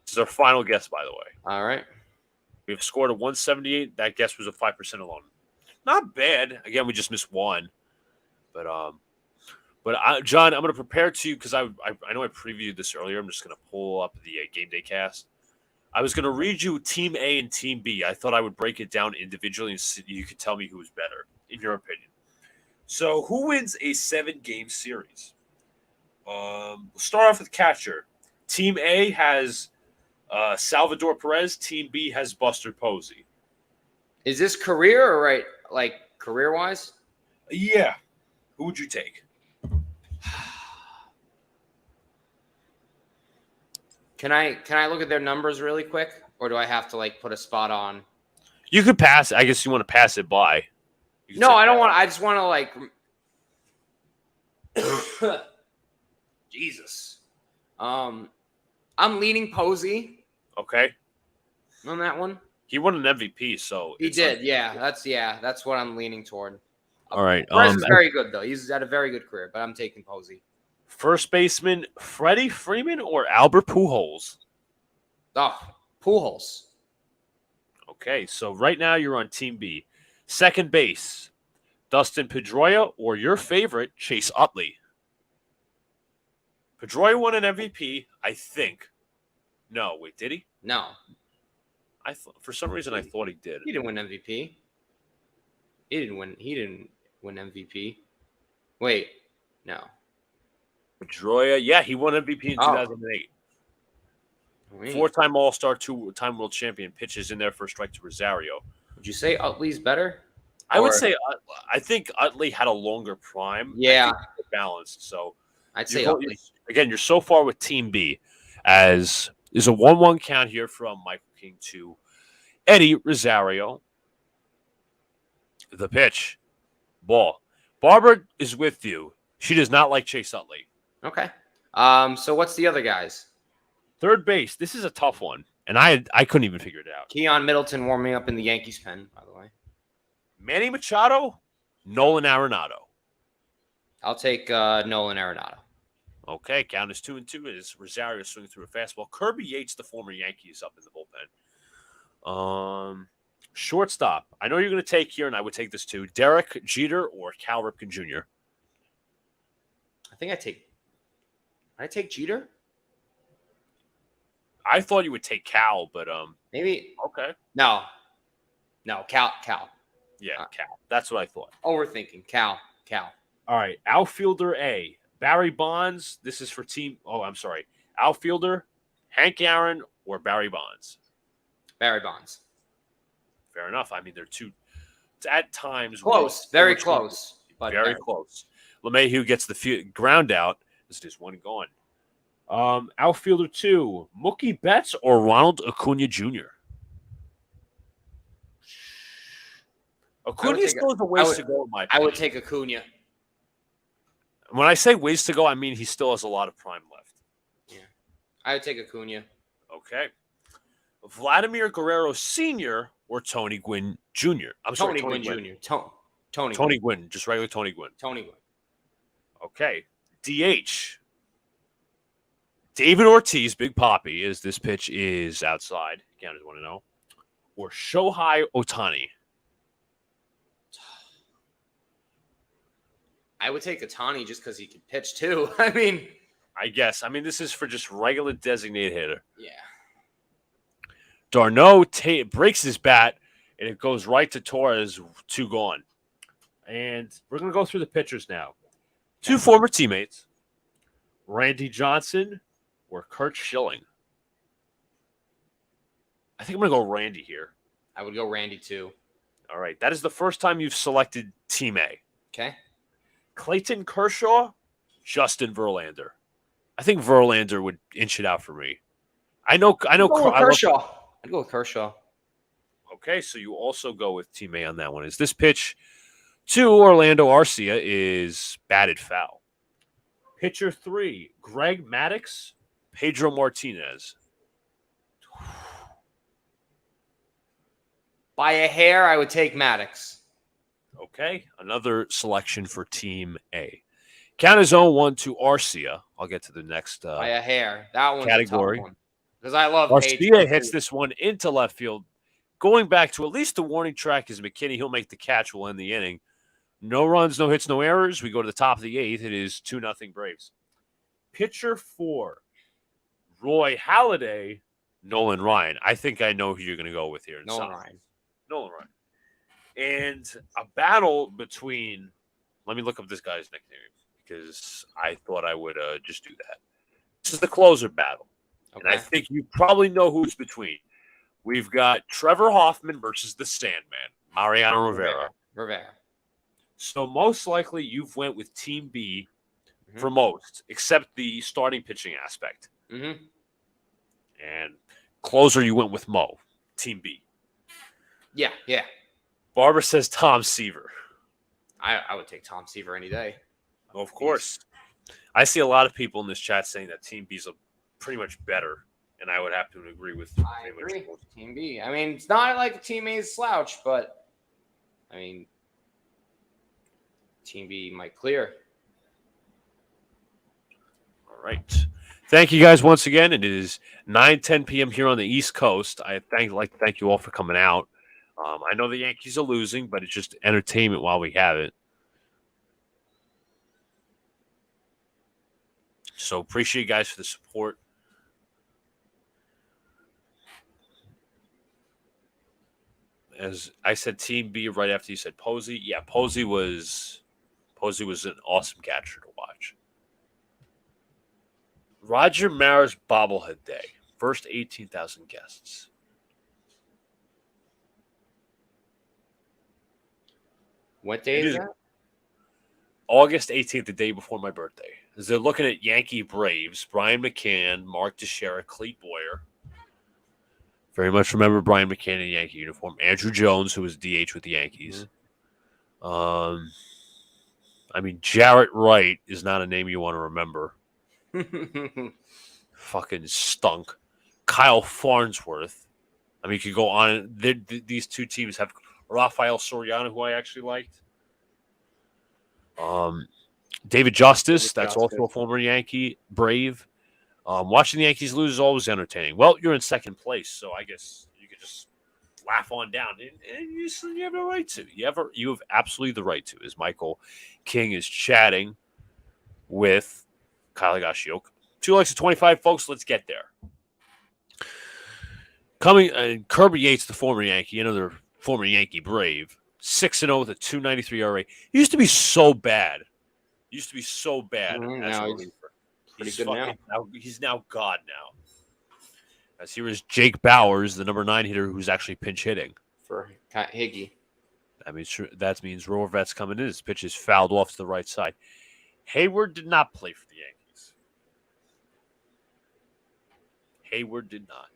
This is our final guess, by the way.
All right.
We've scored a 178. That guess was a 5% alone. Not bad. Again, we just missed one. But John, I'm going to prepare to because I know I previewed this earlier. I'm just going to pull up the game day cast. I was going to read you Team A and Team B. I thought I would break it down individually and you could tell me who was better, in your opinion. So, who wins a 7-game series? We'll start off with catcher. Team A has Salvador Perez. Team B has Buster Posey.
Is this career or right? Like career-wise?
Yeah. Who would you take?
Can I look at their numbers really quick, or do I have to like put a spot on?
You could pass. I guess you want to pass it by.
No, I don't want. I just want to like. Jesus. I'm leaning Posey.
Okay.
On that one.
He won an MVP, so
he did. That's what I'm leaning toward.
All right.
Perez is very good though. He's had a very good career, but I'm taking Posey.
First baseman, Freddie Freeman or Albert Pujols?
Oh, Pujols.
Okay, so right now you're on Team B. Second base, Dustin Pedroia or your favorite, Chase Utley. Pedroia won an MVP, I think. No, wait, did he?
No.
For some reason I thought he did.
He didn't win MVP. He didn't win MVP. Wait, no.
Pedroia, yeah, he won MVP in 2008.
Wait.
Four-time All-Star, two-time World Champion, pitches in there for a strike to Rosario.
Would you say Utley's better?
I would say I think Utley had a longer prime.
Yeah,
balanced. So
I'd say Utley.
Again, you're so far with Team B, as is a 1-1 count here from Michael King to Eddie Rosario. The pitch, ball. Barbara is with you. She does not like Chase Utley.
Okay. So what's the other guys?
Third base. This is a tough one, and I couldn't even figure it out.
Keon Middleton warming up in the Yankees pen, by the way.
Manny Machado, Nolan Arenado.
I'll take Nolan Arenado.
Okay, count is 2-2 as Rosario swinging through a fastball. Kirby Yates, the former Yankee, is up in the bullpen. Shortstop. I know you're going to take here, and I would take this too. Derek Jeter or Cal Ripken Jr.
I think I take Jeter.
I thought you would take Cal, but
maybe
okay.
No, Cal.
Yeah, Cal. That's what I thought.
Overthinking. Cal.
All right, outfielder A. Barry Bonds. This is for team. Oh, I'm sorry. Outfielder Hank Aaron or Barry Bonds.
Barry Bonds.
Fair enough. I mean, they're two. At times
close, very close,
but very close. LeMahieu gets the ground out. This is one gone. Outfielder 2, Mookie Betts or Ronald Acuna Jr. Acuna still has a ways to go, in my opinion.
I would take Acuna.
When I say ways to go, I mean he still has a lot of prime left.
Yeah, I would take Acuna.
Okay. Vladimir Guerrero Sr. or Tony Gwynn Jr.
Tony Gwynn Jr.
Tony Gwynn, just regular Tony Gwynn.
Tony Gwynn.
Okay. DH. David Ortiz, Big Papi, as this pitch is outside. Counters want to know. Or Shohei Ohtani.
I would take Ohtani just because he can pitch too. I guess.
This is for just regular designated hitter.
Yeah.
D'Arnaud breaks his bat, and it goes right to Torres, 2 gone. And we're going to go through the pitchers now. 2 former teammates, Randy Johnson or Kurt Schilling. I think I'm going to go Randy here.
I would go Randy too.
All right. That is the first time you've selected Team A.
Okay. Clayton
Kershaw, Justin Verlander. I think Verlander would inch it out for me. I know.
Kershaw. I'd go with Kershaw.
Okay, so you also go with Team A on that one. Is this pitch to Orlando Arcia is batted foul. Pitcher 3, Greg Maddux, Pedro Martinez.
By a hair, I would take Maddux.
Okay, another selection for Team A. Count is 0-1 to Arcia. I'll get to the next
by a hair. That one's
category.
Because I love
Arcia hits this one into left field. Going back to at least the warning track is McKinney. He'll make the catch. We'll end the inning. No runs, no hits, no errors. We go to the top of the 8th. It is 2-0 Braves. Pitcher 4, Roy Halladay, Nolan Ryan. I think I know who you're going to go with here.
Nolan Ryan.
And a battle between, let me look up this guy's nickname because I thought I would just do that. This is the closer battle. Okay. And I think you probably know who it's between. We've got Trevor Hoffman versus the Sandman, Mariano Rivera. So most likely you've went with Team B for most, except the starting pitching aspect.
Mm-hmm.
And closer you went with Mo, Team B.
Yeah.
Barbara says Tom Seaver.
I would take Tom Seaver any day.
Of course. I see a lot of people in this chat saying that Team B's pretty much better, and I would have to agree with
I agree. Team B. It's not like Team A's slouch, but Team B might clear.
All right. Thank you guys once again. It is 9:10 p.m. here on the East Coast. Like to thank you all for coming out. I know the Yankees are losing, but it's just entertainment while we have it. So appreciate you guys for the support. As I said, Team B right after you said Posey. Yeah, Posey was an awesome catcher to watch. Roger Maris bobblehead day. First 18,000 guests.
What day is that?
August 18th, the day before my birthday. As they're looking at Yankee Braves, Brian McCann, Mark Teixeira, Clete Boyer. Very much remember Brian McCann in Yankee uniform. Andrew Jones, who was DH with the Yankees. Jarrett Wright is not a name you want to remember. Fucking stunk. Kyle Farnsworth. You could go on. These two teams have Rafael Soriano, who I actually liked. David Justice, that's also a former Yankee, Brave. Watching the Yankees lose is always entertaining. Well, you're in second place, so I guess you could just laugh on down. And you have the right to. You have absolutely the right to, as Michael King is chatting with Kyle Higashioka. 2 likes to 25, folks. Let's get there. Kirby Yates, the former Yankee, another former Yankee Brave, 6-0 with a 2.93 ERA. He used to be so bad.
Now he's good now.
He's now God now. As here is Jake Bowers, the number 9 hitter, who's actually pinch hitting
for Higgy.
That means Rover Vet's coming in. His pitch is fouled off to the right side. Hayward did not play for the Yankees. Hayward did not.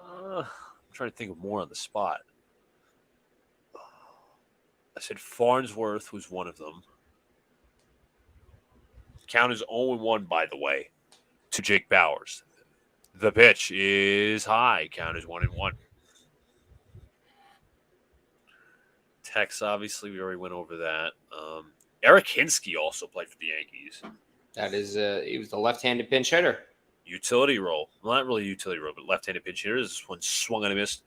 I'm trying to think of more on the spot. I said Farnsworth was one of them. Count is 0-1, by the way, to Jake Bowers. The pitch is high. Count is 1-1. Tex, obviously, we already went over that. Eric Hinsky also played for the Yankees.
That is, he was the left-handed pinch hitter.
Utility role. Well, not really utility role, but left-handed pinch hitter. This one swung and a missed.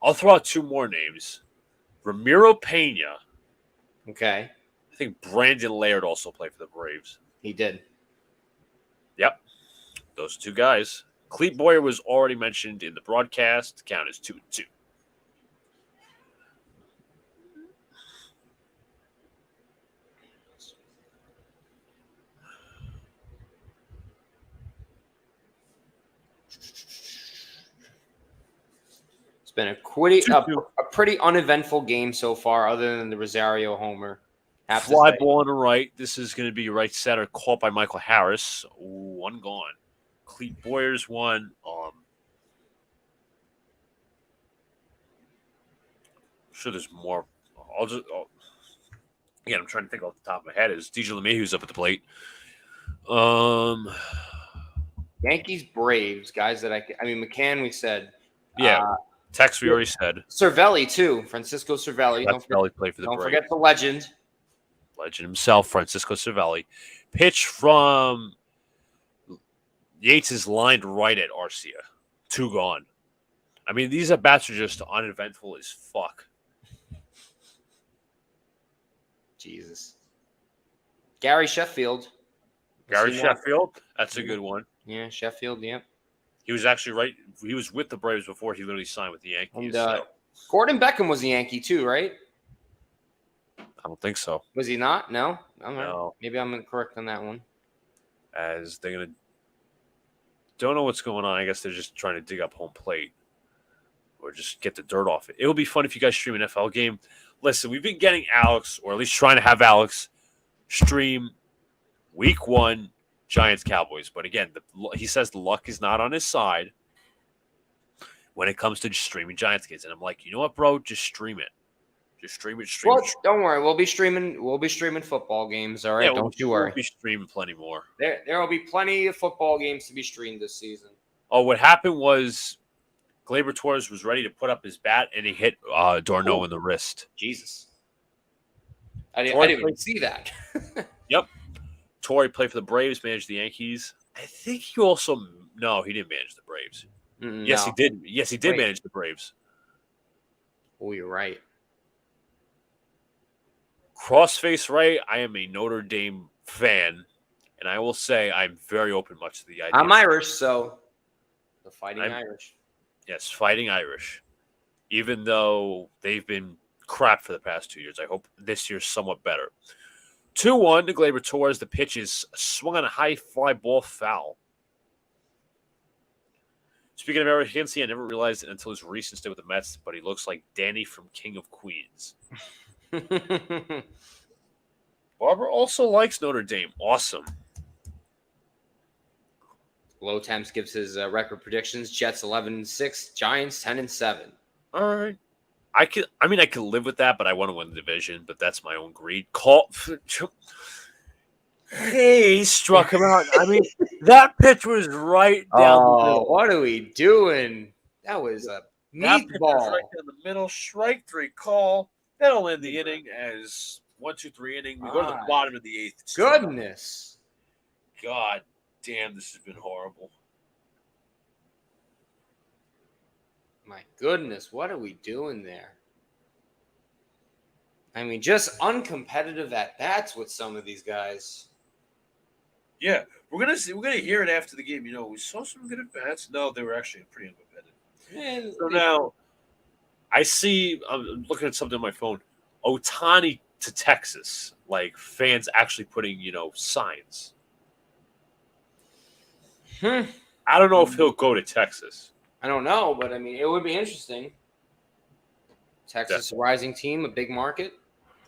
I'll throw out 2 more names. Ramiro Pena.
Okay.
I think Brandon Laird also played for the Braves.
He did.
Yep. Those 2 guys. Clete Boyer was already mentioned in the broadcast. Count is 2-2.
It's been a pretty uneventful game so far, other than the Rosario homer.
Fly ball on the right. This is going to be right center, caught by Michael Harris. 1 gone. Clete Boyer's 1. I'm sure there's more. Again, I'm trying to think off the top of my head. Is DJ LeMahieu's up at the plate?
Yankees, Braves, guys that McCann, we said.
Yeah. Tex, we already said.
Cervelli, too. Francisco Cervelli.
Don't
forget the legend.
Legend himself, Francisco Cervelli. Pitch from Yates is lined right at Arcia. 2 gone. These at-bats are just uneventful as fuck.
Jesus. Gary Sheffield.
That's a good one.
Yeah, Sheffield, yeah.
He was actually right. He was with the Braves before he literally signed with the Yankees.
And Gordon Beckham was a Yankee too, right?
I don't think so.
Was he not? No?
No.
Maybe I'm incorrect on that one.
As they're going to... Don't know what's going on. I guess they're just trying to dig up home plate. Or just get the dirt off it. It would be fun if you guys stream an NFL game. Listen, we've been getting Alex, or at least trying to have Alex, stream Week 1 Giants-Cowboys. But again, he says the luck is not on his side when it comes to just streaming Giants games. And I'm like, you know what, bro? Just stream it. Just stream it.
Don't worry. We'll be streaming football games. All right.
Yeah,
don't you worry.
We'll be streaming plenty more.
There will be plenty of football games to be streamed this season.
Oh, what happened was Gleyber Torres was ready to put up his bat, and he hit Darno in the wrist.
Jesus. I didn't even see that.
Yep. Torre played for the Braves, managed the Yankees. I think he also he didn't manage the Braves. Yes, he did. Yes, he did manage the Braves.
Oh, you're right.
Crossface right, I am a Notre Dame fan, and I will say I'm very open much to the idea.
I'm Irish, so the Fighting Irish.
Yes, Fighting Irish. Even though they've been crap for the past 2 years, I hope this year's somewhat better. 2-1 to Gleyber Torres. The pitch is swung on a high fly ball foul. Speaking of Eric Hinsey, I never realized it until his recent stay with the Mets, but he looks like Danny from King of Queens. Barbara also likes Notre Dame. Awesome.
Low Temps gives his record predictions. Jets 11-6, Giants 10-7.
All right. I could live with that, but I want to win the division. But that's my own greed. He struck him out. I mean, that pitch was right down the middle.
What are we doing? That was a meatball.
Right down the middle. Strike 3 call. That'll end the inning as 1-2-3 inning. We go to the bottom of the 8th.
Goodness.
God damn, this has been horrible.
My goodness, what are we doing there? I mean, just uncompetitive at bats with some of these guys.
Yeah, we're gonna hear it after the game. You know, we saw some good at bats. No, they were actually pretty uncompetitive. So now, I'm looking at something on my phone. Ohtani to Texas, like fans actually putting signs. I don't know if he'll go to Texas.
I don't know, but I mean, it would be interesting. Texas rising team, a big market.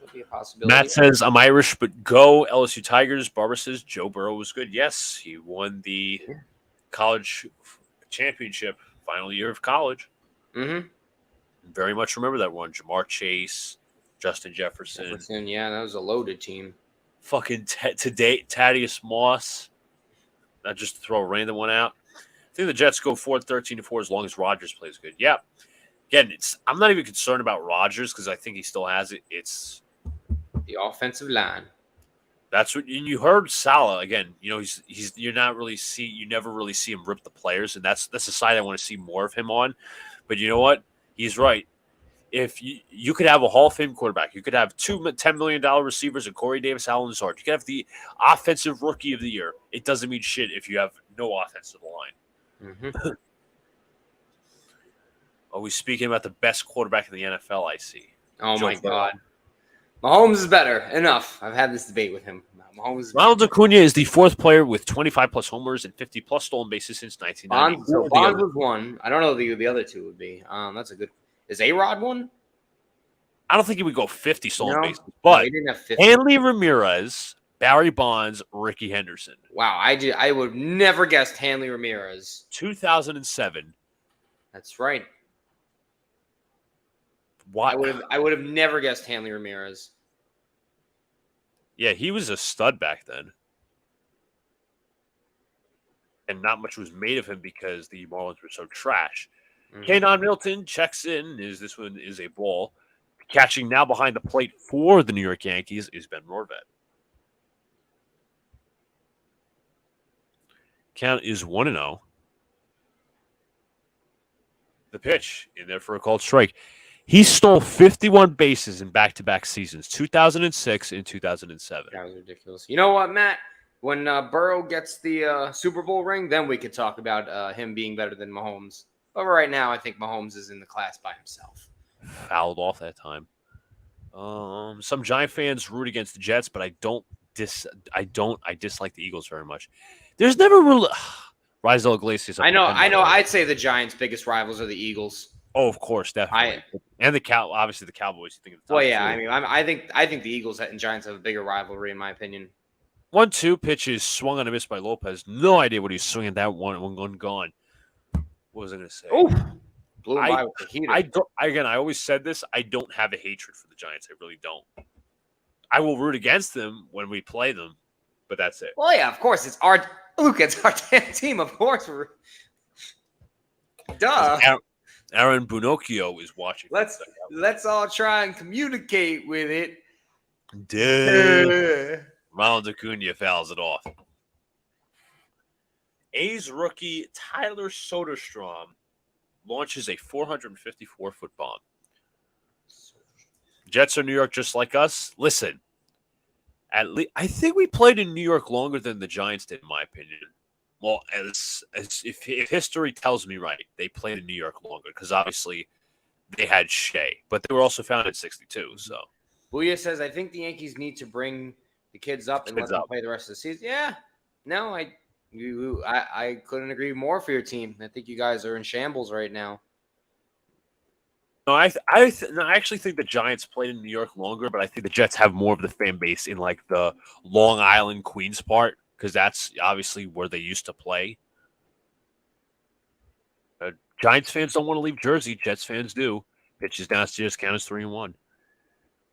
Could be a possibility.
Matt says, I'm Irish, but go LSU Tigers. Barbara says, Joe Burrow was good. Yes, he won the college championship, final year of college.
Mm-hmm.
Very much remember that one. Jamar Chase, Justin Jefferson.
Yeah, that was a loaded team.
Fucking Thaddeus Moss. Not just to throw a random one out. I think the Jets go 13-4 as long as Rodgers plays good. Yeah. Again, I'm not even concerned about Rodgers because I think he still has it. It's
the offensive line.
That's what you heard. Salah again. He's you never really see him rip the players, and that's the side I want to see more of him on. But you know what? He's right. If you could have a Hall of Fame quarterback, you could have two $10 million receivers and Corey Davis, Allen Lazard. You could have the offensive rookie of the year. It doesn't mean shit if you have no offensive line.
Mm-hmm.
Are we speaking about the best quarterback in the NFL? I see.
Oh my God, Mahomes is better. Enough. I've had this debate with him.
Ronald Acuna is the fourth player with 25 plus homers and 50 plus stolen bases since 1990.
Bonds was one. I don't know who the other two would be. That's a good. Is A-Rod one?
I don't think he would go 50 stolen bases, but
he didn't have 50.
Hanley Ramirez, Barry Bonds, Ricky Henderson.
Wow, I would never guessed Hanley Ramirez.
2007.
That's right.
Why?
I would have never guessed Hanley Ramirez.
Yeah, he was a stud back then. And not much was made of him because the Marlins were so trash. Mm-hmm. Kenon Milton checks in. This one is a ball. Catching now behind the plate for the New York Yankees is Ben Norvet. Count is 1-0. The pitch in there for a called strike. He stole 51 bases in back-to-back seasons, 2006 and 2007.
That was ridiculous. You know what, Matt? When Burrow gets the Super Bowl ring, then we could talk about him being better than Mahomes. But right now, I think Mahomes is in the class by himself.
Fouled off that time. Some Giant fans root against the Jets, but I dislike the Eagles very much. There's never really Rizal Iglesias.
I know. I'd say the Giants' biggest rivals are the Eagles.
Oh, of course, definitely. And obviously the Cowboys. You think of the
well, yeah. Two. I think the Eagles and Giants have a bigger rivalry, in my opinion.
1-2 pitches swung on a miss by Lopez. No idea what he's swinging that one gone. What was I going to say?
Oh, blew him by with the heater.
I always said this. I don't have a hatred for the Giants. I really don't. I will root against them when we play them, but that's it.
Well, yeah, of course. It's our damn team. Of course, duh.
Aaron Bunocchio is watching.
Let's all try and communicate with it.
Duh. Ronald Acuna fouls it off. A's rookie Tyler Soderstrom launches a 454-foot bomb. Jets are New York just like us. Listen, at least I think we played in New York longer than the Giants did, in my opinion. Well, as if history tells me right, they played in New York longer because obviously they had Shea, but they were also founded in '62. So,
Booyah says, I think the Yankees need to bring the kids up and let them play the rest of the season. Yeah, no, I couldn't agree more for your team. I think you guys are in shambles right now.
No, I actually think the Giants played in New York longer, but I think the Jets have more of the fan base in like the Long Island, Queens part because that's obviously where they used to play. Giants fans don't want to leave Jersey. Jets fans do. Pitches downstairs, count as 3-1.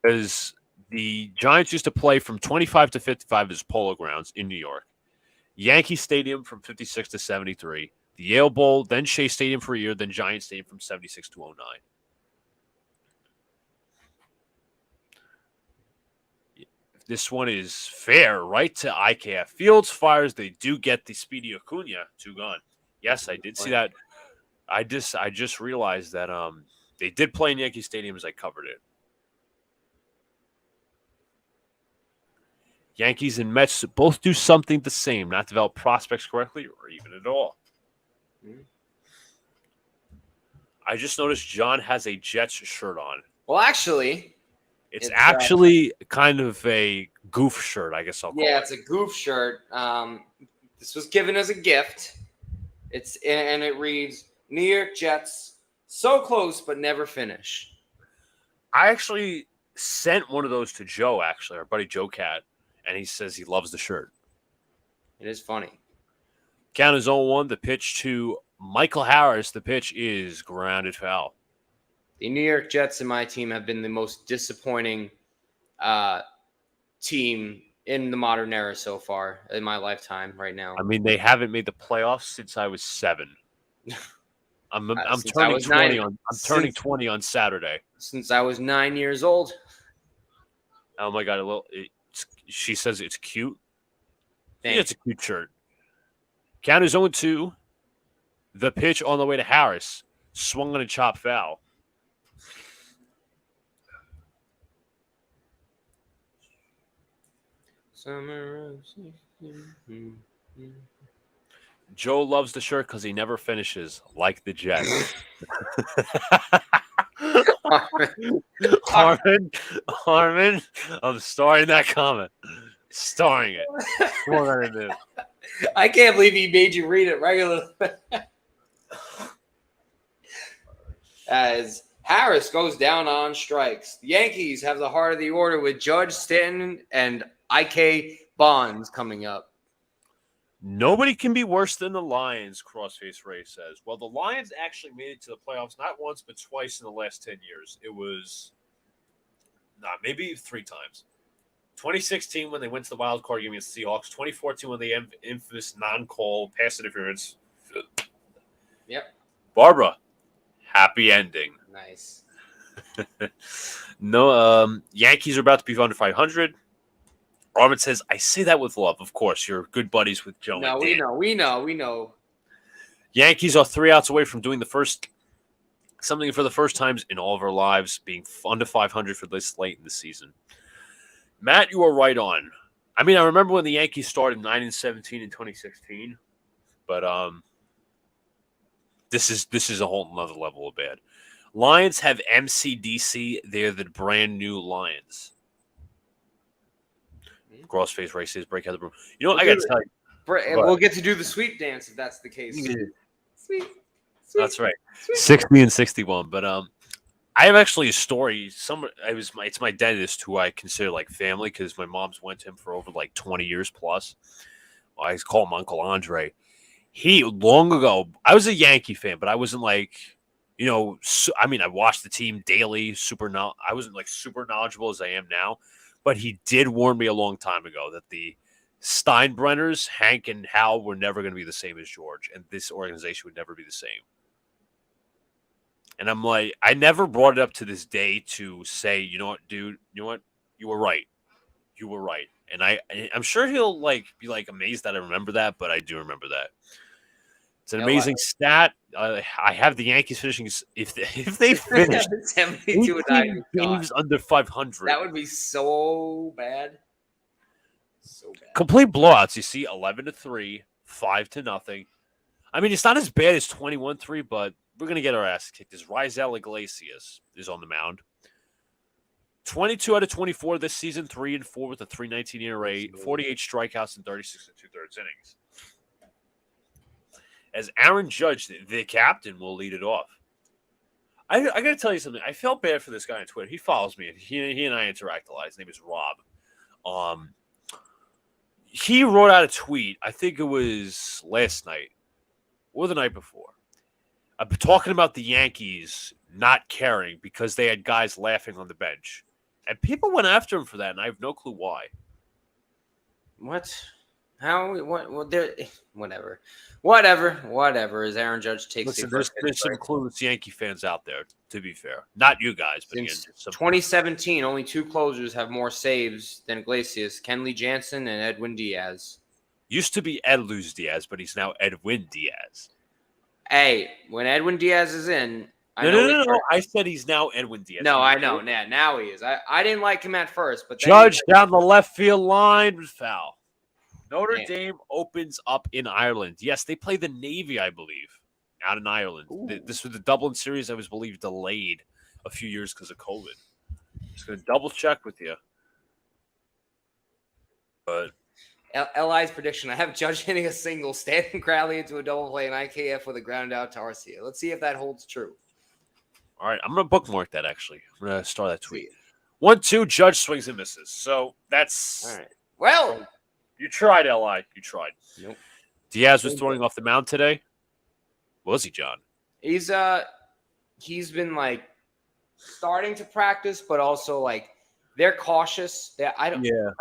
Because the Giants used to play from 25 to 55 as Polo Grounds in New York. Yankee Stadium from 56 to 73. The Yale Bowl, then Shea Stadium for a year, then Giant Stadium from 76 to 09. This one is fair, right to IKF. Fields fires. They do get the speedy Acuna two-gun. Yes, I did see that. I just realized that they did play in Yankee Stadium as I covered it. Yankees and Mets both do something the same, not develop prospects correctly or even at all. I just noticed John has a Jets shirt on.
Well, actually,
it's actually kind of a goof shirt, I guess I'll call it.
Yeah, it's a goof shirt. This was given as a gift. And it reads, New York Jets, so close but never finish.
I actually sent one of those to Joe, our buddy Joe Cat, and he says he loves the shirt.
It is funny.
Count is 0-1. The pitch to Michael Harris. The pitch is grounded foul.
The New York Jets and my team have been the most disappointing team in the modern era so far in my lifetime right now.
I mean, they haven't made the playoffs since I was 7. I'm turning 20 on. I'm turning 20 on Saturday.
Since I was 9 years old.
Oh my god! She says it's cute. Yeah, it's a cute shirt. Count is 0-2. The pitch on the way to Harris. Swung on a chop foul. Joe loves the shirt because he never finishes, like the Jets. Harmon, I'm starring that comment. Starring it. What am I going to do?
I can't believe he made you read it regularly. As Harris goes down on strikes, the Yankees have the heart of the order with Judge, Stanton, and IK Bonds coming up.
Nobody can be worse than the Lions, Crossface Ray says. Well, the Lions actually made it to the playoffs not once, but twice in the last 10 years. It was maybe 3 times. 2016 when they went to the wild card game against the Seahawks. 2014 when they infamous non-call pass interference.
Yep.
Barbara, happy ending.
Nice.
No, Yankees are about to be under 500. Armin says, I say that with love. Of course, you're good buddies with Joe.
No, we know.
Yankees are 3 outs away from doing something for the first times in all of our lives, being under 500 for this late in the season. Matt, you are right on. I mean, I remember when the Yankees started 9-17 in 2016, but this is a whole nother level of bad. Lions have MCDC. They're the brand new Lions. Crossface races, break out the room. You know what? I got to tell you.
We'll get to do the sweep dance if that's the case. Sweet.
That's right. 60 and 61. But I have actually a story. It's my dentist who I consider like family because my mom's went to him for over like 20 years plus. I call him Uncle Andre. He long ago, I was a Yankee fan, but I wasn't like, I watched the team daily. I wasn't like super knowledgeable as I am now. But he did warn me a long time ago that the Steinbrenners, Hank and Hal, were never going to be the same as George, and this organization would never be the same. And I'm like, I never brought it up to this day to say, you know what, dude, you know what, you were right. You were right, and I'm sure he'll be amazed that I remember that, but I do remember that. It's an amazing stat. I have the Yankees finishing if they finish
72
18 games under 500.
That would be so bad. So bad.
Complete blowouts. You see, 11-3, 5-0. I mean, it's not as bad as 21-3, but we're gonna get our ass kicked. As Rizal Iglesias is on the mound. 22 out of 24 this season, 3-4 with a 3.19 ERA, 48 strikeouts, and 36 2/3 innings. As Aaron Judge, the captain, will lead it off. I got to tell you something. I felt bad for this guy on Twitter. He follows me. He and I interact a lot. His name is Rob. He wrote out a tweet. I think it was last night or the night before. Talking about the Yankees not caring because they had guys laughing on the bench. And people went after him for that, and I have no clue why.
What? How? What? Whatever. As Aaron Judge takes.
Listen, there's some clueless Yankee fans out there. To be fair, not you guys, but
Since
again,
2017, only 2 closers have more saves than Iglesias: Kenley Jansen and Edwin Diaz.
Used to be Edluz Diaz, but he's now Edwin Diaz.
Hey, when Edwin Diaz is in,
No. I said he's now Edwin Diaz.
No, I know. Now he is. I didn't like him at first, but then
Judge down the left field line was foul. Notre Dame opens up in Ireland. Yes, they play the Navy, I believe, out in Ireland. This was the Dublin series. I was believed delayed a few years because of COVID. Just going to double check with you. But
LI's prediction: I have Judge hitting a single, Stanton Crowley into a double play, and IKF with a ground out to Arcia. Let's see if that holds true.
All right, I'm going to bookmark that, actually. I'm going to start that tweet. 1-2, Judge swings and misses. So that's...
All right. Well...
You tried, Li. You tried.
Nope.
Diaz was throwing off the mound today. Was he, John?
He's been starting to practice, but also they're cautious.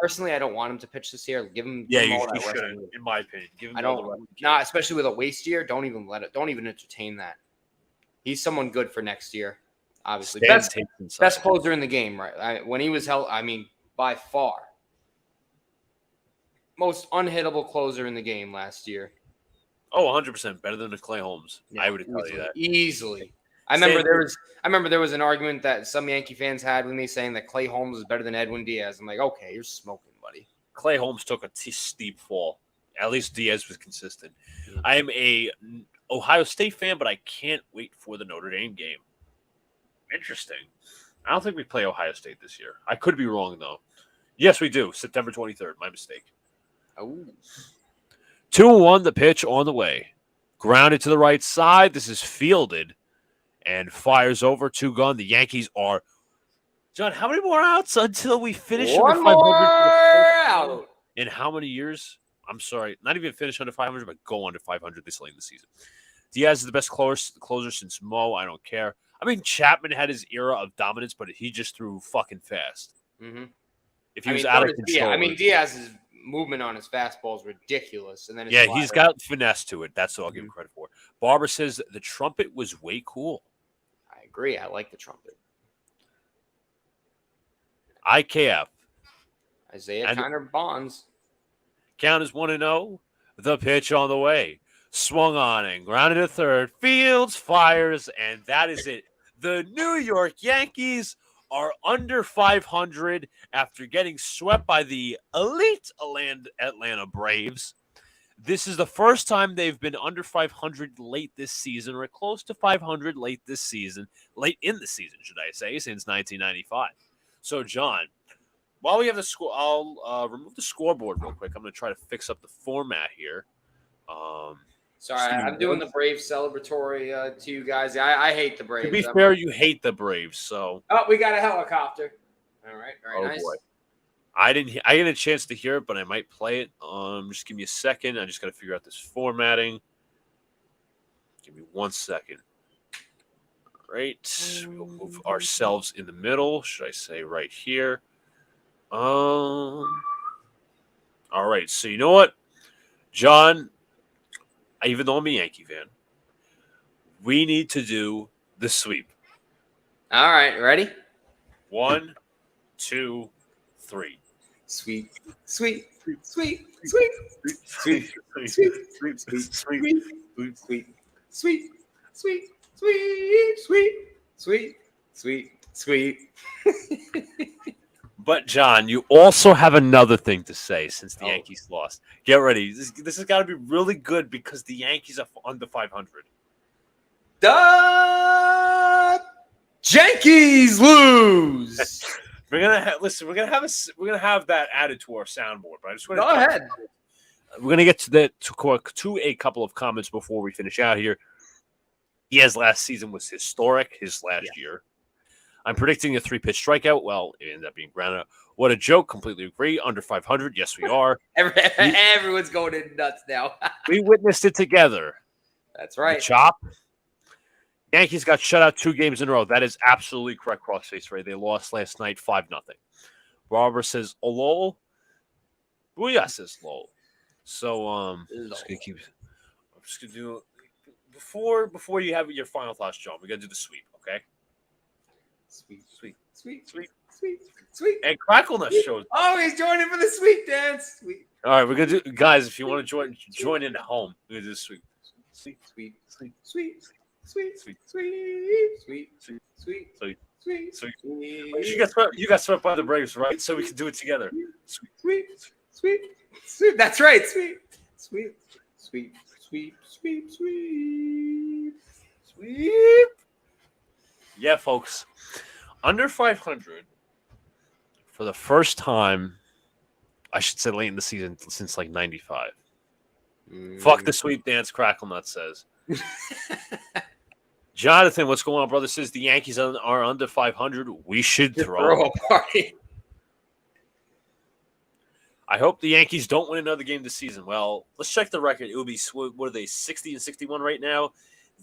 Personally, I don't want him to pitch this year. Give him
you shouldn't, in my opinion. Give him
not especially with a waste year. Don't even entertain that. He's someone good for next year. Obviously, best closer in the game, right? When he was held, by far. Most unhittable closer in the game last year.
Oh, 100% better than Clay Holmes. Yeah, I would tell you that
easily. I remember there was an argument that some Yankee fans had with me saying that Clay Holmes is better than Edwin Diaz. I'm like, okay, you're smoking, buddy.
Clay Holmes took a steep fall. At least Diaz was consistent. Mm-hmm. I am a Ohio State fan, but I can't wait for the Notre Dame game. Interesting. I don't think we play Ohio State this year. I could be wrong though. Yes, we do. September 23rd. My mistake.
Oh.
2-1, the pitch on the way. Grounded to the right side. This is fielded and fires over 2-gun. The Yankees are... John, how many more outs until we finish
under 500? One more out.
In how many years? I'm sorry. Not even finish under 500, but go under 500 this late in the season. Diaz is the best closer since Mo. I don't care. Chapman had his era of dominance, but he just threw fucking fast.
Mm-hmm.
If he was out of control.
Diaz's movement on his fastball is ridiculous. And then
he's got finesse to it. That's what I'll give him credit for. Barber says the trumpet was way cool.
I agree. I like the trumpet.
IKF.
Isaiah Tanner Bonds.
Count is 1-0. The pitch on the way. Swung on and grounded to third. Fields fires, and that is it. The New York Yankees are under 500 after getting swept by the elite Atlanta Braves. This is the first time they've been under 500 late this season, or close to 500 late in the season, should I say, since 1995. So, John, while we have the score, I'll remove the scoreboard real quick. I'm going to try to fix up the format here.
Sorry, I'm doing the Braves celebratory to you guys. I hate the Braves.
To be fair, you hate the Braves, so.
Oh, we got a helicopter. All right, very nice. Boy.
I get a chance to hear it, but I might play it. Just give me a second. I just got to figure out this formatting. Give me 1 second. All right, we'll move ourselves in the middle. Should I say right here? All right. So you know what, John? Even though I'm a Yankee fan, we need to do the sweep.
All right, ready?
1, 2, 3.
sweet, sweet, sweet, sweet, sweet, sweet, sweet, sweet, sweet, sweet, sweet, sweet, sweet, sweet, sweet.
But John, you also have another thing to say since the
Oh.
Yankees lost. Get ready. This has got to be really good because the Yankees are under 500.
The Yankees lose.
We're gonna listen. We're gonna have that added to our soundboard. But I just want to
Go ahead.
We're gonna get to a couple of comments before we finish out here. His last season was historic. His last year. I'm predicting a 3-pitch strikeout. Well, it ended up being grounded out. What a joke. Completely agree. Under 500. Yes, we are.
Everyone's going nuts now.
We witnessed it together.
That's right.
The chop. Yankees got shut out 2 games in a row. That is absolutely correct, Crossface Ray. They lost last night 5-0. Barbara says, lol. Booyah says, lol. So, I'm just going to do, before you have your final thoughts, John, we got to do the sweep, okay?
Sweet.
And Crackleness shows.
Oh, he's joining for the sweet dance. Sweet.
All right, we're gonna do, guys. If you want to join in at home, we're gonna do the sweep.
Sweet.
You got swept by the Braves, right? So we can do it together.
Sweet. That's right. Sweet.
Yeah, folks. Under 500 for the first time, I should say late in the season since like 95. Fuck the sweep dance, Cracklenut says. Jonathan, what's going on, brother? Says the Yankees are under 500. We should throw a party. I hope the Yankees don't win another game this season. Well, let's check the record. It would be, what are they, 60 and 61 right now?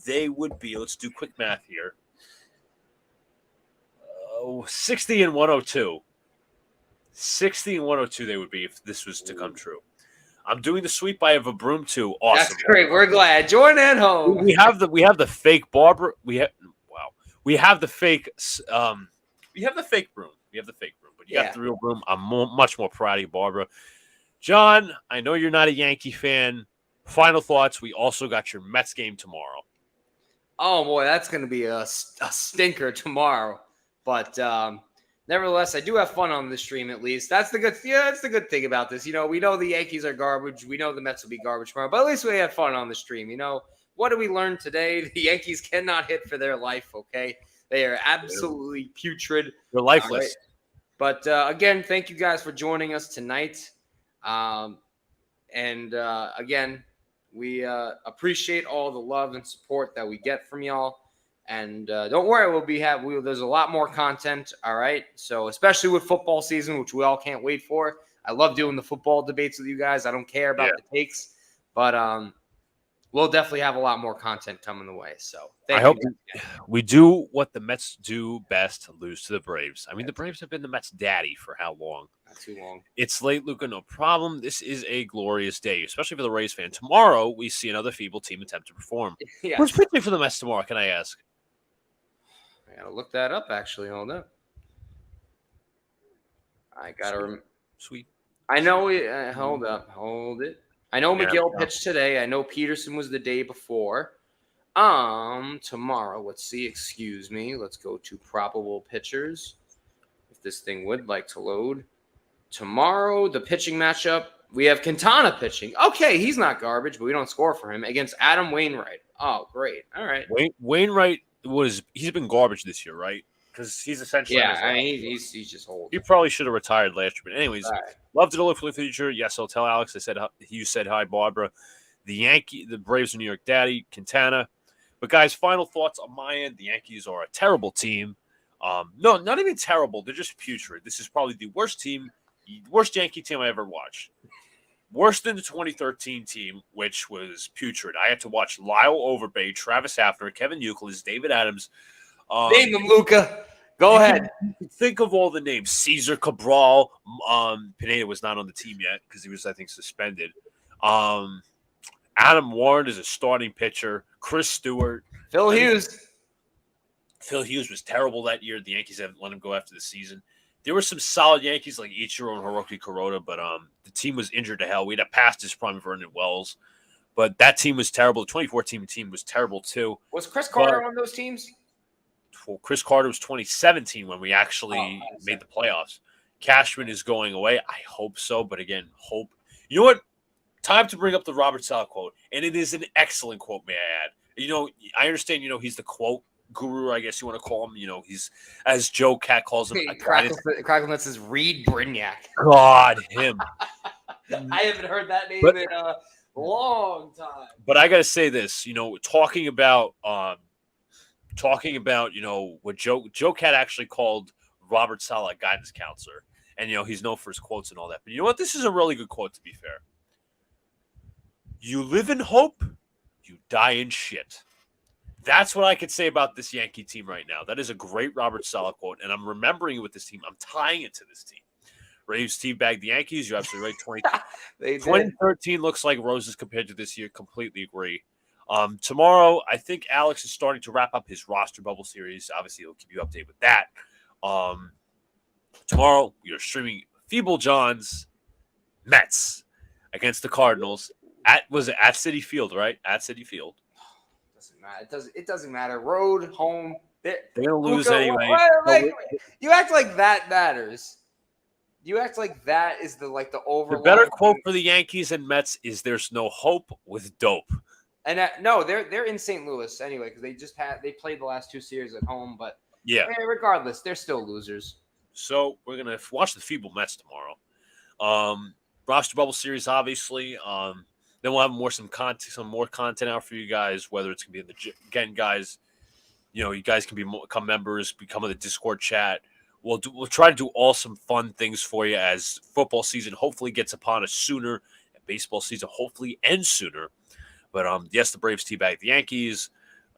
They would be, let's do quick math here. 60 and 102. 60 and 102 they would be if this was to come true. I'm doing the sweep. I have a broom too. Awesome.
That's great. We're glad. Join at home.
We have the fake Barbara. We have the fake broom. We have the fake broom, but you got the real broom. I'm much more proud of you, Barbara. John, I know you're not a Yankee fan. Final thoughts. We also got your Mets game tomorrow.
Oh boy, that's going to be a stinker tomorrow. But nevertheless, I do have fun on the stream at least. That's the good thing about this. You know, we know the Yankees are garbage. We know the Mets will be garbage tomorrow. But at least we had fun on the stream. You know, what did we learn today? The Yankees cannot hit for their life, okay? They are absolutely putrid.
They're lifeless.
Right. But again, thank you guys for joining us tonight. Again, we appreciate all the love and support that we get from y'all. And don't worry, there's a lot more content, all right? So especially with football season, which we all can't wait for. I love doing the football debates with you guys. I don't care about the takes, but we'll definitely have a lot more content coming the way. So
I hope we do what the Mets do best, lose to the Braves. I mean, the Braves have been the Mets' daddy for how long?
Not too long.
It's late, Luca, no problem. This is a glorious day, especially for the Rays fan. Tomorrow, we see another feeble team attempt to perform.
Yes.
Who's pitching for the Mets tomorrow, can I ask?
I got to look that up, actually. Hold up. I got to
Sweet.
I know hold it. I know McGill pitched today. I know Peterson was the day before. Tomorrow, let's see. Excuse me. Let's go to probable pitchers. If this thing would like to load. Tomorrow, the pitching matchup. We have Quintana pitching. Okay, he's not garbage, but we don't score for him against Adam Wainwright. Oh, great. All right.
Wainwright he's been garbage this year, right? Because he's essentially
he's just old.
He probably should have retired last year. But anyways, love to look for the future. Yes, I'll tell Alex. You said hi, Barbara. The Braves are New York daddy, Quintana. But guys, final thoughts on my end. The Yankees are a terrible team. No, not even terrible. They're just putrid. This is probably the worst Yankee team I ever watched. Worse than the 2013 team, which was putrid. I had to watch Lyle Overbay, Travis Hafner, Kevin Euclid, David Adams.
Name them, Luca. Go ahead.
Think of all the names. Cesar Cabral. Pineda was not on the team yet because he was, I think, suspended. Adam Warren is a starting pitcher. Chris Stewart.
Phil Hughes.
Phil Hughes was terrible that year. The Yankees haven't let him go after the season. there were some solid Yankees like Ichiro and Hiroki Kuroda, but the team was injured to hell. We had a past his prime Vernon Wells, but that team was terrible. The 2014 team was terrible too.
Was Chris Carter on those teams?
Well, Chris Carter was 2017 when we actually made the playoffs. Cashman is going away. I hope so, but again, hope. You know what? Time to bring up the Robert Saleh quote, and it is an excellent quote, may I add. You know, I understand, he's the quote guru, I guess you want to call him. He's, as Joe Cat calls him.
Cracklenuts says Reed Brignac.
God, him.
I haven't heard that name in a long time.
But I got to say this, talking about, what Joe Cat actually called Robert Saleh a guidance counselor. And, he's known for his quotes and all that. But you know what? This is a really good quote, to be fair. You live in hope, you die in shit. That's what I could say about this Yankee team right now. That is a great Robert Saleh quote, and I'm remembering it with this team. I'm tying it to this team. Braves teabagged the Yankees. You're absolutely right. 2013 looks like roses compared to this year. Completely agree. Tomorrow, I think Alex is starting to wrap up his roster bubble series. Obviously, he'll keep you updated with that. Tomorrow, we are streaming Feeble John's Mets against the Cardinals. At Citi Field, right? At Citi Field.
Doesn't matter. It doesn't matter. Road, home. They're
gonna lose anyway.
You act like that matters. You act like that is the over.
The better quote for the Yankees and Mets is "There's no hope with dope."
And no, they're in St. Louis anyway because they played the last 2 series at home. But regardless, they're still losers.
So we're gonna watch the Feeble Mets tomorrow. Roster bubble series, obviously. Then we'll have some more content out for you guys. Whether it's gonna be again, guys. You guys can become members, become in the Discord chat. We'll try to do some fun things for you as football season hopefully gets upon us sooner, and baseball season hopefully ends sooner. But yes, the Braves teabag the Yankees.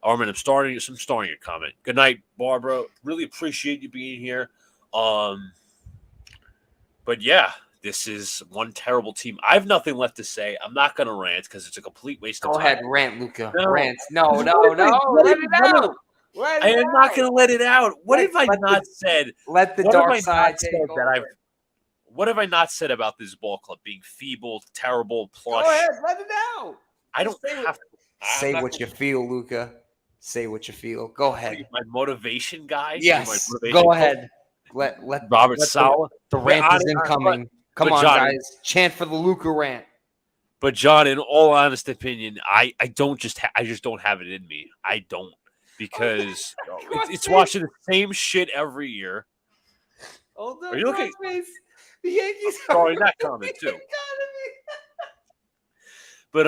Armin, I'm starting your comment. Good night, Barbara. Really appreciate you being here. But yeah. This is one terrible team. I have nothing left to say. I'm not going to rant because it's a complete waste of time.
Go ahead, rant, Luca. No. Rant. No. Let it out.
I am not going to let it out. What have I not said?
Let the dark side take over.
What have I not said about this ball club being feeble, terrible, plush?
Go ahead, let it out.
I don't have to.
Say what you feel, Luca. Say what you feel. Go ahead.
My motivation guy?
Yes. Go ahead. Let
Robert Saleh.
The rant is incoming. Come on, John, guys. Chant for the Luca rant.
But, John, in all honest opinion, I just don't have it in me. I don't. Because it's watching the same shit every year.
Are
you looking?
The Yankees
are that comment, too. But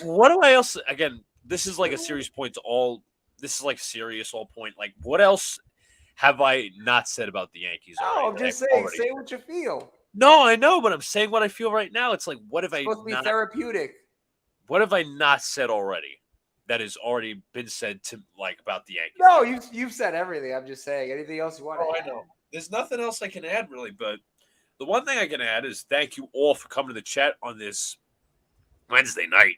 what do I else? Again, this is like a serious point to all. This is like serious all point. Like, what else have I not said about the Yankees?
No, I'm just saying. Say what you feel.
No, I know, but I'm saying what I feel right now. It's like, what have I
supposed to be therapeutic?
What have I not said already that has already been said to about the Yankees?
No, you've said everything. I'm just saying. Anything else you want to add?
I know. There's nothing else I can add really, but the one thing I can add is thank you all for coming to the chat on this Wednesday night.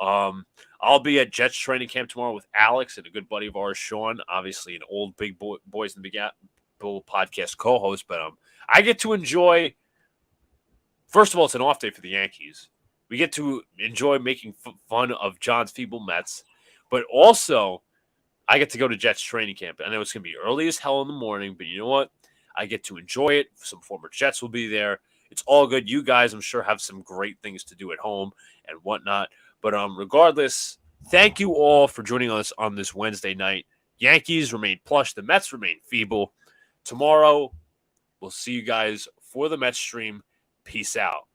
I'll be at Jets training camp tomorrow with Alex and a good buddy of ours, Sean. Obviously, an old big boys in the Big Apple podcast co-host, but I get to enjoy. First of all, it's an off day for the Yankees. We get to enjoy making fun of John's feeble Mets, but also I get to go to Jets training camp. I know it's going to be early as hell in the morning, but you know what? I get to enjoy it. Some former Jets will be there. It's all good. You guys, I'm sure, have some great things to do at home and whatnot. But regardless, thank you all for joining us on this Wednesday night. Yankees remain plush. The Mets remain feeble. Tomorrow, we'll see you guys for the Mets stream. Peace out.